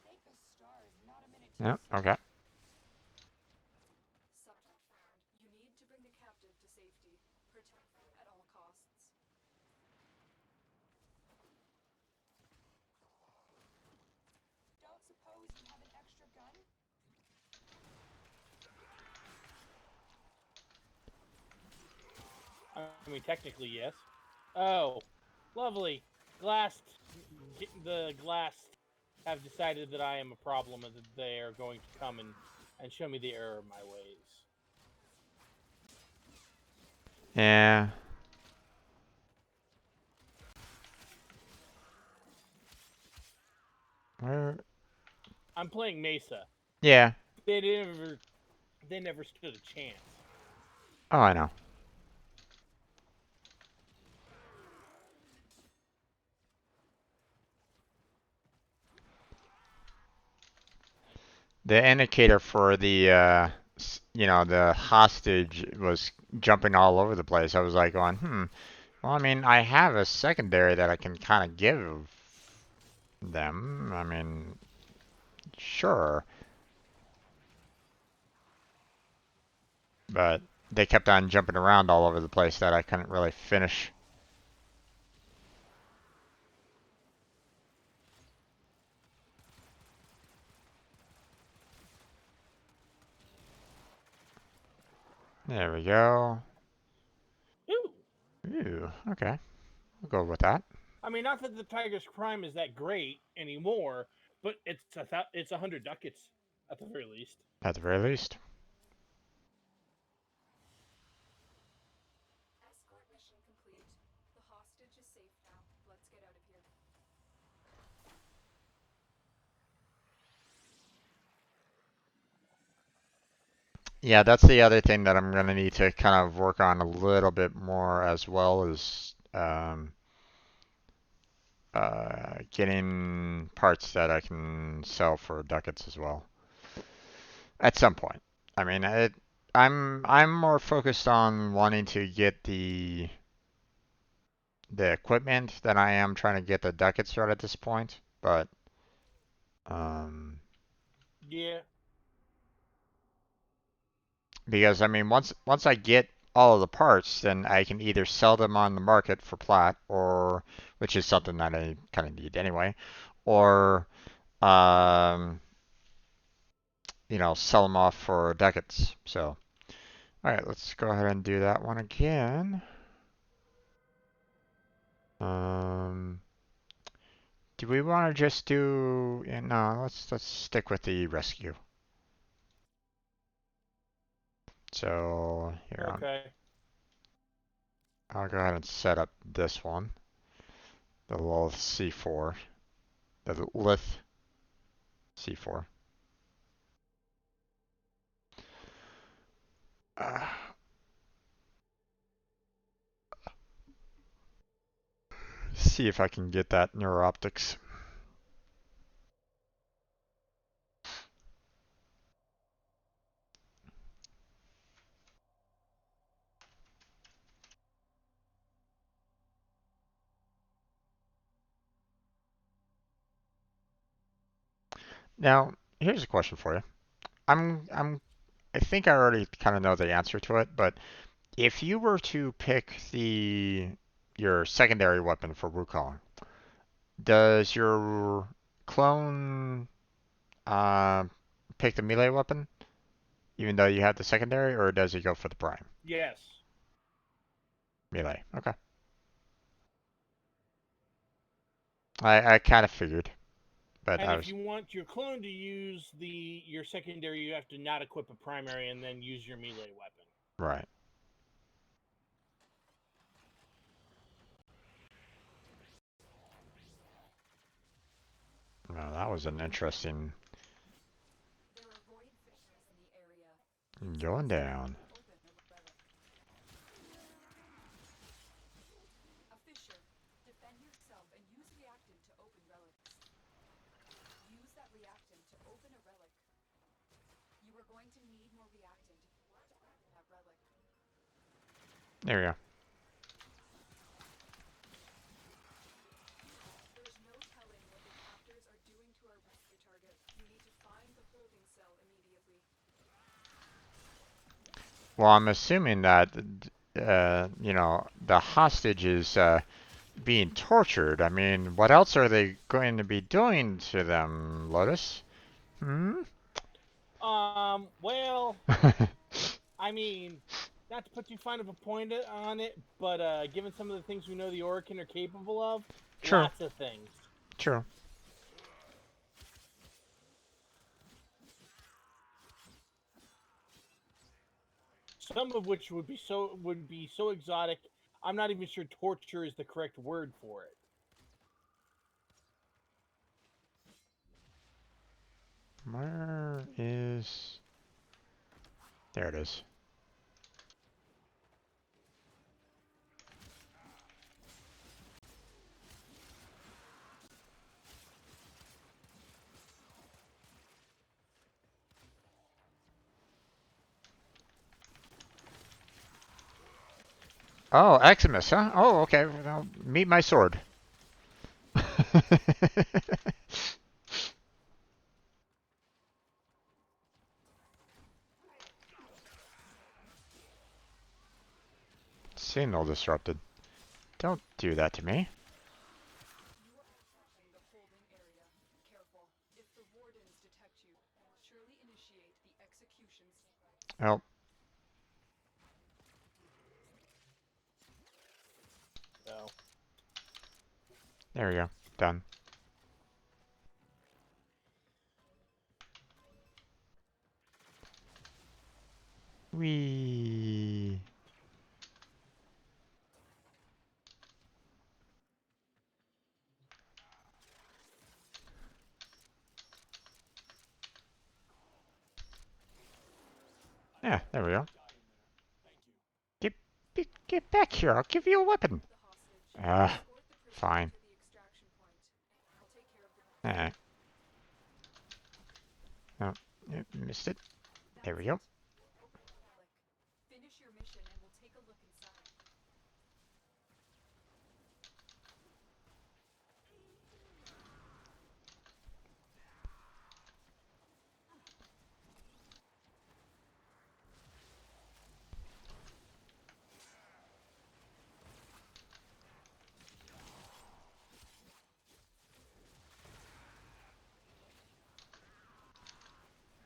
Thank the stars, not a minute Yep, too okay. Subject found. You need to bring the captive to safety. Protect them at all costs. Don't suppose you have an extra gun? I mean, technically, yes. Oh, lovely. The glass have decided that I am a problem and that they are going to come and show me the error of my ways. Yeah. Where? I'm playing Mesa. Yeah. They never, they never stood a chance. Oh, I know. The indicator for the, the hostage was jumping all over the place. I was like going. Well, I mean, I have a secondary that I can kind of give them. I mean, sure. But they kept on jumping around all over the place that I couldn't really finish. There we go. Ooh. Ooh, okay. We'll go with that. I mean, not that the Tiger's Crime is that great anymore, but it's 100 ducats at the very least. At the very least. Escort mission complete. The hostage is safe now. Let's get out of here. Yeah, that's the other thing that I'm going to need to kind of work on a little bit more as well is getting parts that I can sell for ducats as well. At some point. I mean, I'm more focused on wanting to get the equipment than I am trying to get the ducats right at this point. But um, Yeah. because I mean, once I get all of the parts, then I can either sell them on the market for plat, or which is something that I kind of need anyway, or um, sell them off for ducats. So, all right, let's go ahead and do that one again. Um, do we want to just do? Yeah, no, let's stick with the rescue. So here Okay. I'll go ahead and set up this one, the little C4, the lith C4. Uh, see if I can get that neuroptics. Now, here's a question for you. I think I already kind of know the answer to it, but if you were to pick your secondary weapon for Wukong, does your clone uh, pick the melee weapon, even though you have the secondary, or does he go for the prime Yes. melee? Okay, I kind of figured, but And I if was you want your clone to use your secondary, you have to not equip a primary and then use your melee weapon. right. Well, that was an interesting There are void fissures in the area. going down. Open a relic. A fissure. Defend yourself and use reactant to open relics. Use that reactant to open a relic. You are going to need more reactant to open that relic. There we go. There's no telling what the captors are doing to our rescue target. You need to find the holding cell immediately. Well, I'm assuming that the hostage is being tortured. I mean, what else are they going to be doing to them, Lotus? Hmm? Well, I mean, not to put too fine of a point on it, but given some of the things we know the Orokin are capable of, True, lots of things. true. Some of which would be so exotic. I'm not even sure torture is the correct word for it. Where is... There it is. Oh, Eximus, huh? Oh, okay. Well, meet my sword. Signal disrupted. Don't do that to me. You are approaching the holding area. Careful. If the wardens detect you, surely initiate the execution sequence. Oh, So, there we go. Done. Wee. Yeah, there we go. Get, get back here. I'll give you a weapon. The hostage. Ah, Escort the prisoner fine. to the extraction point. I'll take care of the rest. Eh. No, missed it. There we go. Open the relic. Finish your mission and we'll take a look inside.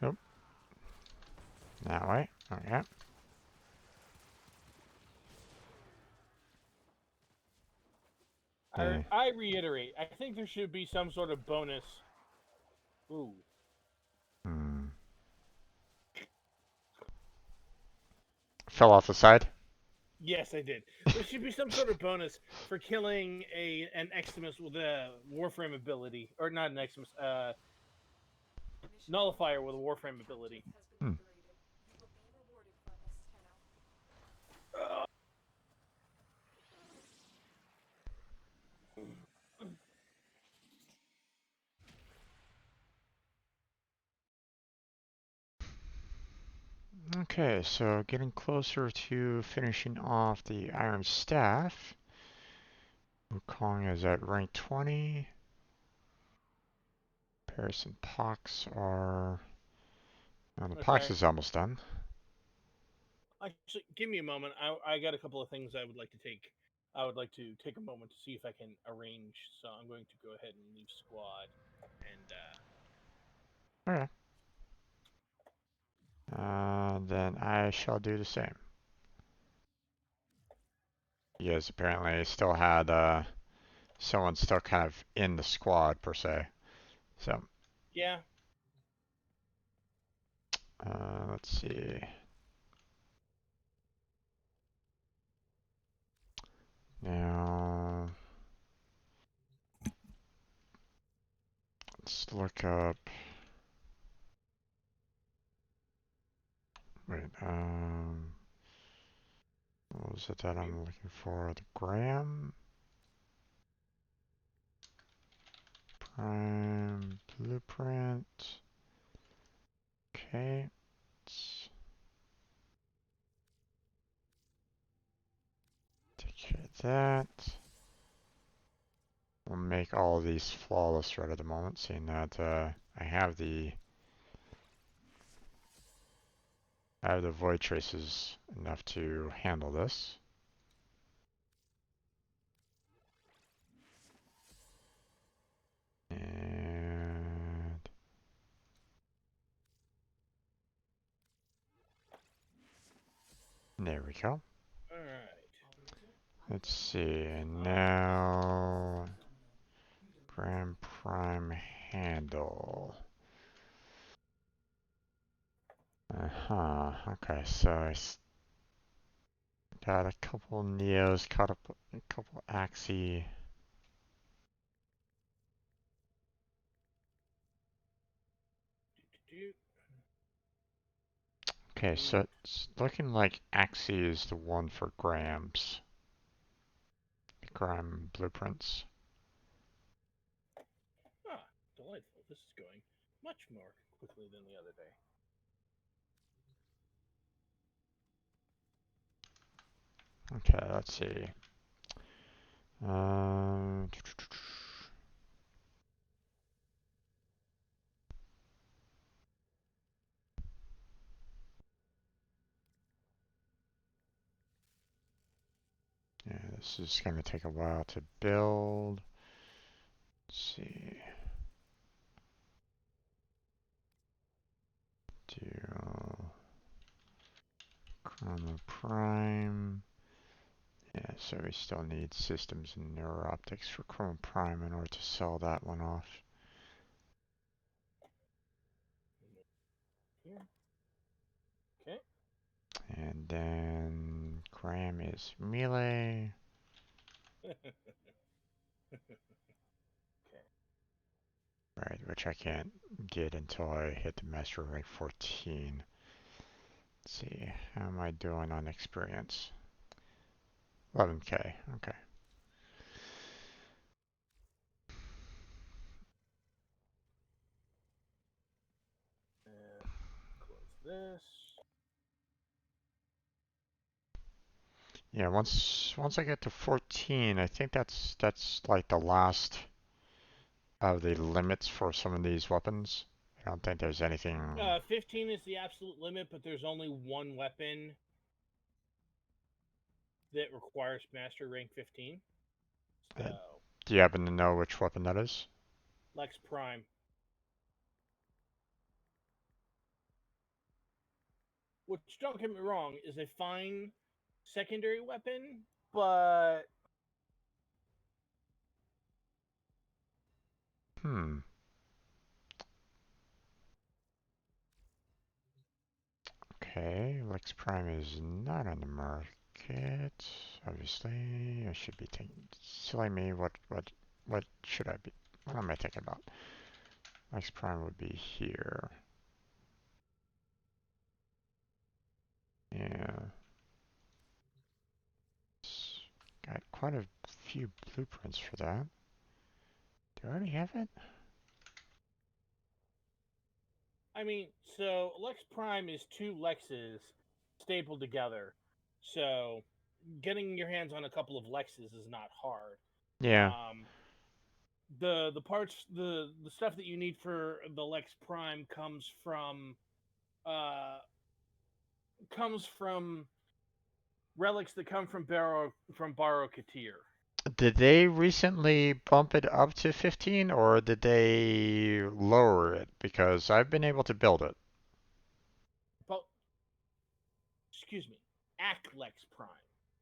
Oh, that way. Okay. Eh. I reiterate, I think there should be some sort of bonus. Ooh. Hmm. Fell off the side. Yes, I did. There should be some sort of bonus for killing an Eximus with a Warframe ability, or not an Eximus, Mission Nullifier with a Warframe ability. has been Hmm. liberated. You will be rewarded from this, Tenno. Okay, so getting closer to finishing off the Iron Staff. Wukong is at rank 20. Repairs and pox are. Well, the pox Okay. is almost done. Actually, give me a moment. I got a couple of things I would like to take. I would like to take a moment to see if I can arrange. So I'm going to go ahead and leave squad. And Okay. Then I shall do the same. You guys apparently still had someone still kind of in the squad per se. So yeah, let's see. Now let's look up. Wait. What was it that I'm looking for? The gram prime blueprint. Okay. Let's take care of that. We'll make all of these flawless right at the moment, seeing that I have the void traces enough to handle this. And there we go. all right. Let's see, and now Grand Prime handle. Okay, so got a couple Neos, caught up a couple Axie. Okay, so it's looking like Axie is the one for Grams. Gram blueprints. Ah, delightful. This is going much more quickly than the other day. Okay, let's see. Uh, yeah, this is going to take a while to build. Let's see. Do Chroma Prime. Yeah, so we still need systems and neuroptics for Chroma Prime in order to sell that one off. Here. Okay. And then Gram is melee. Okay. Right, which I can't get until I hit the Master Rank 14. Let's see, how am I doing on experience? 11k, okay. And close this. Yeah, once I get to 14, I think that's like the last of the limits for some of these weapons. I don't think there's anything. 15 is the absolute limit, but there's only one weapon that requires master rank 15. So, Do you happen to know which weapon that is? Lex Prime. Which, don't get me wrong, is a fine secondary weapon, but Hmm. Okay, Lex Prime is not on the market. Obviously, I should be thinking. Silly me. What should I be? What am I thinking about? Lex Prime would be here. Yeah. Got quite a few blueprints for that. Do I already have it? I mean, so Lex Prime is two Lexes stapled together. So getting your hands on a couple of Lexes is not hard. Yeah. Um, The parts the stuff that you need for the Lex Prime uh comes from relics that come from Baro Katir. Did they recently bump it up to 15 or did they lower it? Because I've been able to build it. But excuse me, Lex Prime.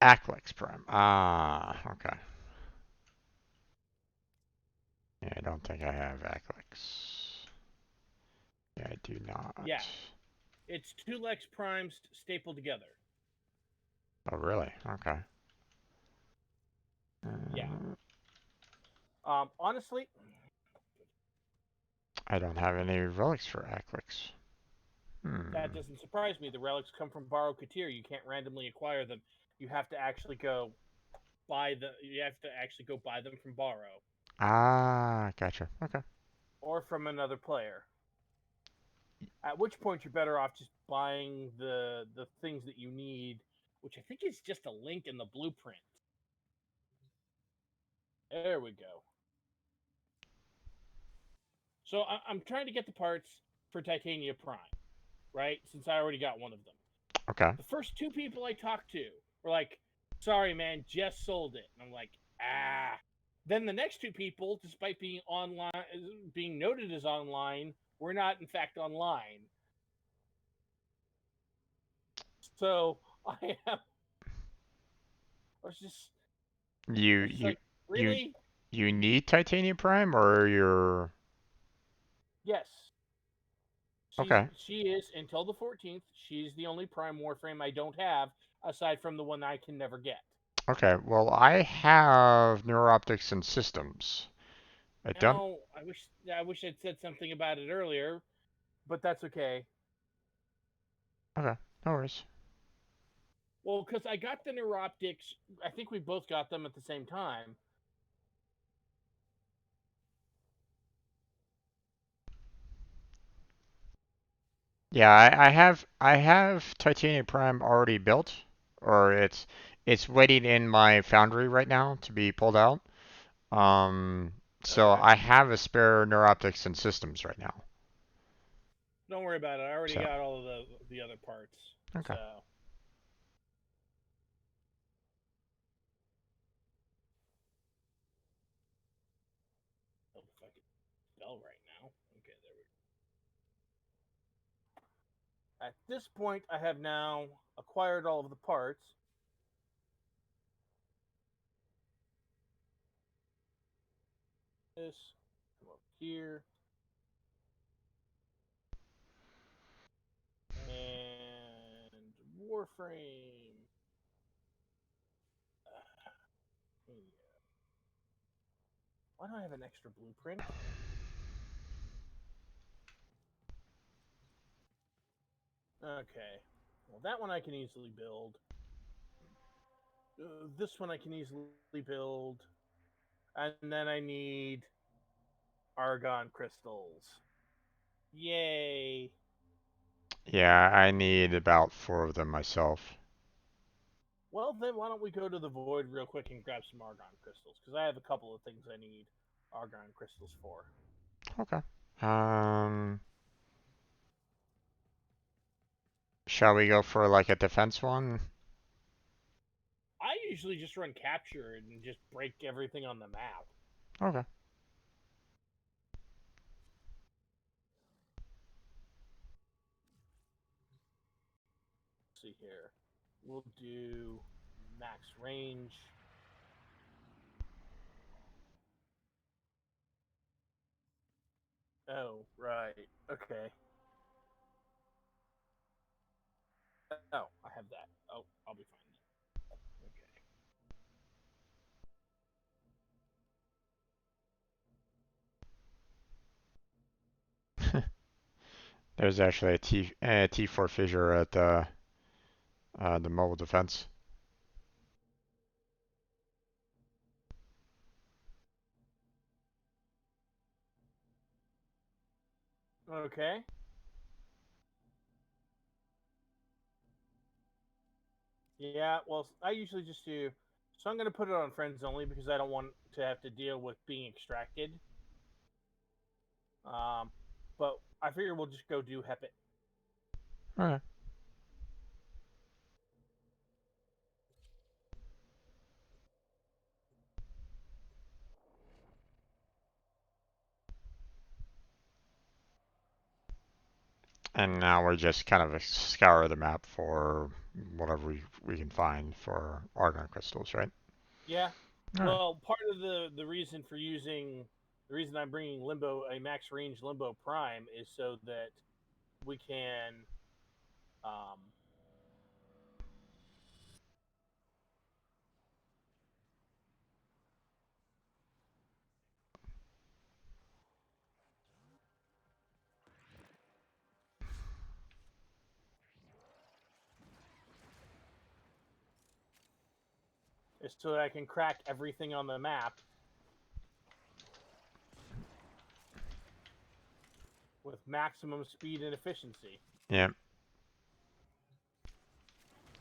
Aclex Prime. Ah, okay. Yeah, I don't think I have Aclex. Yeah, I do Yeah, not. it's two Lex Primes stapled together. Oh, really? Okay. Yeah. Uh, Honestly, I don't have any relics for Aclex. that Hmm. doesn't surprise me. The relics come from Baro Katir. You can't randomly acquire them. You have to actually go buy the. You have to actually go buy them from Baro Ah, gotcha. Okay. or from another player. At which point you're better off just buying the things that you need, which I think is just a link in the blueprint. There we go. So I'm trying to get the parts for Titania Prime, right? Since I already got one of them. Okay. The first two people I talked to were like, "Sorry, man, just sold it," and I'm like, "Ah." Then the next two people, despite being online, being noted as online, were not in fact online. So I was just, You I was just you like, you really? you need Titanium Prime or you're Yes, okay. she is until the 14th. She's the only Prime Warframe I don't have, aside from the one I can never get. Okay, well I have neuroptics and systems. I don't. Now I wish I'd said something about it earlier, but that's okay. Okay, no worries. Well, because I got the neuroptics, I think we both got them at the same time. Yeah, I have Titanium Prime already built, or it's waiting in my foundry right now to be pulled out. Um, so Okay, I have a spare neuroptics and systems right now. don't worry about it. I already So got all of the other parts. okay. So oh, if I could spell right now. Okay, there we go. At this point, I have now acquired all of the parts. This come up here and Warframe. Why don't I have an extra blueprint? Okay. Well, that one I can easily build. This one I can easily build. And then I need argon crystals. Yay. Yeah, I need about four of them myself. Well, then why don't we go to the void real quick and grab some argon crystals? Because I have a couple of things I need argon crystals for. Okay. Um, shall we go for like a defense one? I usually just run capture and just break everything on the map. Okay. Let's see here. We'll do max range. Oh, right. Okay. Oh, I have that. Oh, I'll be fine then. Okay. There's actually a T4 fissure at the mobile defense. Okay. Yeah, well, I usually just do So I'm going to put it on friends only because I don't want to have to deal with being extracted. Um, but I figure we'll just go do Hepit. Okay. And now we're just kind of scour the map for whatever we can find for argon crystals, right? Yeah. All right. Well, part of the reason for using the reason I'm bringing Limbo a max range Limbo Prime is so that we can um, is so that I can crack everything on the map with maximum speed and efficiency. Yeah.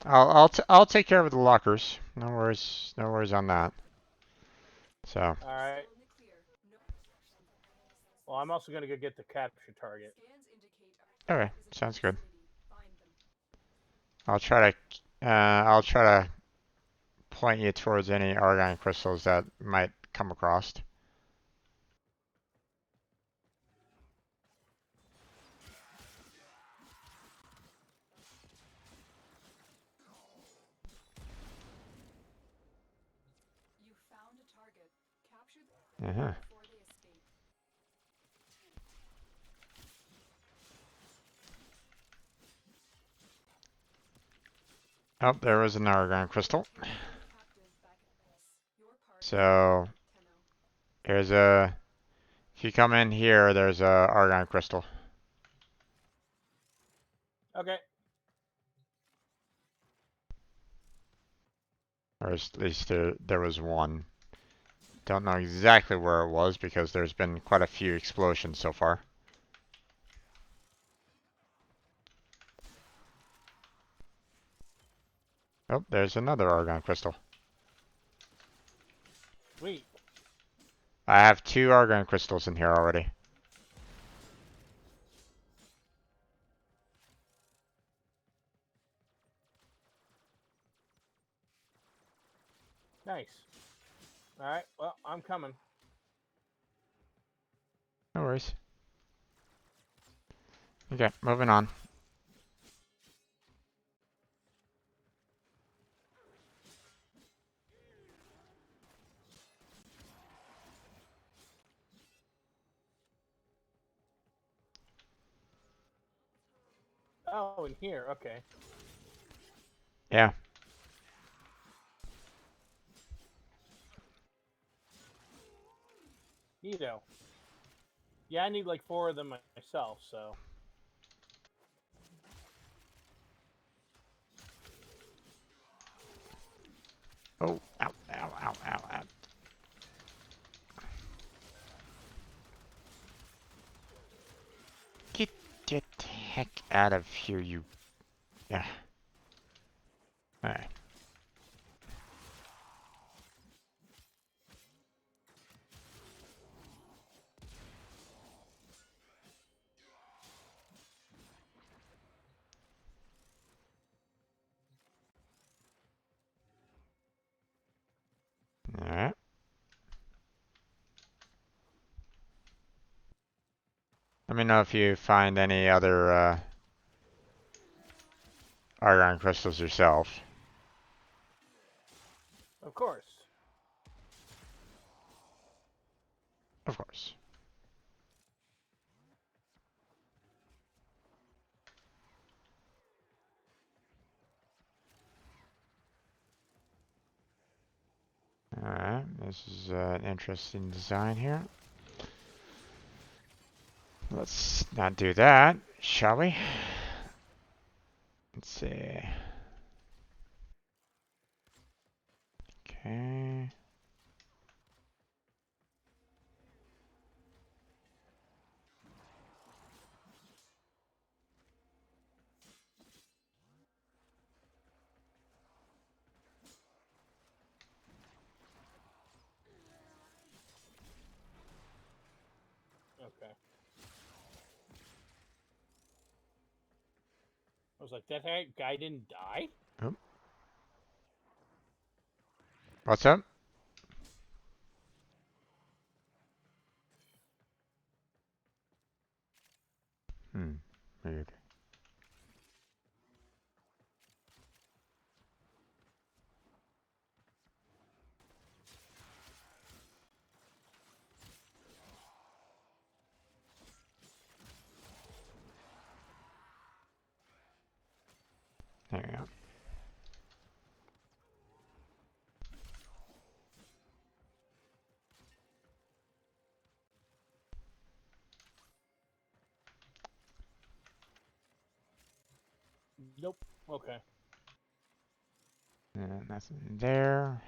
I'll take care of the lockers. No worries. No worries on that. So. All right. Well, I'm also going to go get the capture target. Okay. Sounds good. I'll try to point you towards any argon crystals that might come across. You found a target. Capture them Uh-huh. before they escape. Oh, there was an argon crystal. Captive back at base. Your part So Tenno. here's a. If you come in here, there's a argon crystal. Okay. Or at least there was one. Don't know exactly where it was because there's been quite a few explosions so far. Oh, there's another argon crystal. Sweet. I have 2 argon crystals in here already. Nice. All right. Well, I'm coming. No worries. Okay, moving on. Oh, in here. Okay. Yeah. Neato. Yeah, I need like 4 of them myself, so. Oh, ow, ow, ow, ow, ow. Get the heck out of here, you. Yeah. Alright. Alright. Let me know if you find any other argon crystals yourself. Of course. Of course. Alright, this is an interesting design here. Let's not do that, shall we? Let's see. Okay. Okay. I was like, that guy didn't die? Oh. What's up? Weird. There we go. Nope. Okay. Nothing there.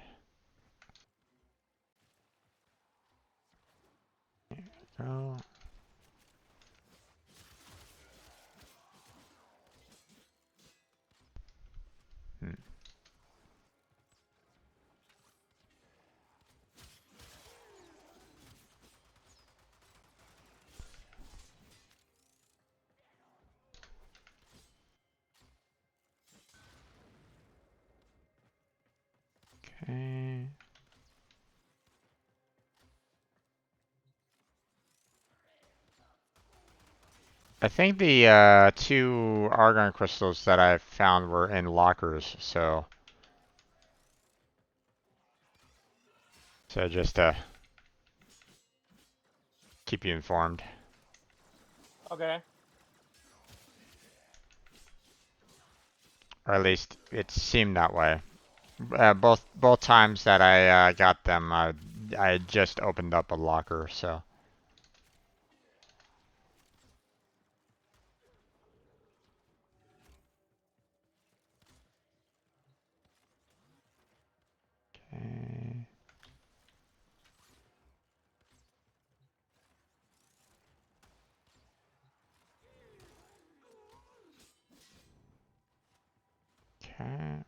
There we go. Hmm. Okay. I think the two argon crystals that I found were in lockers, so just to keep you informed, Okay. or at least it seemed that way. Both times that I got them, I just opened up a locker, so okay. Okay.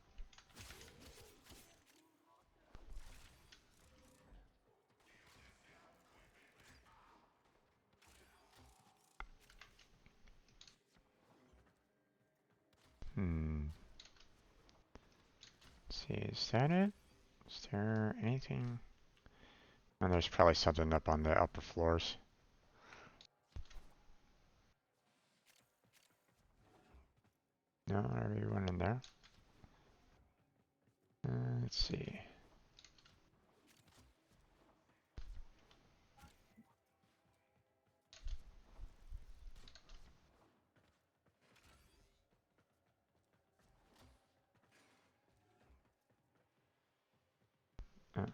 Let's see, is that it? Is there anything? And there's probably something up on the upper floors. No, everyone in there. Let's see. Uh,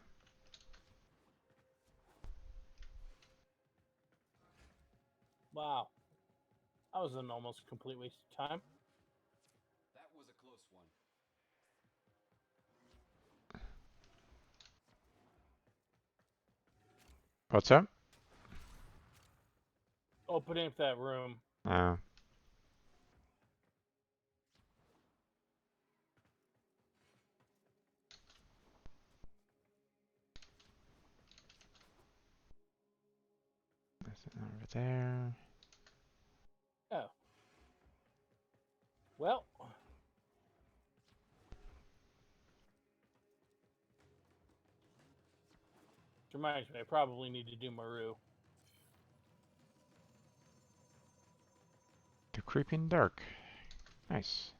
Wow. That was an almost complete waste of time. That was a close one. what's up? Opening up that room. Uh, Nothing over there. Oh. Well. Reminds me, I probably need to do Maru. The creeping dark. Nice.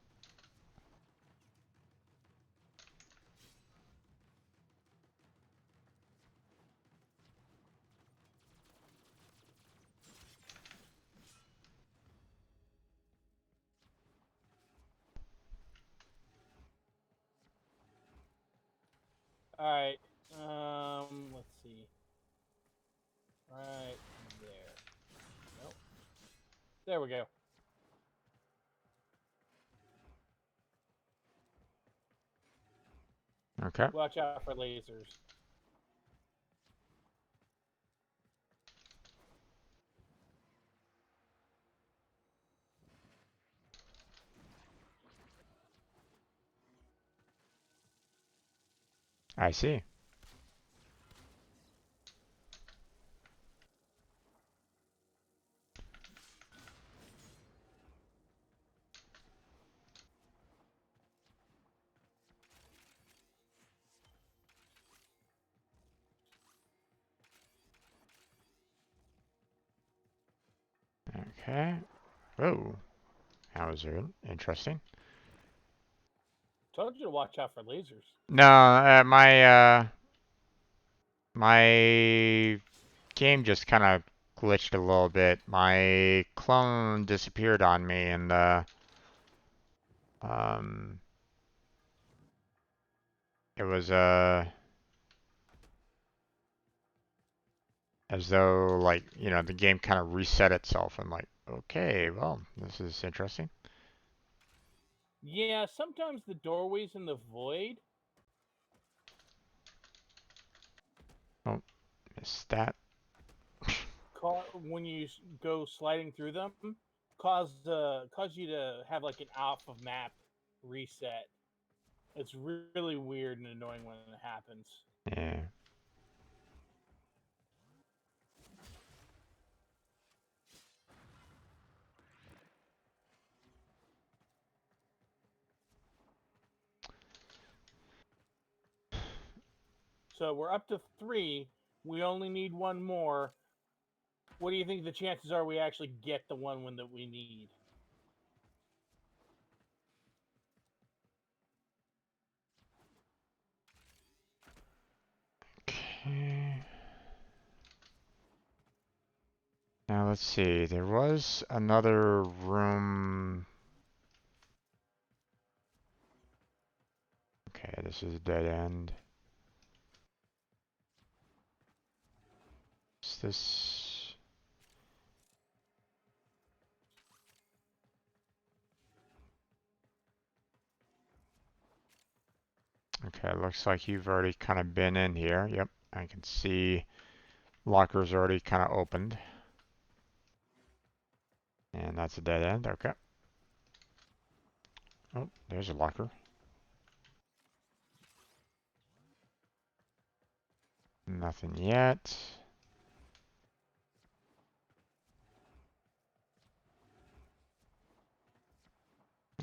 Alright. Let's see. Right there. Nope. There we go. Okay. Watch out for lasers. I see. Okay. Oh, that was interesting. Told you to watch out for lasers. No, my game just kind of glitched a little bit. My clone disappeared on me, and um, it was as though like the game kind of reset itself. I'm like, okay, well, this is interesting. Yeah, sometimes the doorways in the void Oh, missed that. when you go sliding through them cause you to have like an off of map reset. It's really weird and annoying when it happens. Yeah. So we're up to 3. We only need one more. What do you think the chances are we actually get the one that we need? Okay. Now let's see. There was another room. Okay, this is a dead end. Is this? Okay, looks like you've already kind of been in here. Yep, I can see locker's already kind of opened. And that's a dead end. Okay. Oh, there's a locker. Nothing yet.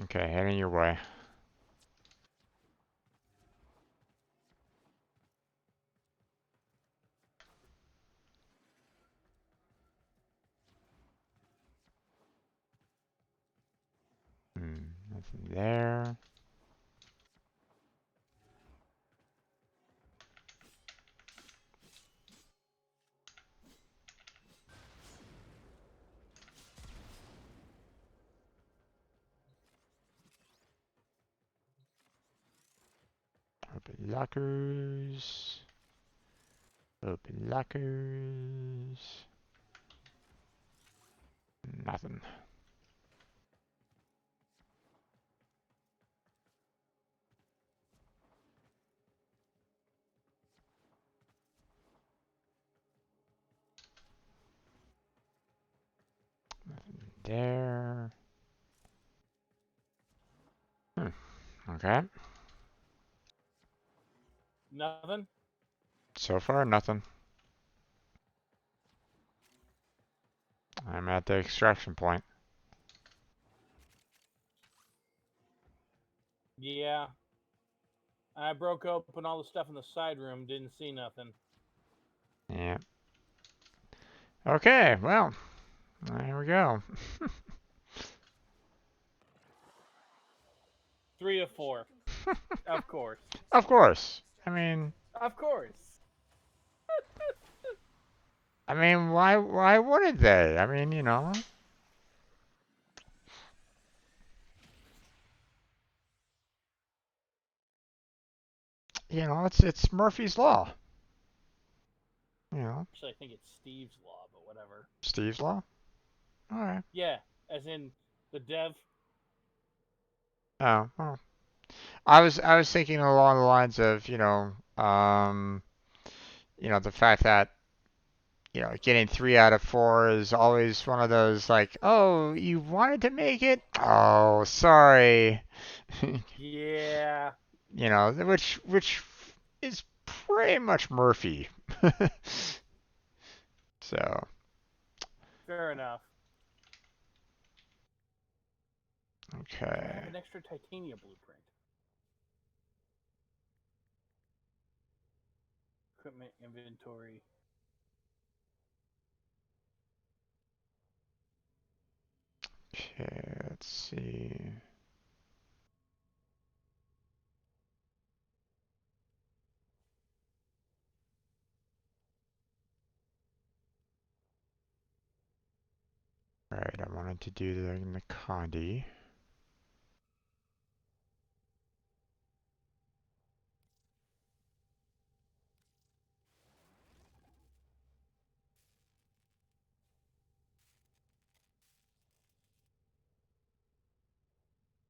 Okay, heading your way. Nothing there. Open lockers. Open lockers. Nothing. Nothing there. Okay. Nothing? So far, nothing. I'm at the extraction point. Yeah. I broke open all the stuff in the side room, didn't see nothing. Yeah. Okay, well, there we go. 3 of 4. Of course. Of course. I mean, Of course. why wouldn't they? I mean, it's Murphy's Law. Actually, I think it's Steve's Law, but whatever. Steve's Law? Alright. Yeah, as in the dev. Oh, well. I was thinking along the lines of, the fact that, getting 3 out of 4 is always one of those like, oh, you wanted to make it? Oh, sorry. Yeah. Which is pretty much Murphy. So, Fair enough. I okay. have an extra titania blueprint. Equipment inventory. Okay, let's see. Alright, I wanted to do the Nikandi.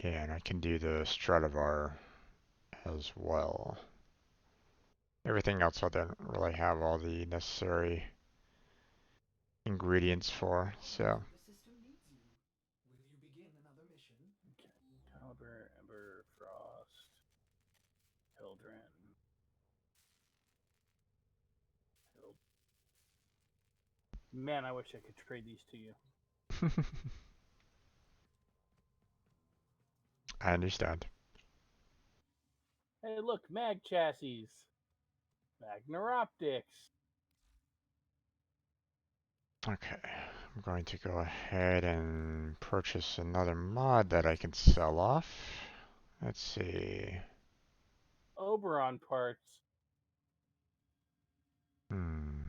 Yeah, and I can do the Stradivar as well. Everything else I don't really have all the necessary ingredients for, so. The system needs you. Will you begin another mission? Okay. Caliber, Ember, Frost, Hildren. Man, I wish I could trade these to you. I understand. Hey, look, Mag chassis, Magneroptics. Okay, I'm going to go ahead and purchase another mod that I can sell off. Let's see. Oberon parts. Hmm.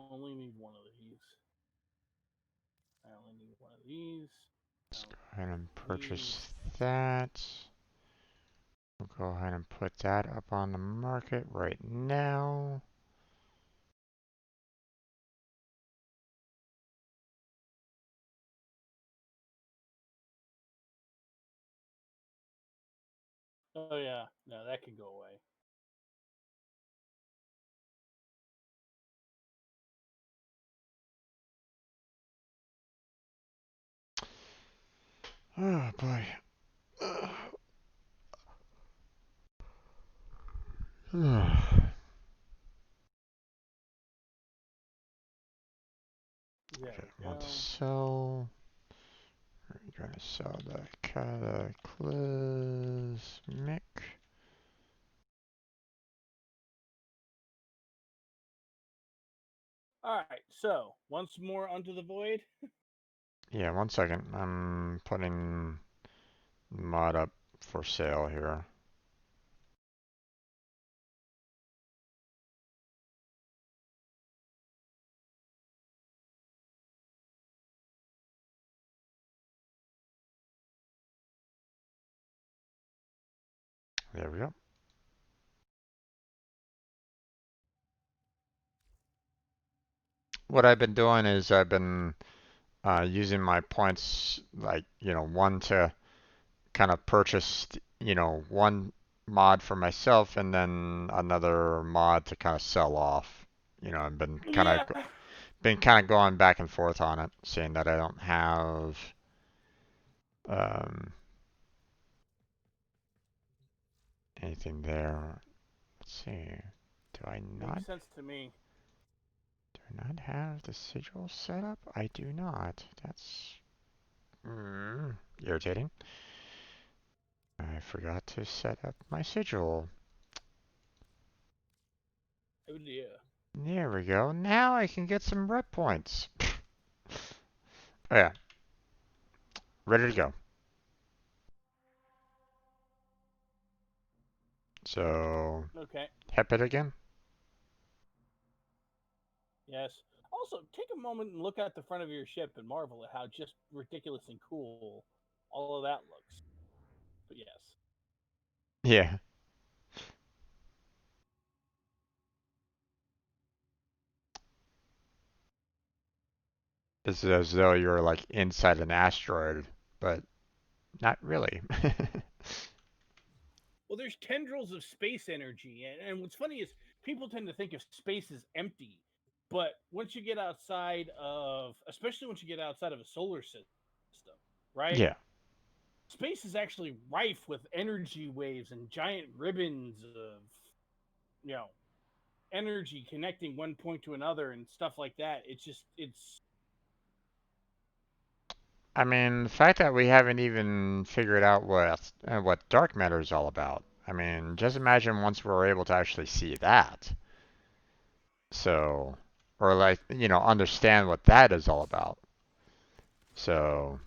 Only need one of these. I only need one of these. Let's go ahead and purchase that. We'll go ahead and put that up on the market right now. Oh yeah, no, that can go away. Oh boy. There Okay, we I want to go. sell. We're going to sell the Cataclysmic. All right, so once more onto the void. Yeah, 1 second. I'm putting mod up for sale here. There we go. What I've been doing is I've been using my points, like, one to kind of purchase, one mod for myself and then another mod to kind of sell off. I've Yeah. been kind of going back and forth on it, saying that I don't have um, anything there. Let's see. Do I not? Makes sense to me. Do I not have the sigil set up? I do not. That's irritating. I forgot to set up my sigil. Oh dear. There we go. Now I can get some rep points. Oh yeah, ready to go. So, Okay. hep it again. Yes. Also, take a moment and look at the front of your ship and marvel at how just ridiculous and cool all of that looks. But yes. Yeah, it's as though you're like inside an asteroid, but not really. Well, there's tendrils of space energy, and what's funny is people tend to think of space as empty, but once you get outside of, especially once you get outside of a solar system, right? Yeah, Space is actually rife with energy waves and giant ribbons of you know, energy connecting one point to another and stuff like that. It's I mean, the fact that we haven't even figured out what dark matter is all about. I mean, just imagine once we're able to actually see that. So, or like, understand what that is all about. So,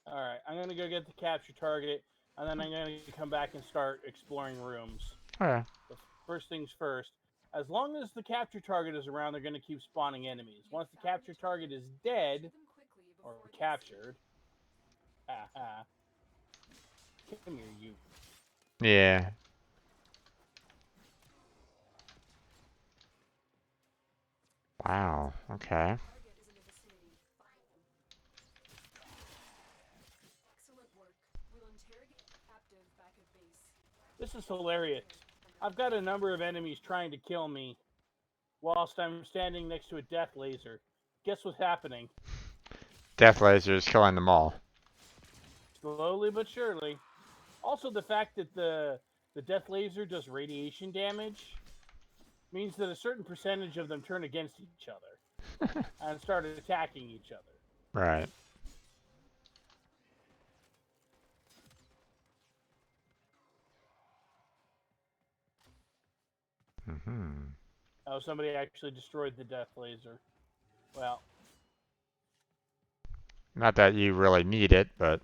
all right. I'm gonna go get the capture target, and then I'm gonna come back and start exploring rooms. okay. So first things first. As long as the capture target is around, they're gonna keep spawning enemies. Once the capture target is dead Shoot them quickly or before it gets captured, ah, come here, you. Yeah. Wow. Okay. target is in the vicinity. Find them. Excellent work. We'll interrogate captive back at base. This is hilarious. I've got a number of enemies trying to kill me whilst I'm standing next to a death laser. Guess what's happening? Death lasers killing them all. Slowly but surely. Also, the fact that the death laser does radiation damage means that a certain percentage of them turn against each other and start attacking each other. Right. Hmm. Oh, somebody actually destroyed the death laser. Well, Not that you really need it, but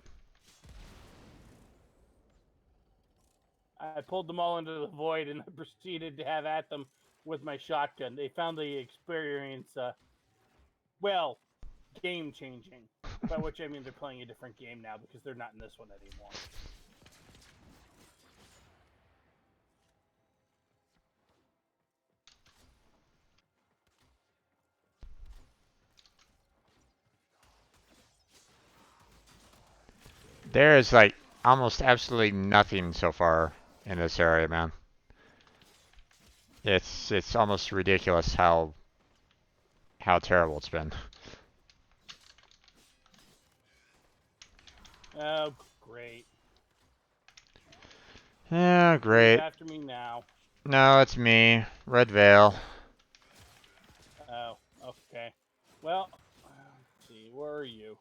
I pulled them all into the void and I proceeded to have at them with my shotgun. They found the experience, well, game changing. By which I mean they're playing a different game now because they're not in this one anymore. there is like almost absolutely nothing so far in this area, man. It's almost ridiculous how terrible it's been. Oh, great. Yeah, Who's great. after me now? No, it's me, Red Veil. Oh, okay. Well, let's see. Where are you?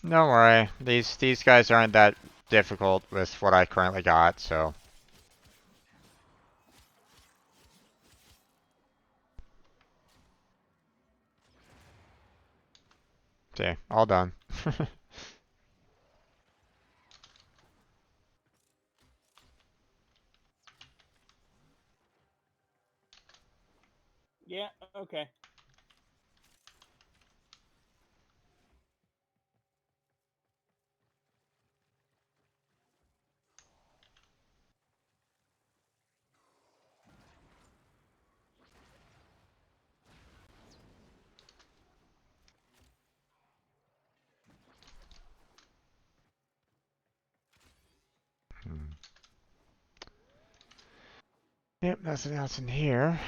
Don't worry, these guys aren't that difficult with what I currently got, so. See, all done. Yeah, okay. Hmm. Yep, nothing else in here.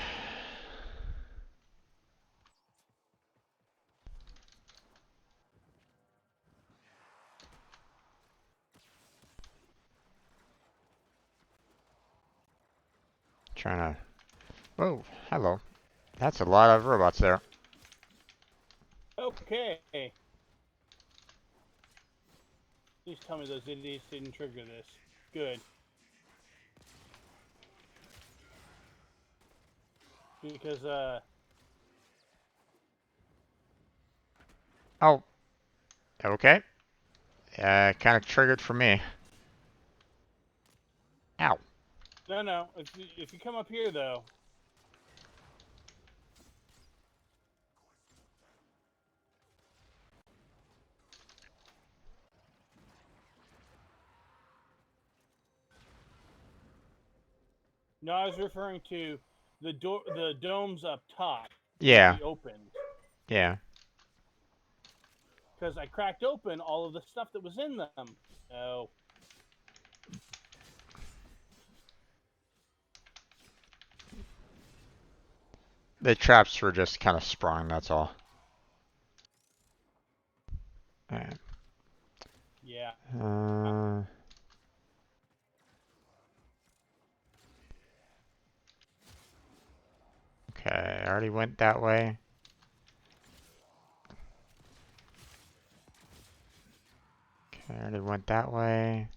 Trying to. Whoa, hello. That's a lot of robots there. Okay. Please tell me those idiots didn't trigger this. Good. Because, Oh, okay. Kind of triggered for me. Ow. no. If you come up here, though, no, I was referring to the domes up top can't Yeah, be opened yeah. because I cracked open all of the stuff that was in them. So The traps were just kind of sprung, that's all. Alright. yeah, Uh, I already went that way. Okay, I already went that way.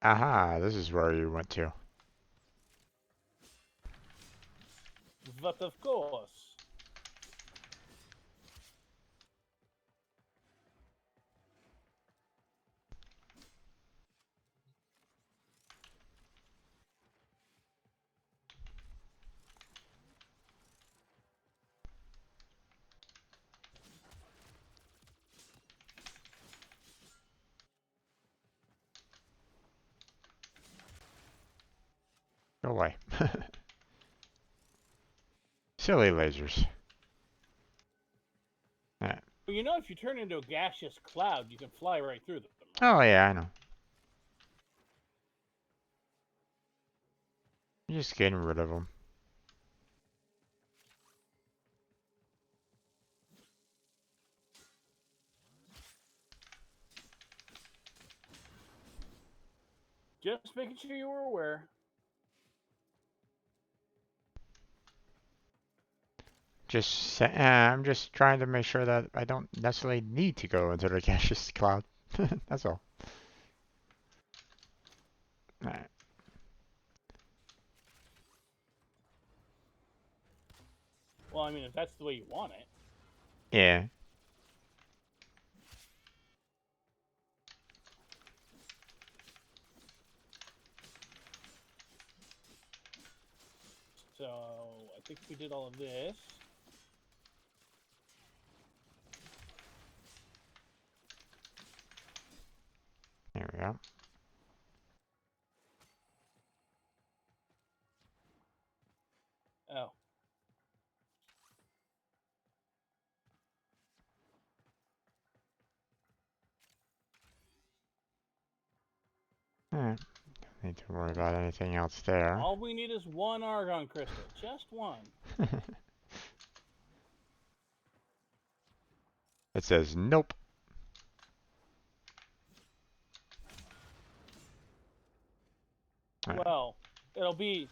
Aha, this is where you went to. But of course. Go away. Silly lasers. Alright. Well, you know, if you turn into a gaseous cloud, you can fly right through them. Oh yeah, I know. You're just getting rid of them. Just making sure you were aware. I'm just trying to make sure that I don't necessarily need to go into the gaseous cloud. That's all. Alright. Well, I mean, if that's the way you want it. Yeah. So, I think we did all of this. There we go. Oh. Alright. Don't need to worry about anything else there. All we need is one argon crystal. Just one. It says nope. Alright. Well, it'll be...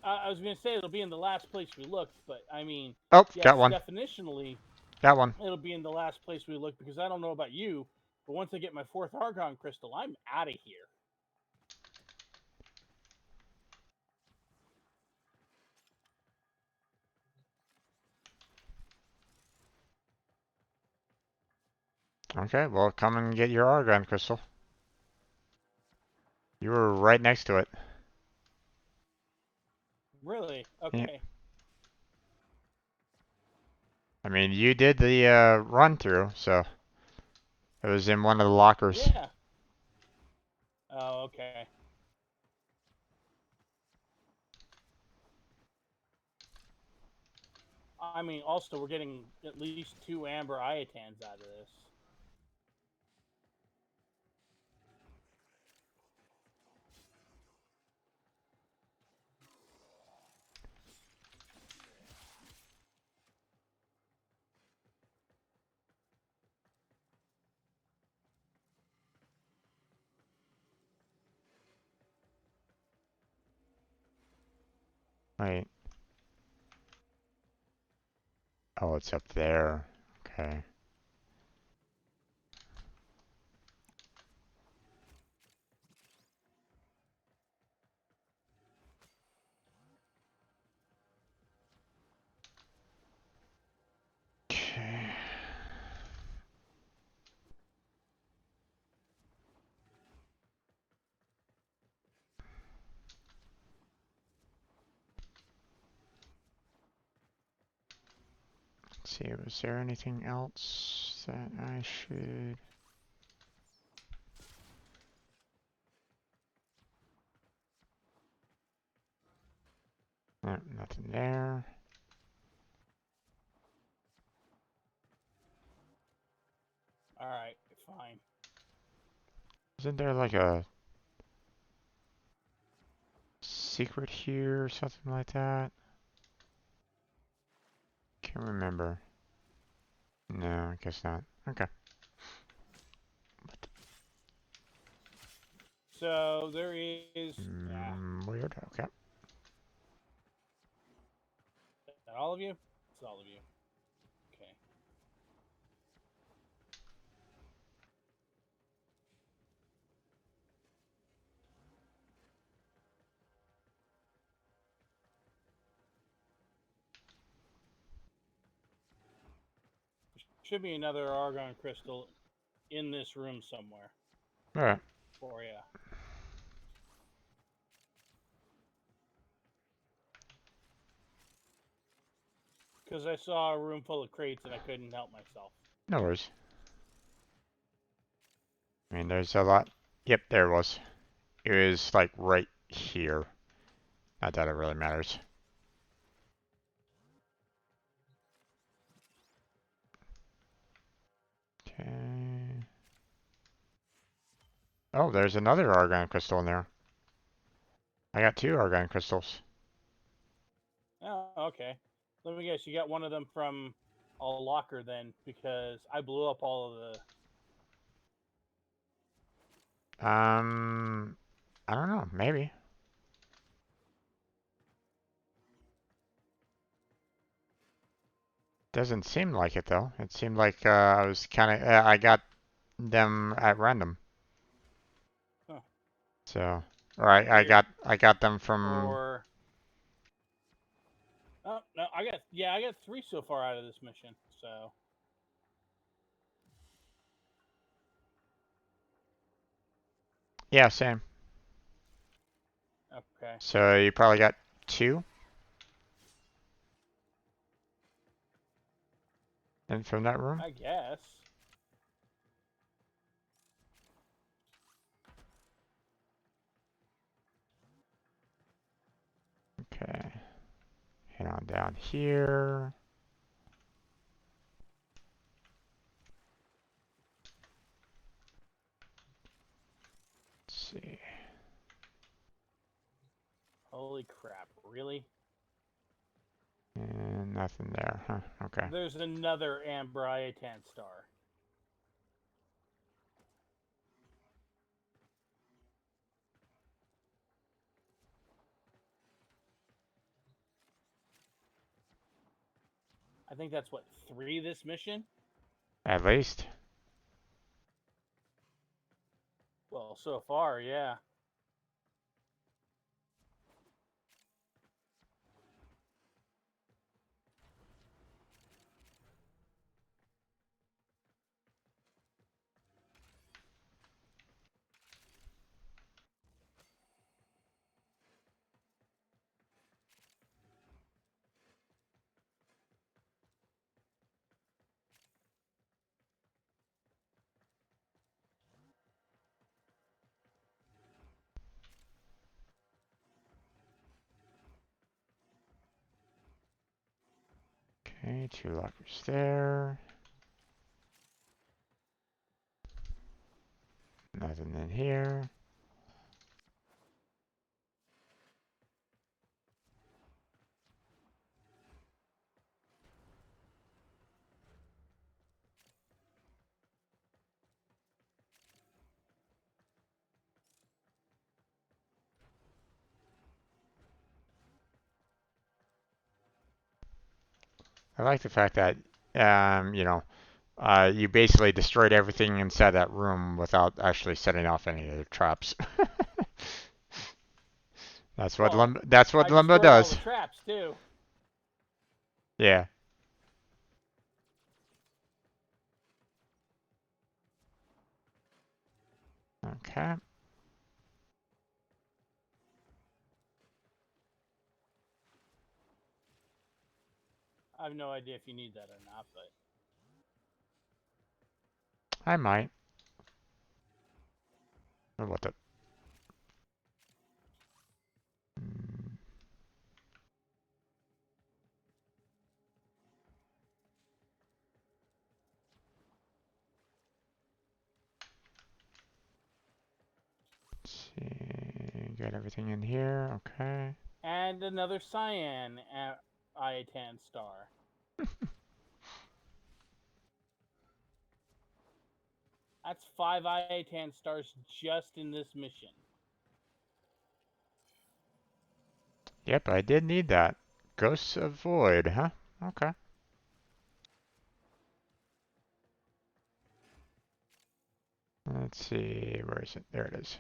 I was going to say it'll be in the last place we looked, but I mean... Oh, yes, got one. definitionally, Got one. it'll be in the last place we looked, because I don't know about you, but once I get my 4th argon crystal, I'm out of here. Okay, well, come and get your argon crystal. You were right next to it. Really? Yeah. Okay. I mean, you did the run through, so it was in one of the lockers. Yeah. Oh, okay. I mean, also, we're getting at least 2 amber iotans out of this. Wait. Oh, it's up there. Okay. Okay. Let's see, was there anything else that I should... No, nothing there. Alright, fine. Isn't there like a secret here or something like that? Can't remember. No, I guess not. Okay. So there is. Yeah. Weird. Okay. Is that all of you? It's all of you. Okay. Should be another argon crystal in this room somewhere All right. for you. Because I saw a room full of crates and I couldn't help myself. No worries. I mean, there's a lot. Yep, there it was. It was like right here. Not that it really matters. Okay. Oh, there's another argon crystal in there. I got 2 argon crystals. Oh, okay. Let me guess, you got one of them from a locker then, because I blew up all of the. I don't know. Maybe. Doesn't seem like it though. It seemed like I was kind of I got them at random. Huh. So, or I got them from. Or. Oh, no, I got 3 so far out of this mission, so. Yeah, same. Okay. So you probably got 2, and from that room. I guess. Okay. Head on down here. Let's see. Holy crap, really? And nothing there, huh? Okay. There's another Ambriatan star. I think that's what, 3 this mission? At least. Well, so far, yeah. Okay, 2 lockers there. Nothing in here. I like the fact that, you know, you basically destroyed everything inside that room without actually setting off any of the traps. Well, That's what I Limbo destroyed all the does. traps, too. Yeah. Okay. I have no idea if you need that or not, but. I might. Oh, what the? Mm, see. Got everything in here. Okay. And another cyan Iatan star. That's 5 Iatan stars just in this mission. Yep, I did need that. Ghosts of Void, huh? Okay. Let's see. Where is it? There it is.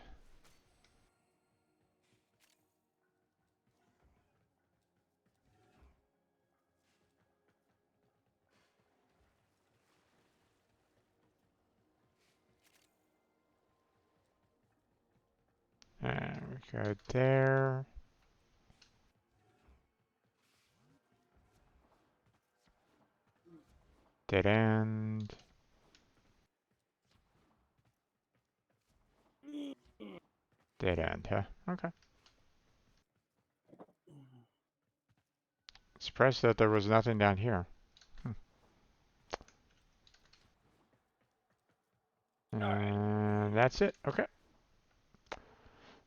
And we go there. Dead end. Dead end, huh? Okay. Surprised that there was nothing down here. Alright. And that's it. Okay.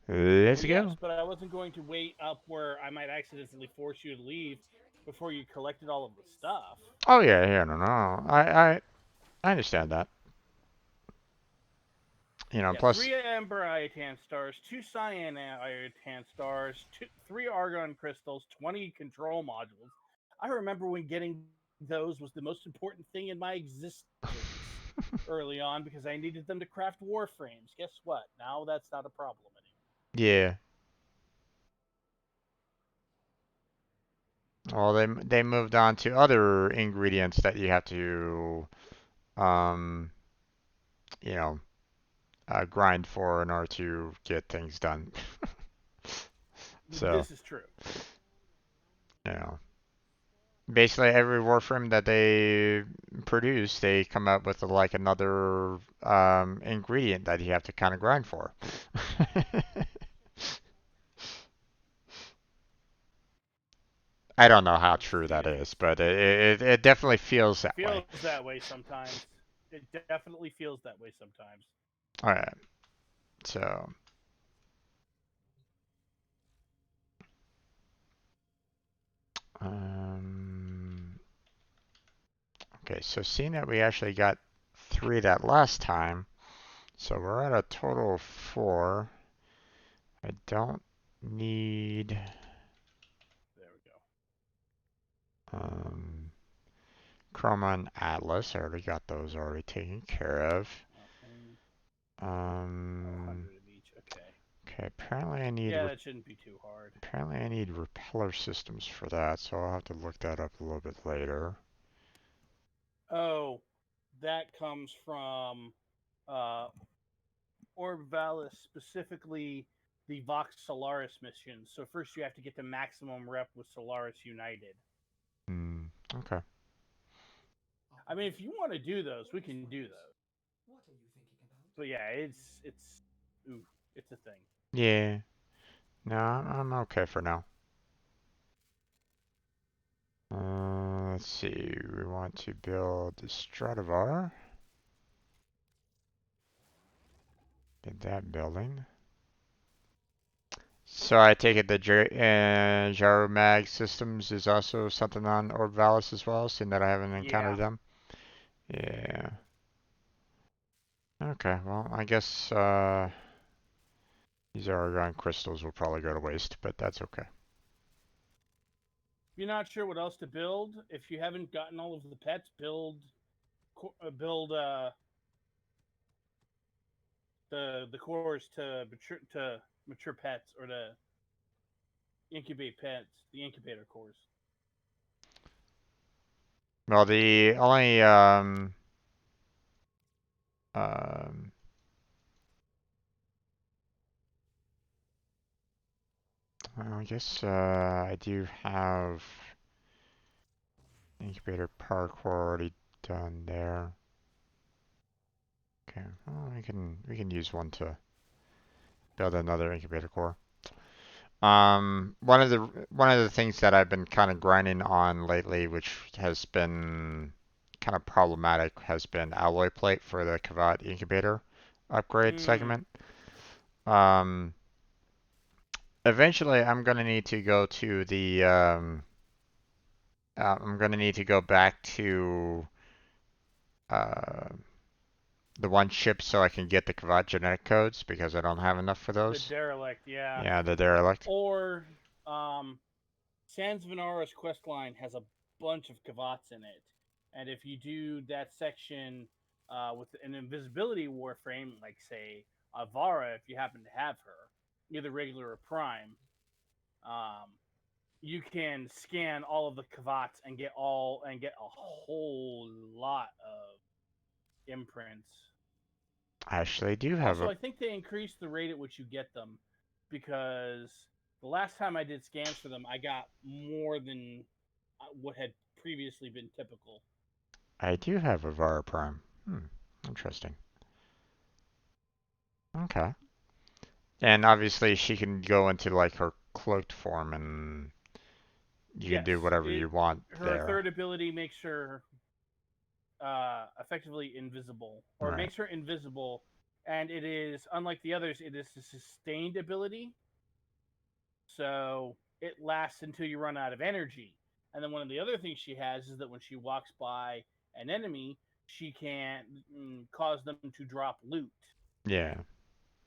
Let's Yes, go. but I wasn't going to wait up where I might accidentally force you to leave before you collected all of the stuff. Oh yeah, yeah, no, no. I understand that. You know, Yeah, plus 3 Amber Iatan stars, 2 Cyan Iatan stars, 3 Argon crystals, 20 control modules. I remember when getting those was the most important thing in my existence early on because I needed them to craft Warframes. Guess what? Now that's not a problem anymore. yeah. Well, they moved on to other ingredients that you have to um, you know, grind for in order to get things done. So, This is true. you know, basically every Warframe that they produce, they come up with like another ingredient that you have to kind of grind for. I don't know how true that is, but it definitely feels that way. Feels that way sometimes. It definitely feels that way sometimes. All right, so um, okay, so seeing that we actually got 3 that last time, so we're at a total of 4. I don't need There we go. um, Chroma and Atlas. I already got those already taken care of. And Um, 100 of each. Okay. okay, apparently I need Yeah, that shouldn't be too hard. repeller systems for that, so I'll have to look that up a little bit later. Oh, that comes from uh, Orb Valis, specifically the Vox Solaris mission. So first you have to get the maximum rep with Solaris United. Hmm. Okay. I mean, if you want to do those, we can do those. What are you thinking about? But yeah, it's a thing. Yeah. No, I'm okay for now. Let's see. We want to build the Stradivar. Get that building. So I take it the Gyromag systems is also something on Orbivalis as well, seeing that I haven't encountered Yeah. them. Yeah. Okay, well, I guess these Argon crystals will probably go to waste, but that's okay. If you're not sure what else to build, if you haven't gotten all of the pets, build the cores to mature pets or to incubate pets, the incubator cores. Well, the only um, I guess I do have incubator parkour already done there. Okay, well, we can use one to build another incubator core. One of the things that I've been kind of grinding on lately, which has been kind of problematic, has been alloy plate for the Kavat incubator upgrade Mm. segment. Um, Eventually, I'm gonna need to go to the I'm gonna need to go back to uh, the one ship so I can get the Kavat genetic codes because I don't have enough for The those. derelict, yeah. Yeah, the derelict. Or Sans Venara's quest line has a bunch of Kavats in it, and if you do that section with an invisibility warframe, like say Avara, if you happen to have her, either regular or prime, um, you can scan all of the Kavats and get a whole lot of imprints. I actually do have Also, a. I think they increased the rate at which you get them because the last time I did scans for them, I got more than what had previously been typical. I do have a Vara Prime. Interesting. Okay. And obviously she can go into like her cloaked form and you can Yes, do whatever it you want her there. third ability makes her effectively invisible, or Right. makes her invisible, and it is unlike the others. It is a sustained ability, so it lasts until you run out of energy. And then one of the other things she has is that when she walks by an enemy, she can cause them to drop loot, Yeah.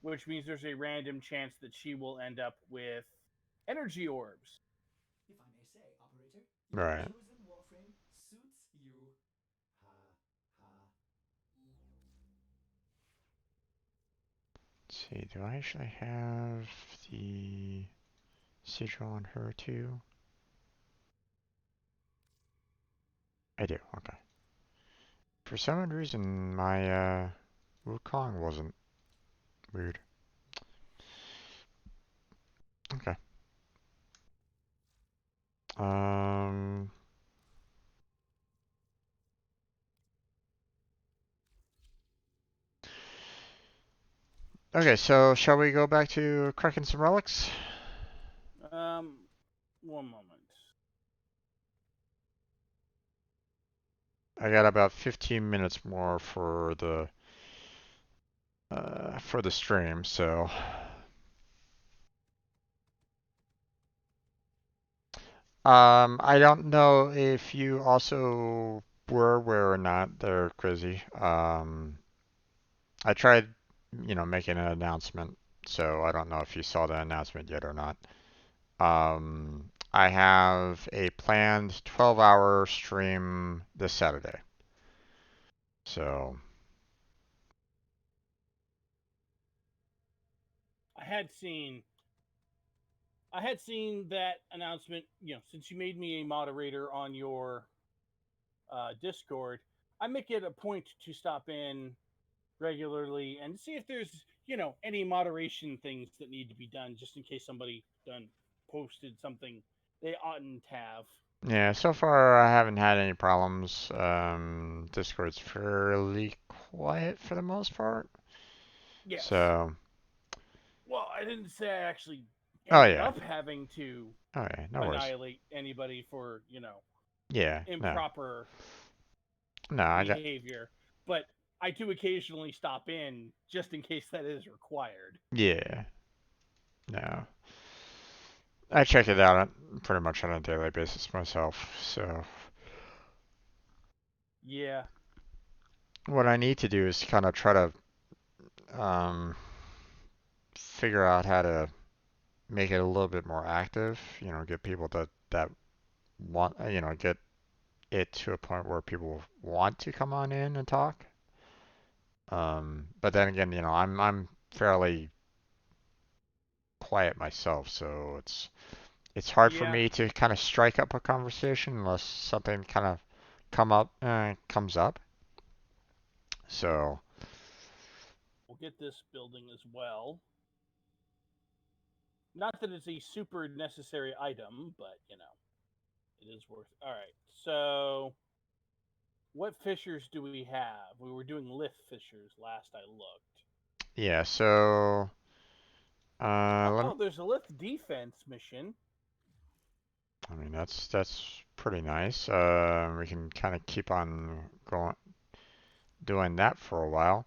which means there's a random chance that she will end up with energy orbs. If I may say, operator, your Right. chosen warframe suits you. Ha ha. Let's see, do I actually have the sigil on her too? I do, okay. For some odd reason, my Wukong wasn't. Weird. Okay. Um. Okay, so shall we go back to cracking some relics? Um, One moment. I got about 15 minutes more for the stream, so I don't know if you also were aware or not there, Crazy. I tried, making an announcement, so I don't know if you saw the announcement yet or not. I have a planned 12-hour stream this Saturday. So, I had seen I had seen that announcement. Since you made me a moderator on your Discord, I make it a point to stop in regularly and see if there's any moderation things that need to be done, just in case somebody done posted something they oughtn't have. yeah, so far I haven't had any problems. Discord's fairly quiet for the most part. Yes. So, Well, I didn't say I actually oh ended yeah. up having to Oh yeah, no worries. annihilate anybody for Yeah, no. improper No, I got behavior, but I do occasionally stop in just in case that is required. yeah. No. I check it out pretty much on a daily basis myself. So, Yeah. what I need to do is kind of try to um figure out how to make it a little bit more active, get people that want, get it to a point where people want to come on in and talk. But then again, I'm fairly quiet myself, so it's hard for Yeah. me to kind of strike up a conversation unless something kind of comes up. So We'll get this building as well. Not that it's a super necessary item, but it is worth. All right. So, what fissures do we have? We were doing lift fissures last I looked. yeah, so let me, Oh, there's a lift defense mission. I mean that's pretty nice. We can kind of keep on going doing that for a while.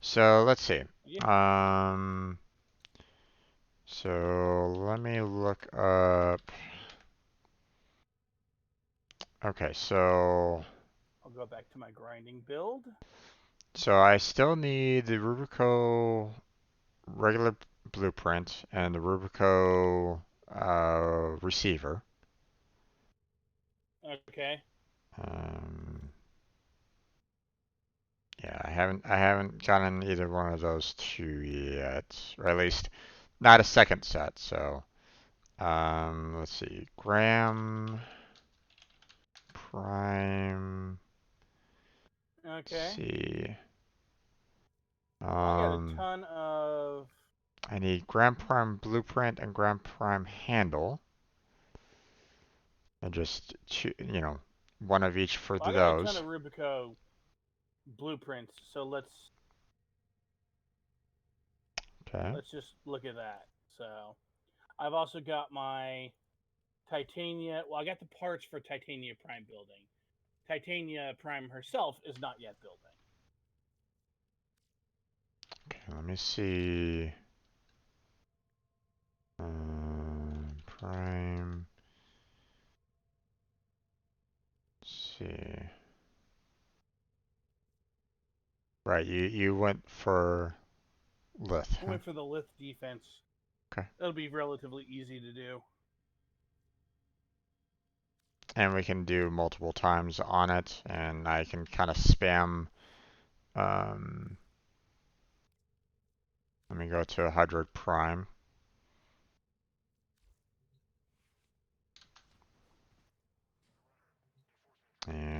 So let's see. Yeah. Um, So let me look up. Okay, so I'll go back to my grinding build. I still need the Rubico regular blueprint and the Rubico receiver. Okay. Um, yeah, I haven't gotten either one of those two yet, or at least not a second set. So let's see, Graham Prime. Let's Okay. see. Well, I got a Um, ton of. I need Grand Prime Blueprint and Grand Prime Handle. And just, one of each for Well, I got a ton those. of Rubico blueprints. So Okay. let's just look at that. So I've also got my Titania. Well, I got the parts for Titania Prime building. Titania Prime herself is not yet building. Okay, let me see. Prime. Let's see. Right, you went for Lith, I huh? went for the Lith defense. Okay. It'll be relatively easy to do. And we can do multiple times on it, and I can kind of spam. Um, Let me go to 100 Prime.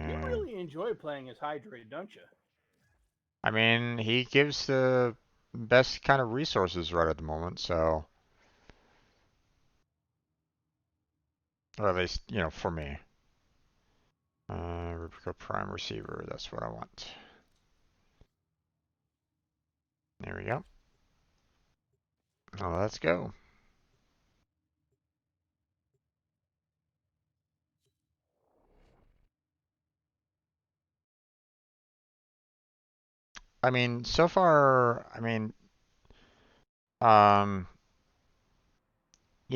You And really enjoy playing as Hydrate, don't you? I mean, he gives the best kind of resources right at the moment, so, or at least, for me. Rubico Prime Receiver, that's what I want. There we go. Now let's go. I mean, so far, um,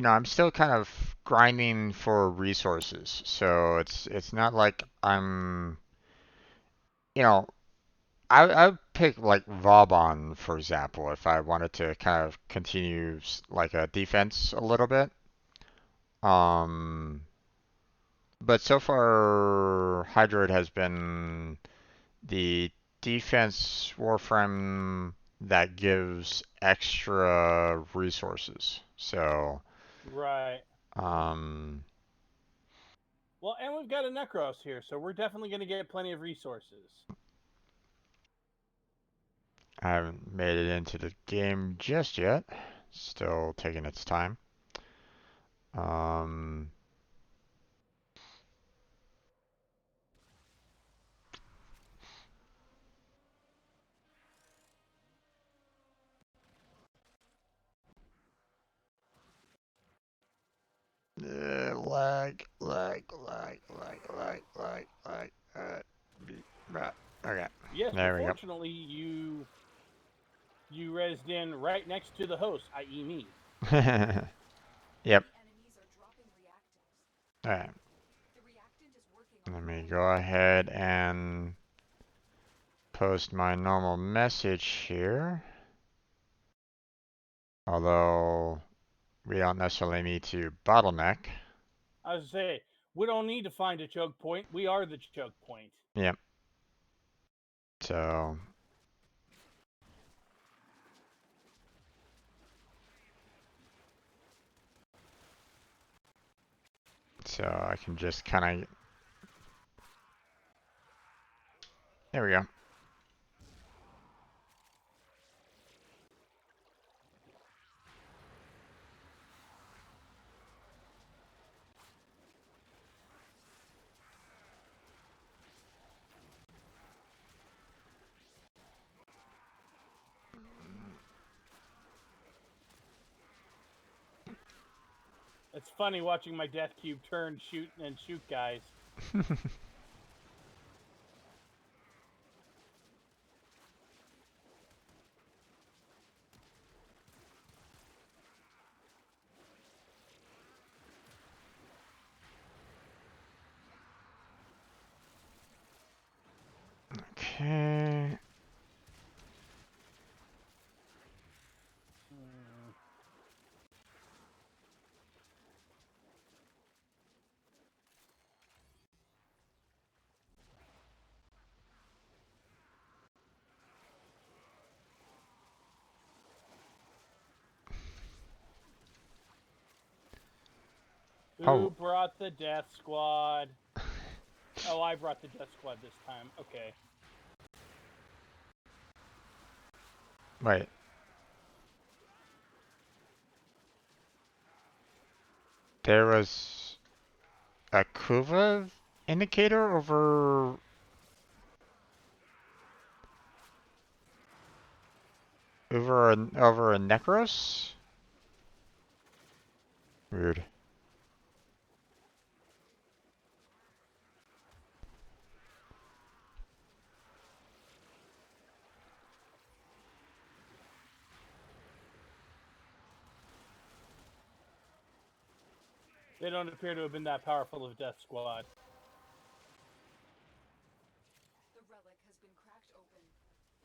I'm still kind of grinding for resources, so it's not like I'm, you know, I would pick like Vauban, for example, if I wanted to kind of continue like a defense a little bit. Um, but so far, Hydroid has been the defense Warframe that gives extra resources. So, Right. um, Well, and we've got a Necros here, so we're definitely going to get plenty of resources. I haven't made it into the game just yet. Still taking its time. Um, lag, lag, lag, lag, lag, lag, lag. Okay, Yes, but there we go. fortunately, you rezzed in right next to the host, i.e., me. Yep. The enemies are dropping reactants. All right. The reactant is working on Let the me wrong go ahead and post my normal message here. Although we don't necessarily need to bottleneck. I was say we don't need to find a choke point. We are the choke point. Yep. So I can just kind of. There we go. It's funny watching my death cube turn, shoot, and shoot guys. Okay. Hmm. Who Oh, brought the death squad? Oh, I brought the death squad this time. Okay. wait. There was a Kuva indicator over a Necros? Weird. They don't appear to have been that powerful of death squad. The relic has been cracked open.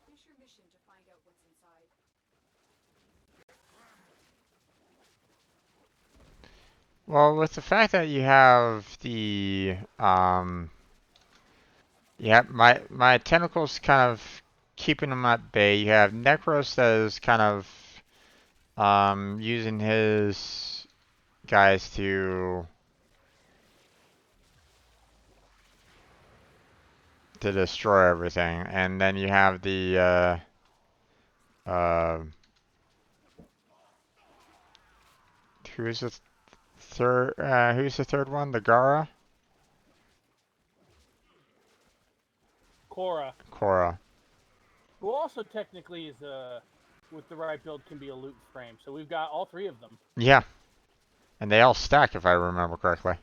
Finish your mission to find out what's inside. Well, with the fact that you have the yeah, my tentacles kind of keeping them at bay. You have Necros that is kind of using his guys to destroy everything, and then you have the uh who's the third one? The Gara? Korra, Korra. who also technically is with the right build, can be a loot frame. So we've got all three of them. Yeah, and they all stack if I remember correctly.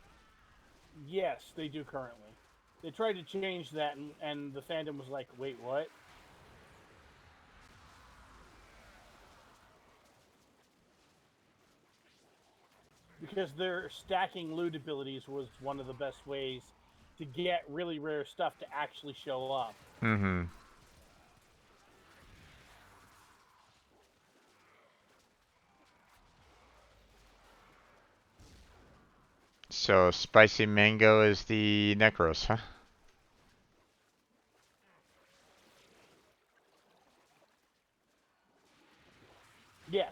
Yes, they do currently. They tried to change that, and the fandom was like, wait, what? Because their stacking loot abilities was one of the best ways to get really rare stuff to actually show up. Mm-hmm. So spicy mango is the Necros, huh? Yes.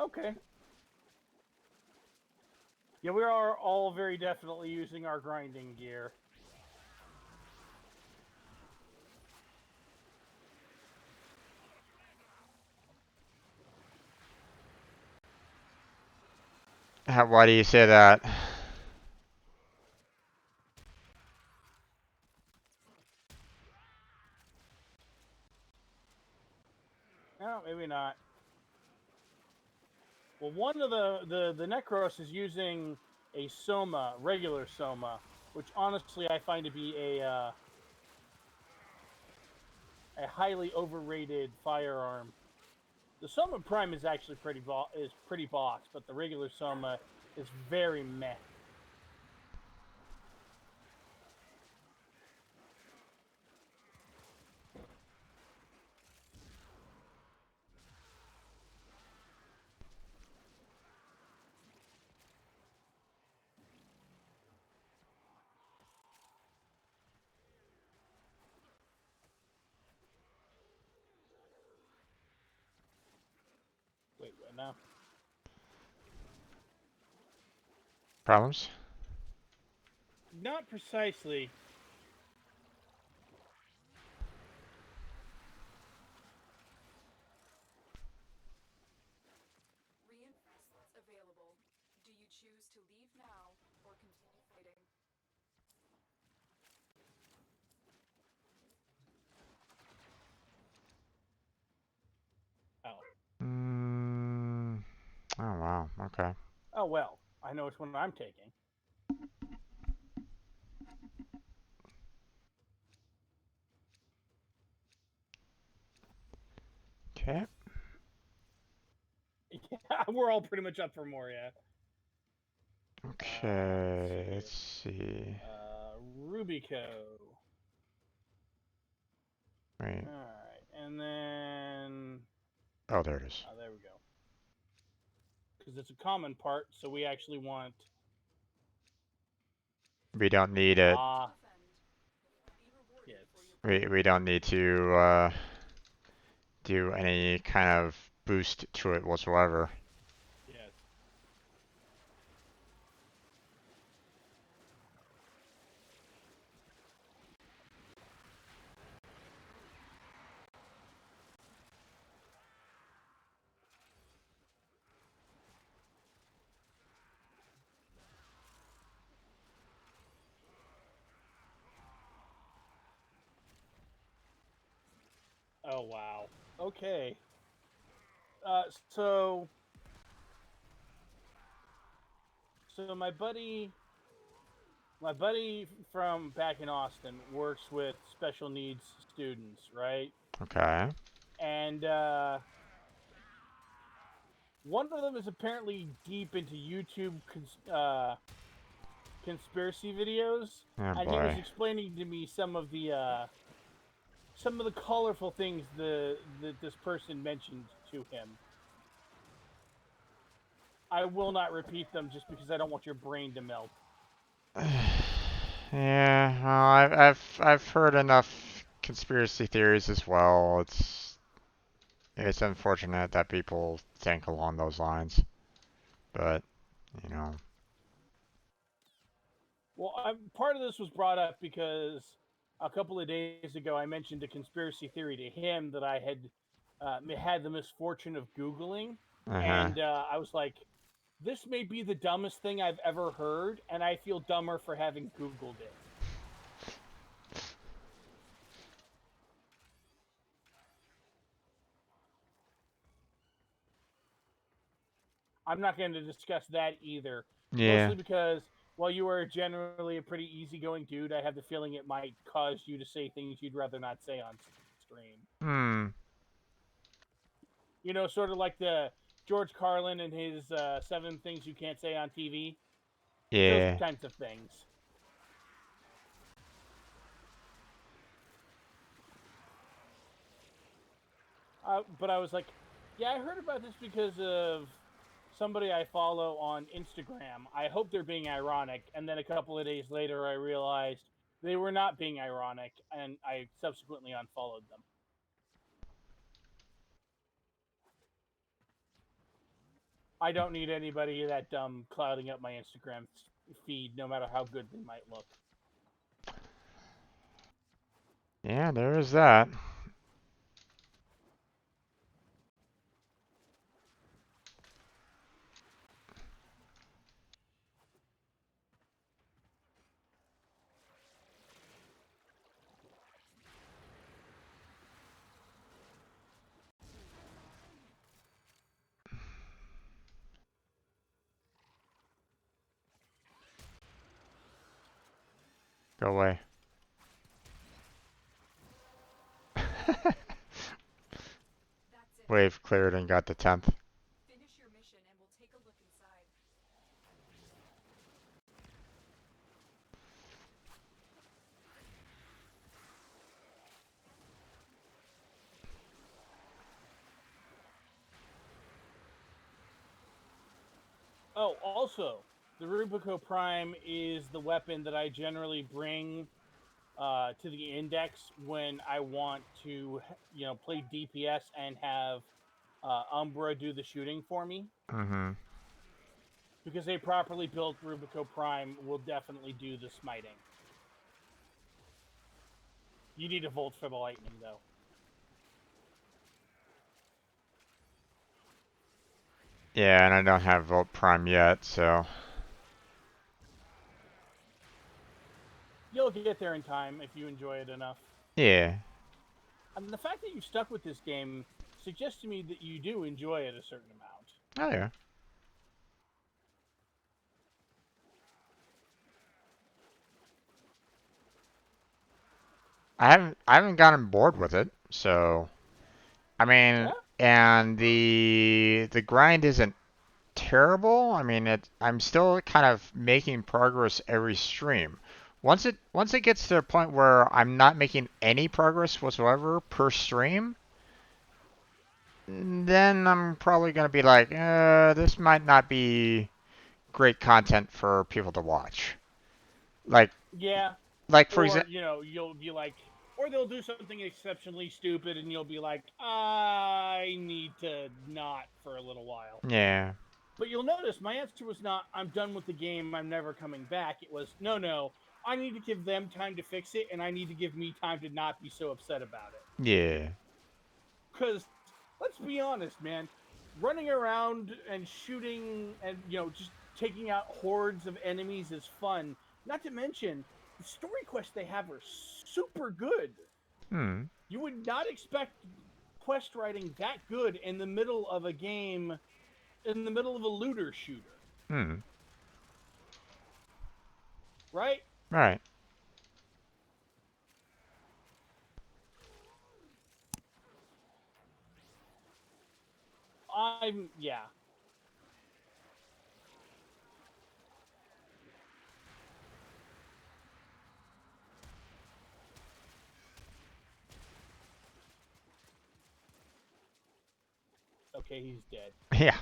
Okay. Yeah, we are all very definitely using our grinding gear. Why do you say that? No, maybe not. Well, one of the Necros is using a Soma, regular Soma, which honestly I find to be a highly overrated firearm. The Soma Prime is actually pretty box, but the regular Soma is very meh. Wait, what now? Problems? Not precisely. Reinforcements available. Do you choose to leave now or continue fighting? Oh. Mm, oh wow. Okay. Oh well. I know which one I'm taking. Okay. Yeah, we're all pretty much up for more, yeah. Okay, let's Let's see. Rubico. Wait. Alright, and then... Oh, there it is. Oh, there we go. Because it's a common part, so we actually want... We don't need it. Yes. We don't need to do any kind of boost to it whatsoever. Yes. Oh, wow. Okay. Uh, so... So my buddy from back in Austin works with special needs students, right? Okay. And one of them is apparently deep into YouTube conspiracy videos, Oh and he was boy. explaining to me some of the colorful things that this person mentioned to him. I will not repeat them just because I don't want your brain to melt. Yeah, well, I've heard enough conspiracy theories as well. It's unfortunate that people think along those lines, but you know. Well, part of this was brought up because a couple of days ago I mentioned a conspiracy theory to him that I had the misfortune of Googling, Uh-huh. and I was like, "This may be the dumbest thing I've ever heard, and I feel dumber for having Googled it." I'm not going to discuss that either, Yeah. mostly because while you are generally a pretty easygoing dude, I have the feeling it might cause you to say things you'd rather not say on stream. Hmm. You know, sort of like the George Carlin and his 7 things you can't say on TV. Those Yeah. kinds of things. But I was like, yeah, I heard about this because of somebody I follow on Instagram. I hope they're being ironic. And then a couple of days later, I realized they were not being ironic, and I subsequently unfollowed them. I don't need anybody that dumb clouding up my Instagram feed, no matter how good they might look. Yeah, there is that. Go away. That's it. Wave cleared and got the 10th. Finish your mission and we'll take a look inside. Oh, also, the Rubico Prime is the weapon that I generally bring to the index when I want to, play DPS and have Umbra do the shooting for me. Mm-hmm. Because a properly built Rubico Prime will definitely do the smiting. You need a Volt for the lightning, though. Yeah, and I don't have Volt Prime yet, so. You'll get there in time if you enjoy it enough. Yeah. And the fact that you stuck with this game suggests to me that you do enjoy it a certain amount. Oh yeah. I haven't gotten bored with it. So I Yeah. mean, and the grind isn't terrible. I mean, I'm still kind of making progress every stream. Once it gets to the point where I'm not making any progress whatsoever per stream, then I'm probably gonna be like, this might not be great content for people to watch. Like Yeah. like for Or example, you'll be like, or they'll do something exceptionally stupid, and you'll be like, I need to not for a little while. yeah, But you'll notice my answer was not, I'm done with the game, I'm never coming back. It was, no, no, I need to give them time to fix it, and I need to give me time to not be so upset about it. yeah, Because let's be honest, man, running around and shooting and just taking out hordes of enemies is fun. Not to mention the story quests they have are super good. hmm, You would not expect quest writing that good in the middle of a game, in the middle of a looter shooter, hmm, right? right. Yeah. Okay, he's dead. Yeah.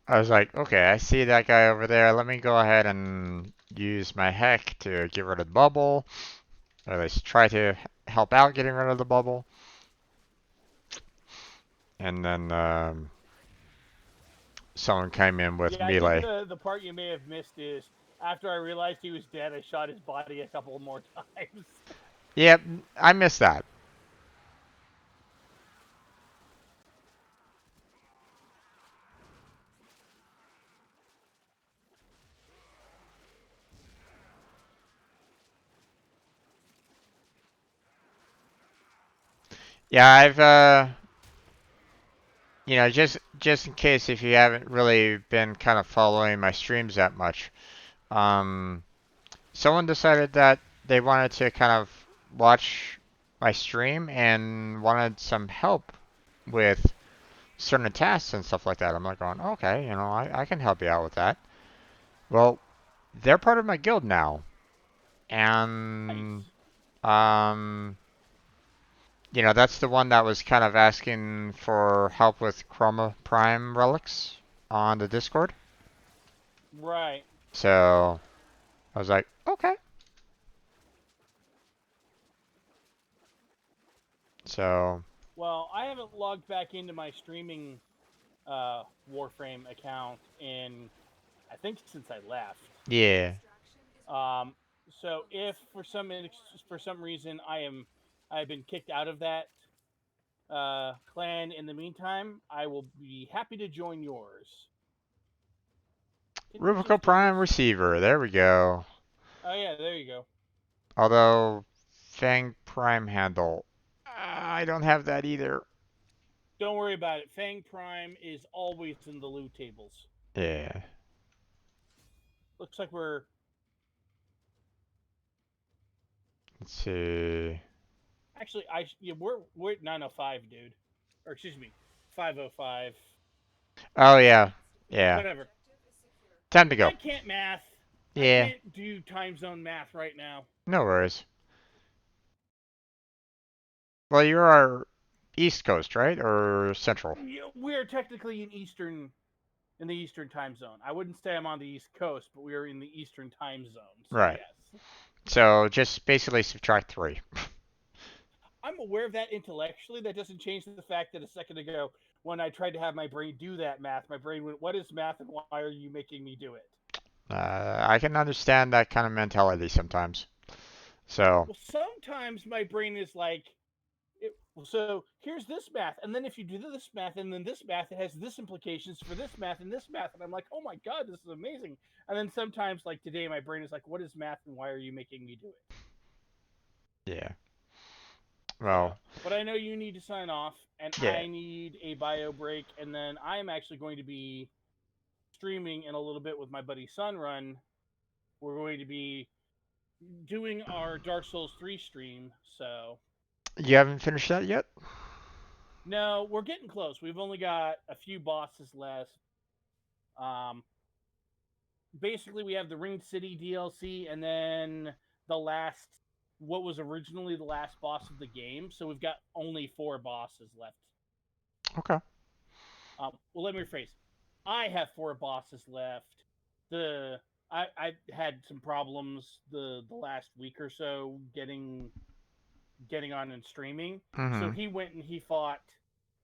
I was like, okay, I see that guy over there. Let me go ahead and use my heck to get rid of the bubble, or at least try to help out getting rid of the bubble. And then someone came in with Yeah, I think melee. the part you may have missed is after I realized he was dead, I shot his body a couple more times. Yep, I missed that. Yeah, I've just in case if you haven't really been kind of following my streams that much, um, someone decided that they wanted to kind of watch my stream and wanted some help with certain tasks and stuff like that. I'm like going, okay, I can help you out with that. Well, they're part of my guild now, and Nice. um, that's the one that was kind of asking for help with Chroma Prime relics on the Discord. Right. So I was like, okay. So Well, I haven't logged back into my streaming Warframe account in I think since I left. yeah, Um, so if for some reason I've been kicked out of that clan in the meantime, I will be happy to join yours. Didn't we Rubico just do Prime this? receiver. There we go. Oh yeah, there you go. Although Fang Prime handle, I don't have that either. Don't worry about it. Fang Prime is always in the loot tables. Yeah. Looks like we're Let's see. actually we're at 905, dude. Or excuse me, 505. Oh yeah, yeah. Whatever. Time to I go. can't math. I Yeah. can't do time zone math right now. No worries. Well, you're our East Coast, right, or Central? Yeah, we're technically in the Eastern time zone. I wouldn't say I'm on the East Coast, but we are in the Eastern time zone. So Right. yes, So just basically subtract 3. I'm aware of that intellectually. That doesn't change the fact that a second ago, when I tried to have my brain do that math, my brain went, "What is math, and why are you making me do it?" I can understand that kind of mentality sometimes. So, Well, sometimes my brain is like, so here's this math, and then if you do this math and then this math, it has this implications for this math and this math, and I'm like, oh my god, this is amazing. And then sometimes, like today, my brain is like, what is math and why are you making me do it? yeah. So, Well, but I know you need to sign off, and yeah. I need a bio break, and then I am actually going to be streaming in a little bit with my buddy Sunrun. We're going to be doing our Dark Souls 3 stream, so You haven't finished that yet? no, we're getting close. We've only got a few bosses left. Um, Basically, we have the Ring City DLC, and then the last, what was originally the last boss of the game. So we've got only 4 bosses left. Okay. Well, let me rephrase. I have 4 bosses left. I had some problems the last week or so getting on and streaming. So Mm-hmm. he went and he fought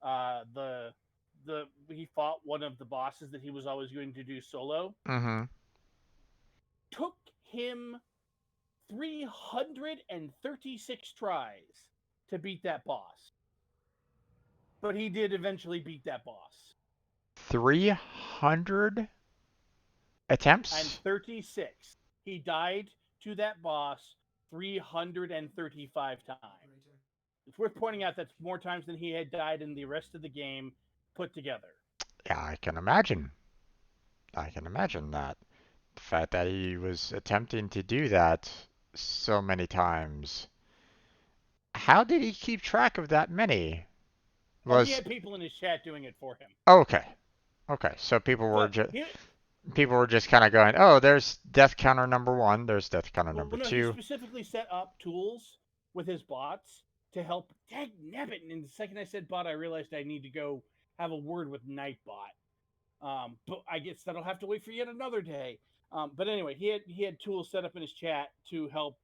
the he fought one of the bosses that he was always going to do solo. Mm-hmm. Took him 336 tries to beat that boss. But he did eventually beat that boss. 300 And attempts? 36. He died to that boss 335 times. Operator. It's worth pointing out that's more times than he had died in the rest of the game put together. Yeah, I can imagine. I can imagine that. The fact that he was attempting to do that so many times. How did he keep track of that many? Oh, he Was had people in his chat doing it for him. okay. Okay, so But people were just kind of going, "Oh, there's death counter number 1, there's death counter well, number no, he 2." specifically set up tools with his bots to help. Dag nabbit! And the second I said bot, I realized I need to go have a word with Nightbot. But I guess that'll have to wait for yet another day. But anyway, he had tools set up in his chat to help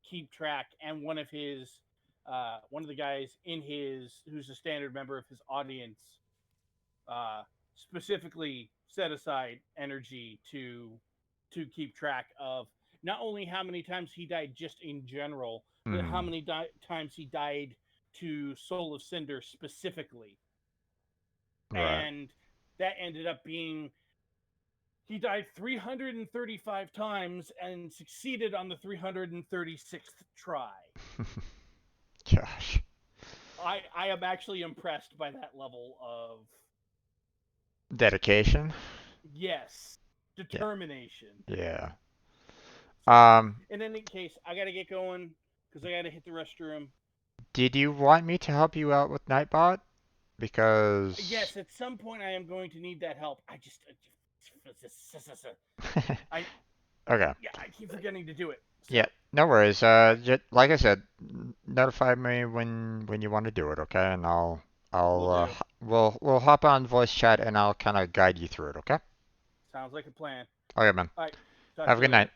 keep track, and one of the guys in his who's a standard member of his audience uh, specifically set aside energy to keep track of not only how many times he died just in general, but how Hmm. many times he died to Soul of Cinder specifically, Right. and that ended up being he died 335 times and succeeded on the 336th try. Gosh. I am actually impressed by that level of Dedication? yes, Yeah. determination. Yeah. So, Um, in any case, I gotta get going because I gotta hit the restroom. did you want me to help you out with Nightbot? Because Yes, at some point I am going to need that help. I okay. yeah, I keep forgetting to do it. Yeah, So no worries. Like I said, notify me when you want to do it, okay? And we'll do. we'll hop on voice chat and I'll kind of guide you through it, okay? Sounds like a plan. Okay, man. All right, talk Have to a you good night. later.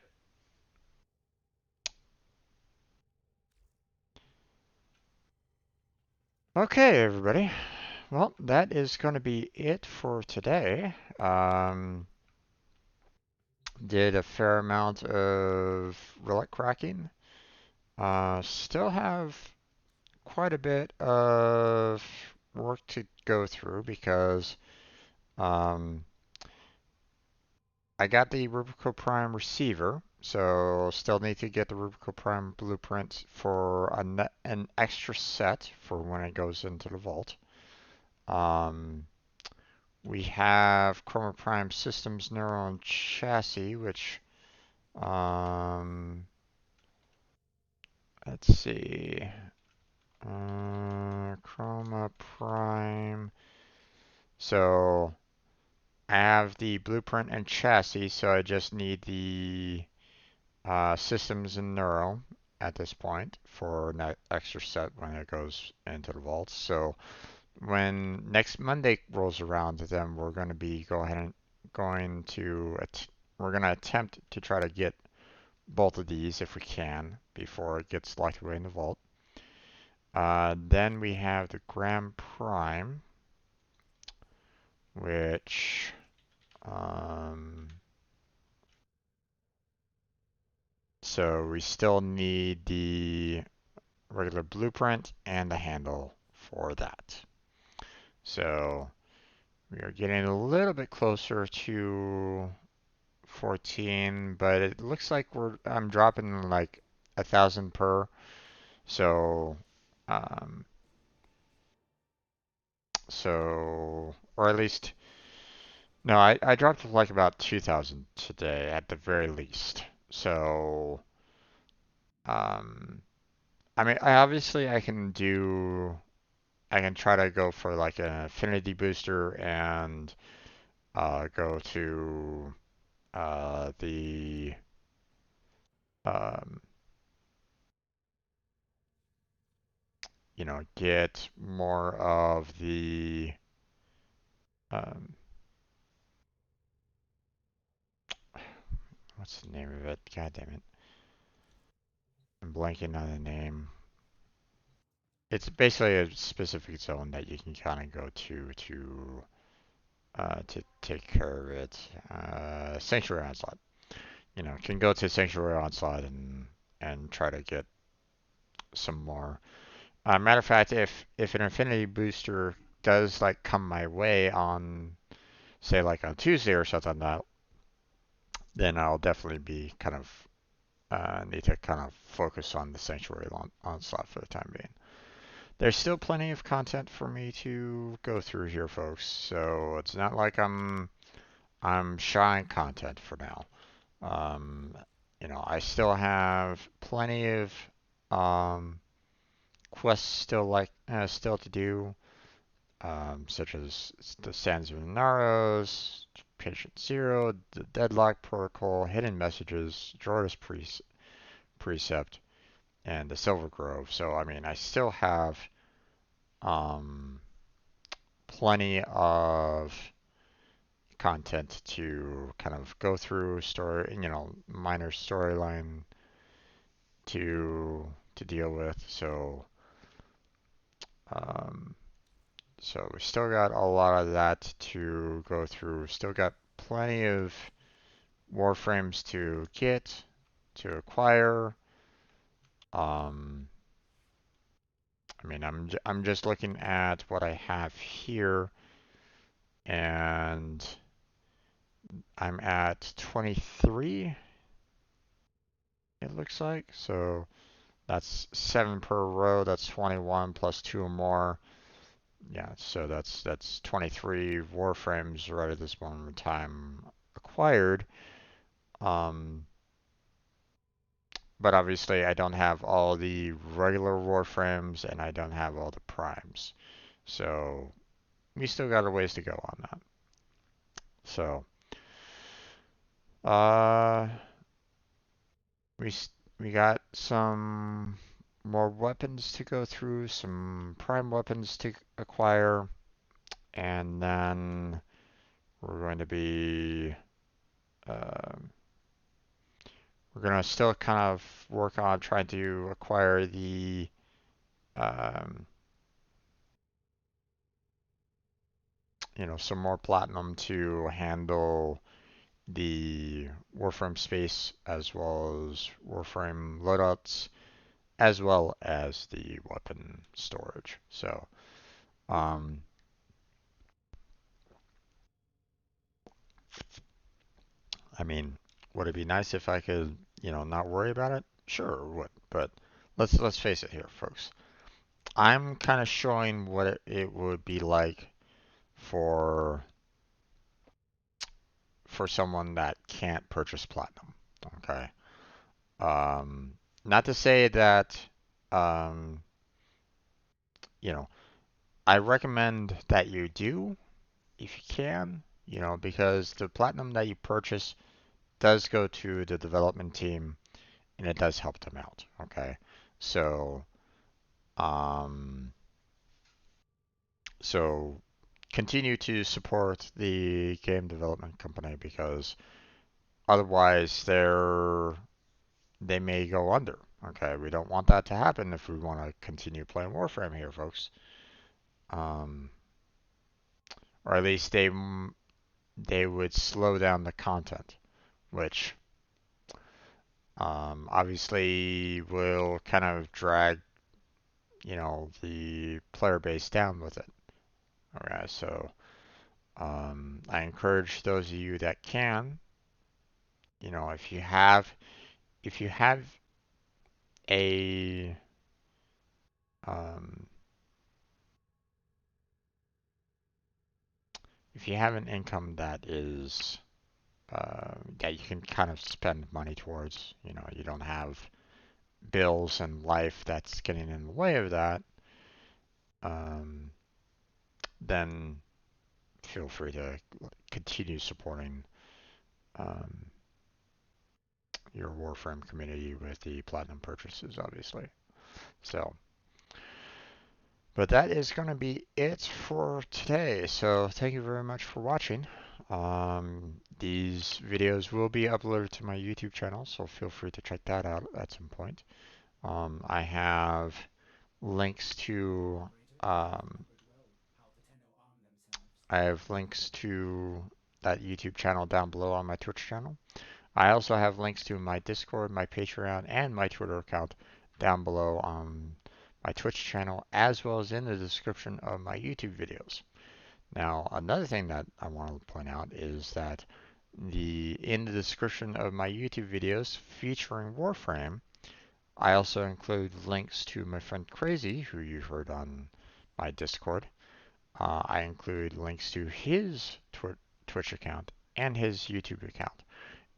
Okay, everybody. Well, that is going to be it for today. Did a fair amount of relic cracking. Still have quite a bit of work to go through because um, I got the Rubico Prime receiver, so still need to get the Rubico Prime blueprint for an extra set for when it goes into the vault. Um, we have Chroma Prime Systems Neuron Chassis, which um, let's see, Chroma Prime. So I have the blueprint and chassis, so I just need the systems and neuro at this point for that extra set when it goes into the vault. So when next Monday rolls around, then we're going to be going to we're going to attempt to try to get both of these if we can before it gets locked away in the vault. Then we have the Grand Prime, which um, so we still need the regular blueprint and the handle for that. So we are getting a little bit closer to 14, but it looks like I'm dropping like 1,000 per. So um, or at least no, I dropped like about 2,000 today at the very least. So Um, I mean, I can try to go for like an affinity booster and go to the um, get more of the um, what's the name of it? God damn it. I'm blanking on the name. It's basically a specific zone that you can kind of go to take care of it. Sanctuary Onslaught. Can go to Sanctuary Onslaught and try to get some more. Matter of fact, if an Affinity booster does like come my way on, say, like on Tuesday or something like that, then I'll definitely be kind of need to kind of focus on the Sanctuary Onslaught for the time being. There's still plenty of content for me to go through here, folks. So it's not like I'm shying content for now. Um, I still have plenty of um, quests still to do, such as the Sands of Naros, Patient Zero, the Deadlock Protocol, Hidden Messages, Jorda's Precept, and the Silver Grove. So I mean, I still have um, plenty of content to kind of go through minor storyline to deal with. Um, so we still got a lot of that to go through. Still got plenty of Warframes to get, to acquire. Um, I mean, I'm just looking at what I have here, and I'm at 23. It looks like so. That's 7 per row. That's 21 plus 2 or more. Yeah, so that's 23 Warframes right at this moment in time acquired. Um, but obviously I don't have all the regular Warframes and I don't have all the primes. So we still got a ways to go on that. So uh, we we got some more weapons to go through, some prime weapons to acquire, and then we're going to be um, we're gonna still kind of work on trying to acquire the um, some more platinum to handle the Warframe space as well as Warframe loadouts as well as the weapon storage. So um, I mean, would it be nice if I could not worry about it? Sure, it would. But let's face it here, folks. I'm kind of showing what it would be like for someone that can't purchase platinum. Okay. Not to say that, um, you know, I recommend that you do if you can, because the platinum that you purchase does go to the development team and it does help them out. Okay. So, um, so continue to support the game development company because otherwise they may go under. Okay, we don't want that to happen if we want to continue playing Warframe here, folks. Um, or at least they would slow down the content, which obviously will kind of drag the player base down with it. Okay, so I encourage those of you that can, if you have a um, if you have an income that is that you can kind of spend money towards, you don't have bills and life that's getting in the way of that, um, then feel free to continue supporting um, your Warframe community with the platinum purchases, obviously. So, but that is going to be it for today. So, thank you very much for watching. These videos will be uploaded to my YouTube channel, so feel free to check that out at some point. I have links to um, I have links to that YouTube channel down below on my Twitch channel. I also have links to my Discord, my Patreon, and my Twitter account down below on my Twitch channel, as well as in the description of my YouTube videos. Now, another thing that I want to point out is that in the description of my YouTube videos featuring Warframe, I also include links to my friend Crazy, who you heard on my Discord. I include links to his Twitch account and his YouTube account,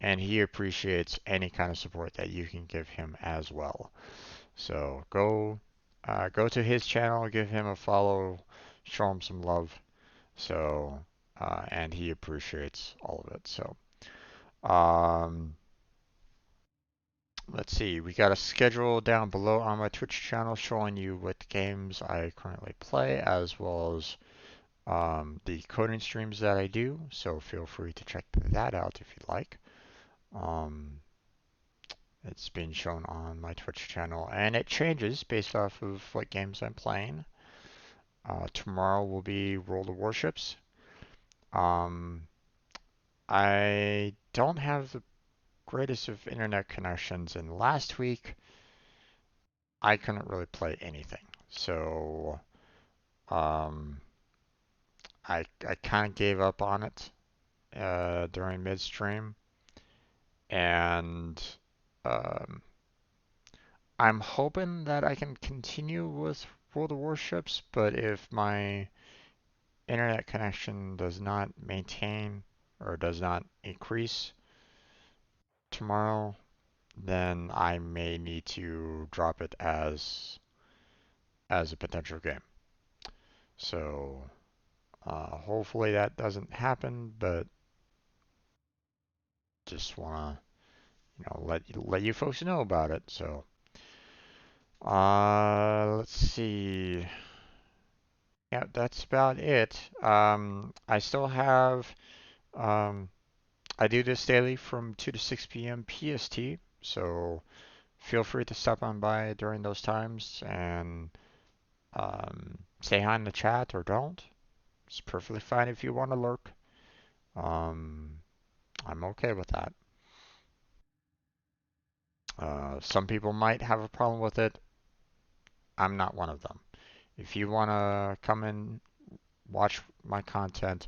and he appreciates any kind of support that you can give him as well. So go to his channel, give him a follow, show him some love. So and he appreciates all of it. So um, let's see, we got a schedule down below on my Twitch channel showing you what games I currently play, as well as the coding streams that I do. So feel free to check that out if you'd like. It's being shown on my Twitch channel, and it changes based off of what games I'm playing. Tomorrow will be World of Warships. Um, I don't have the greatest of internet connections, and last week I couldn't really play anything. So um, I kind of gave up on it during midstream, and um, I'm hoping that I can continue with World of Warships, but if my internet connection does not maintain or does not increase tomorrow, then I may need to drop it as a potential game. So hopefully that doesn't happen, but just wanna let you folks know about it. So let's see. Yeah, that's about it. I still have I do this daily from 2 to 6 p.m. PST, so feel free to stop on by during those times and say hi in the chat or don't. It's perfectly fine if you want to lurk. Um, I'm okay with that. Some people might have a problem with it. I'm not one of them. If you want to come and watch my content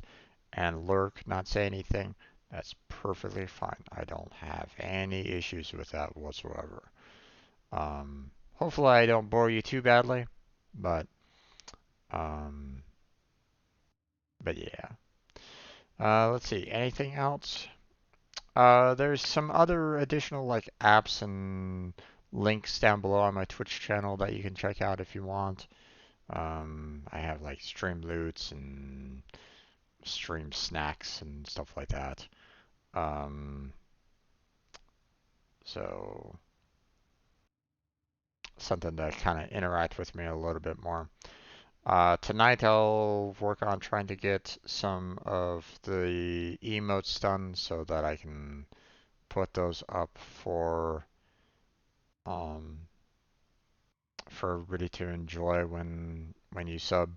and lurk, not say anything, that's perfectly fine. I don't have any issues with that whatsoever. Hopefully I don't bore you too badly, but um, but yeah. Let's see. Anything else? There's some other additional like apps and links down below on my Twitch channel that you can check out if you want. I have like stream loots and stream snacks and stuff like that. Um, so something to kind of interact with me a little bit more. Tonight I'll work on trying to get some of the emotes done so that I can put those up um, for everybody to enjoy when you sub.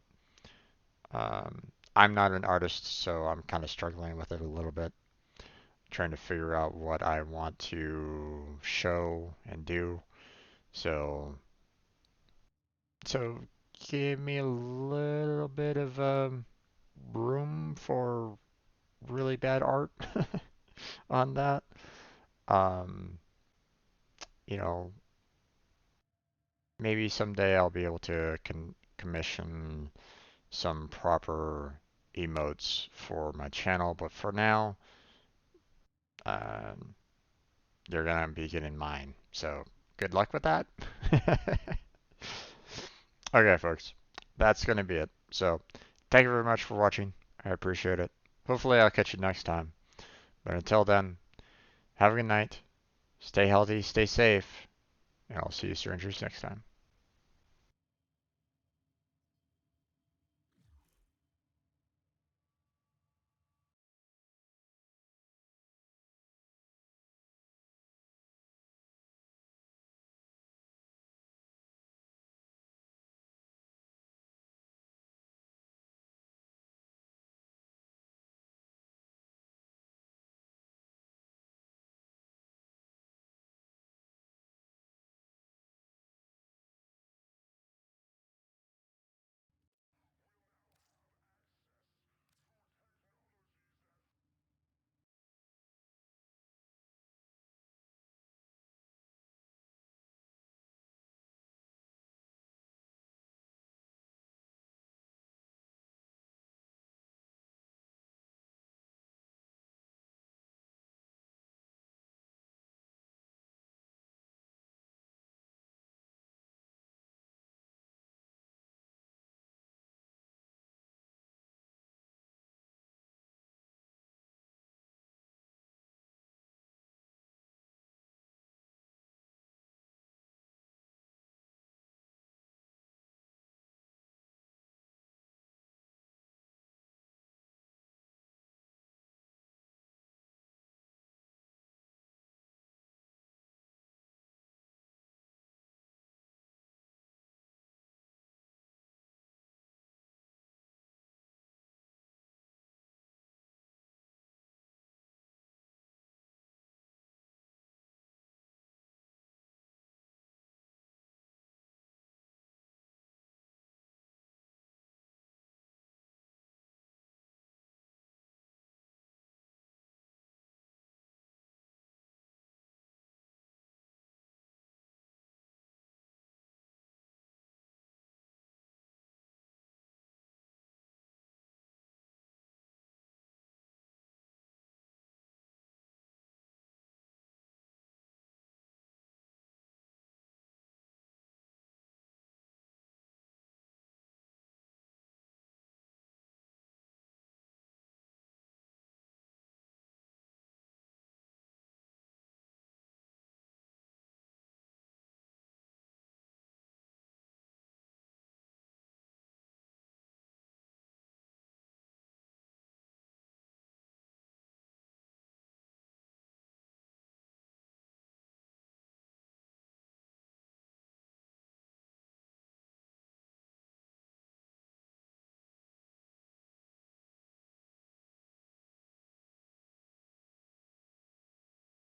I'm not an artist, so I'm kind of struggling with it a little bit, trying to figure out what I want to show and do. So, so give me a little bit of room for really bad art on that. Um, you know, maybe someday I'll be able to commission some proper emotes for my channel, but for now, um, you're gonna be getting mine. So good luck with that. Okay, folks, that's going to be it. So, thank you very much for watching. I appreciate it. Hopefully, I'll catch you next time. But until then, have a good night. Stay healthy, stay safe, and I'll see you strangers next time.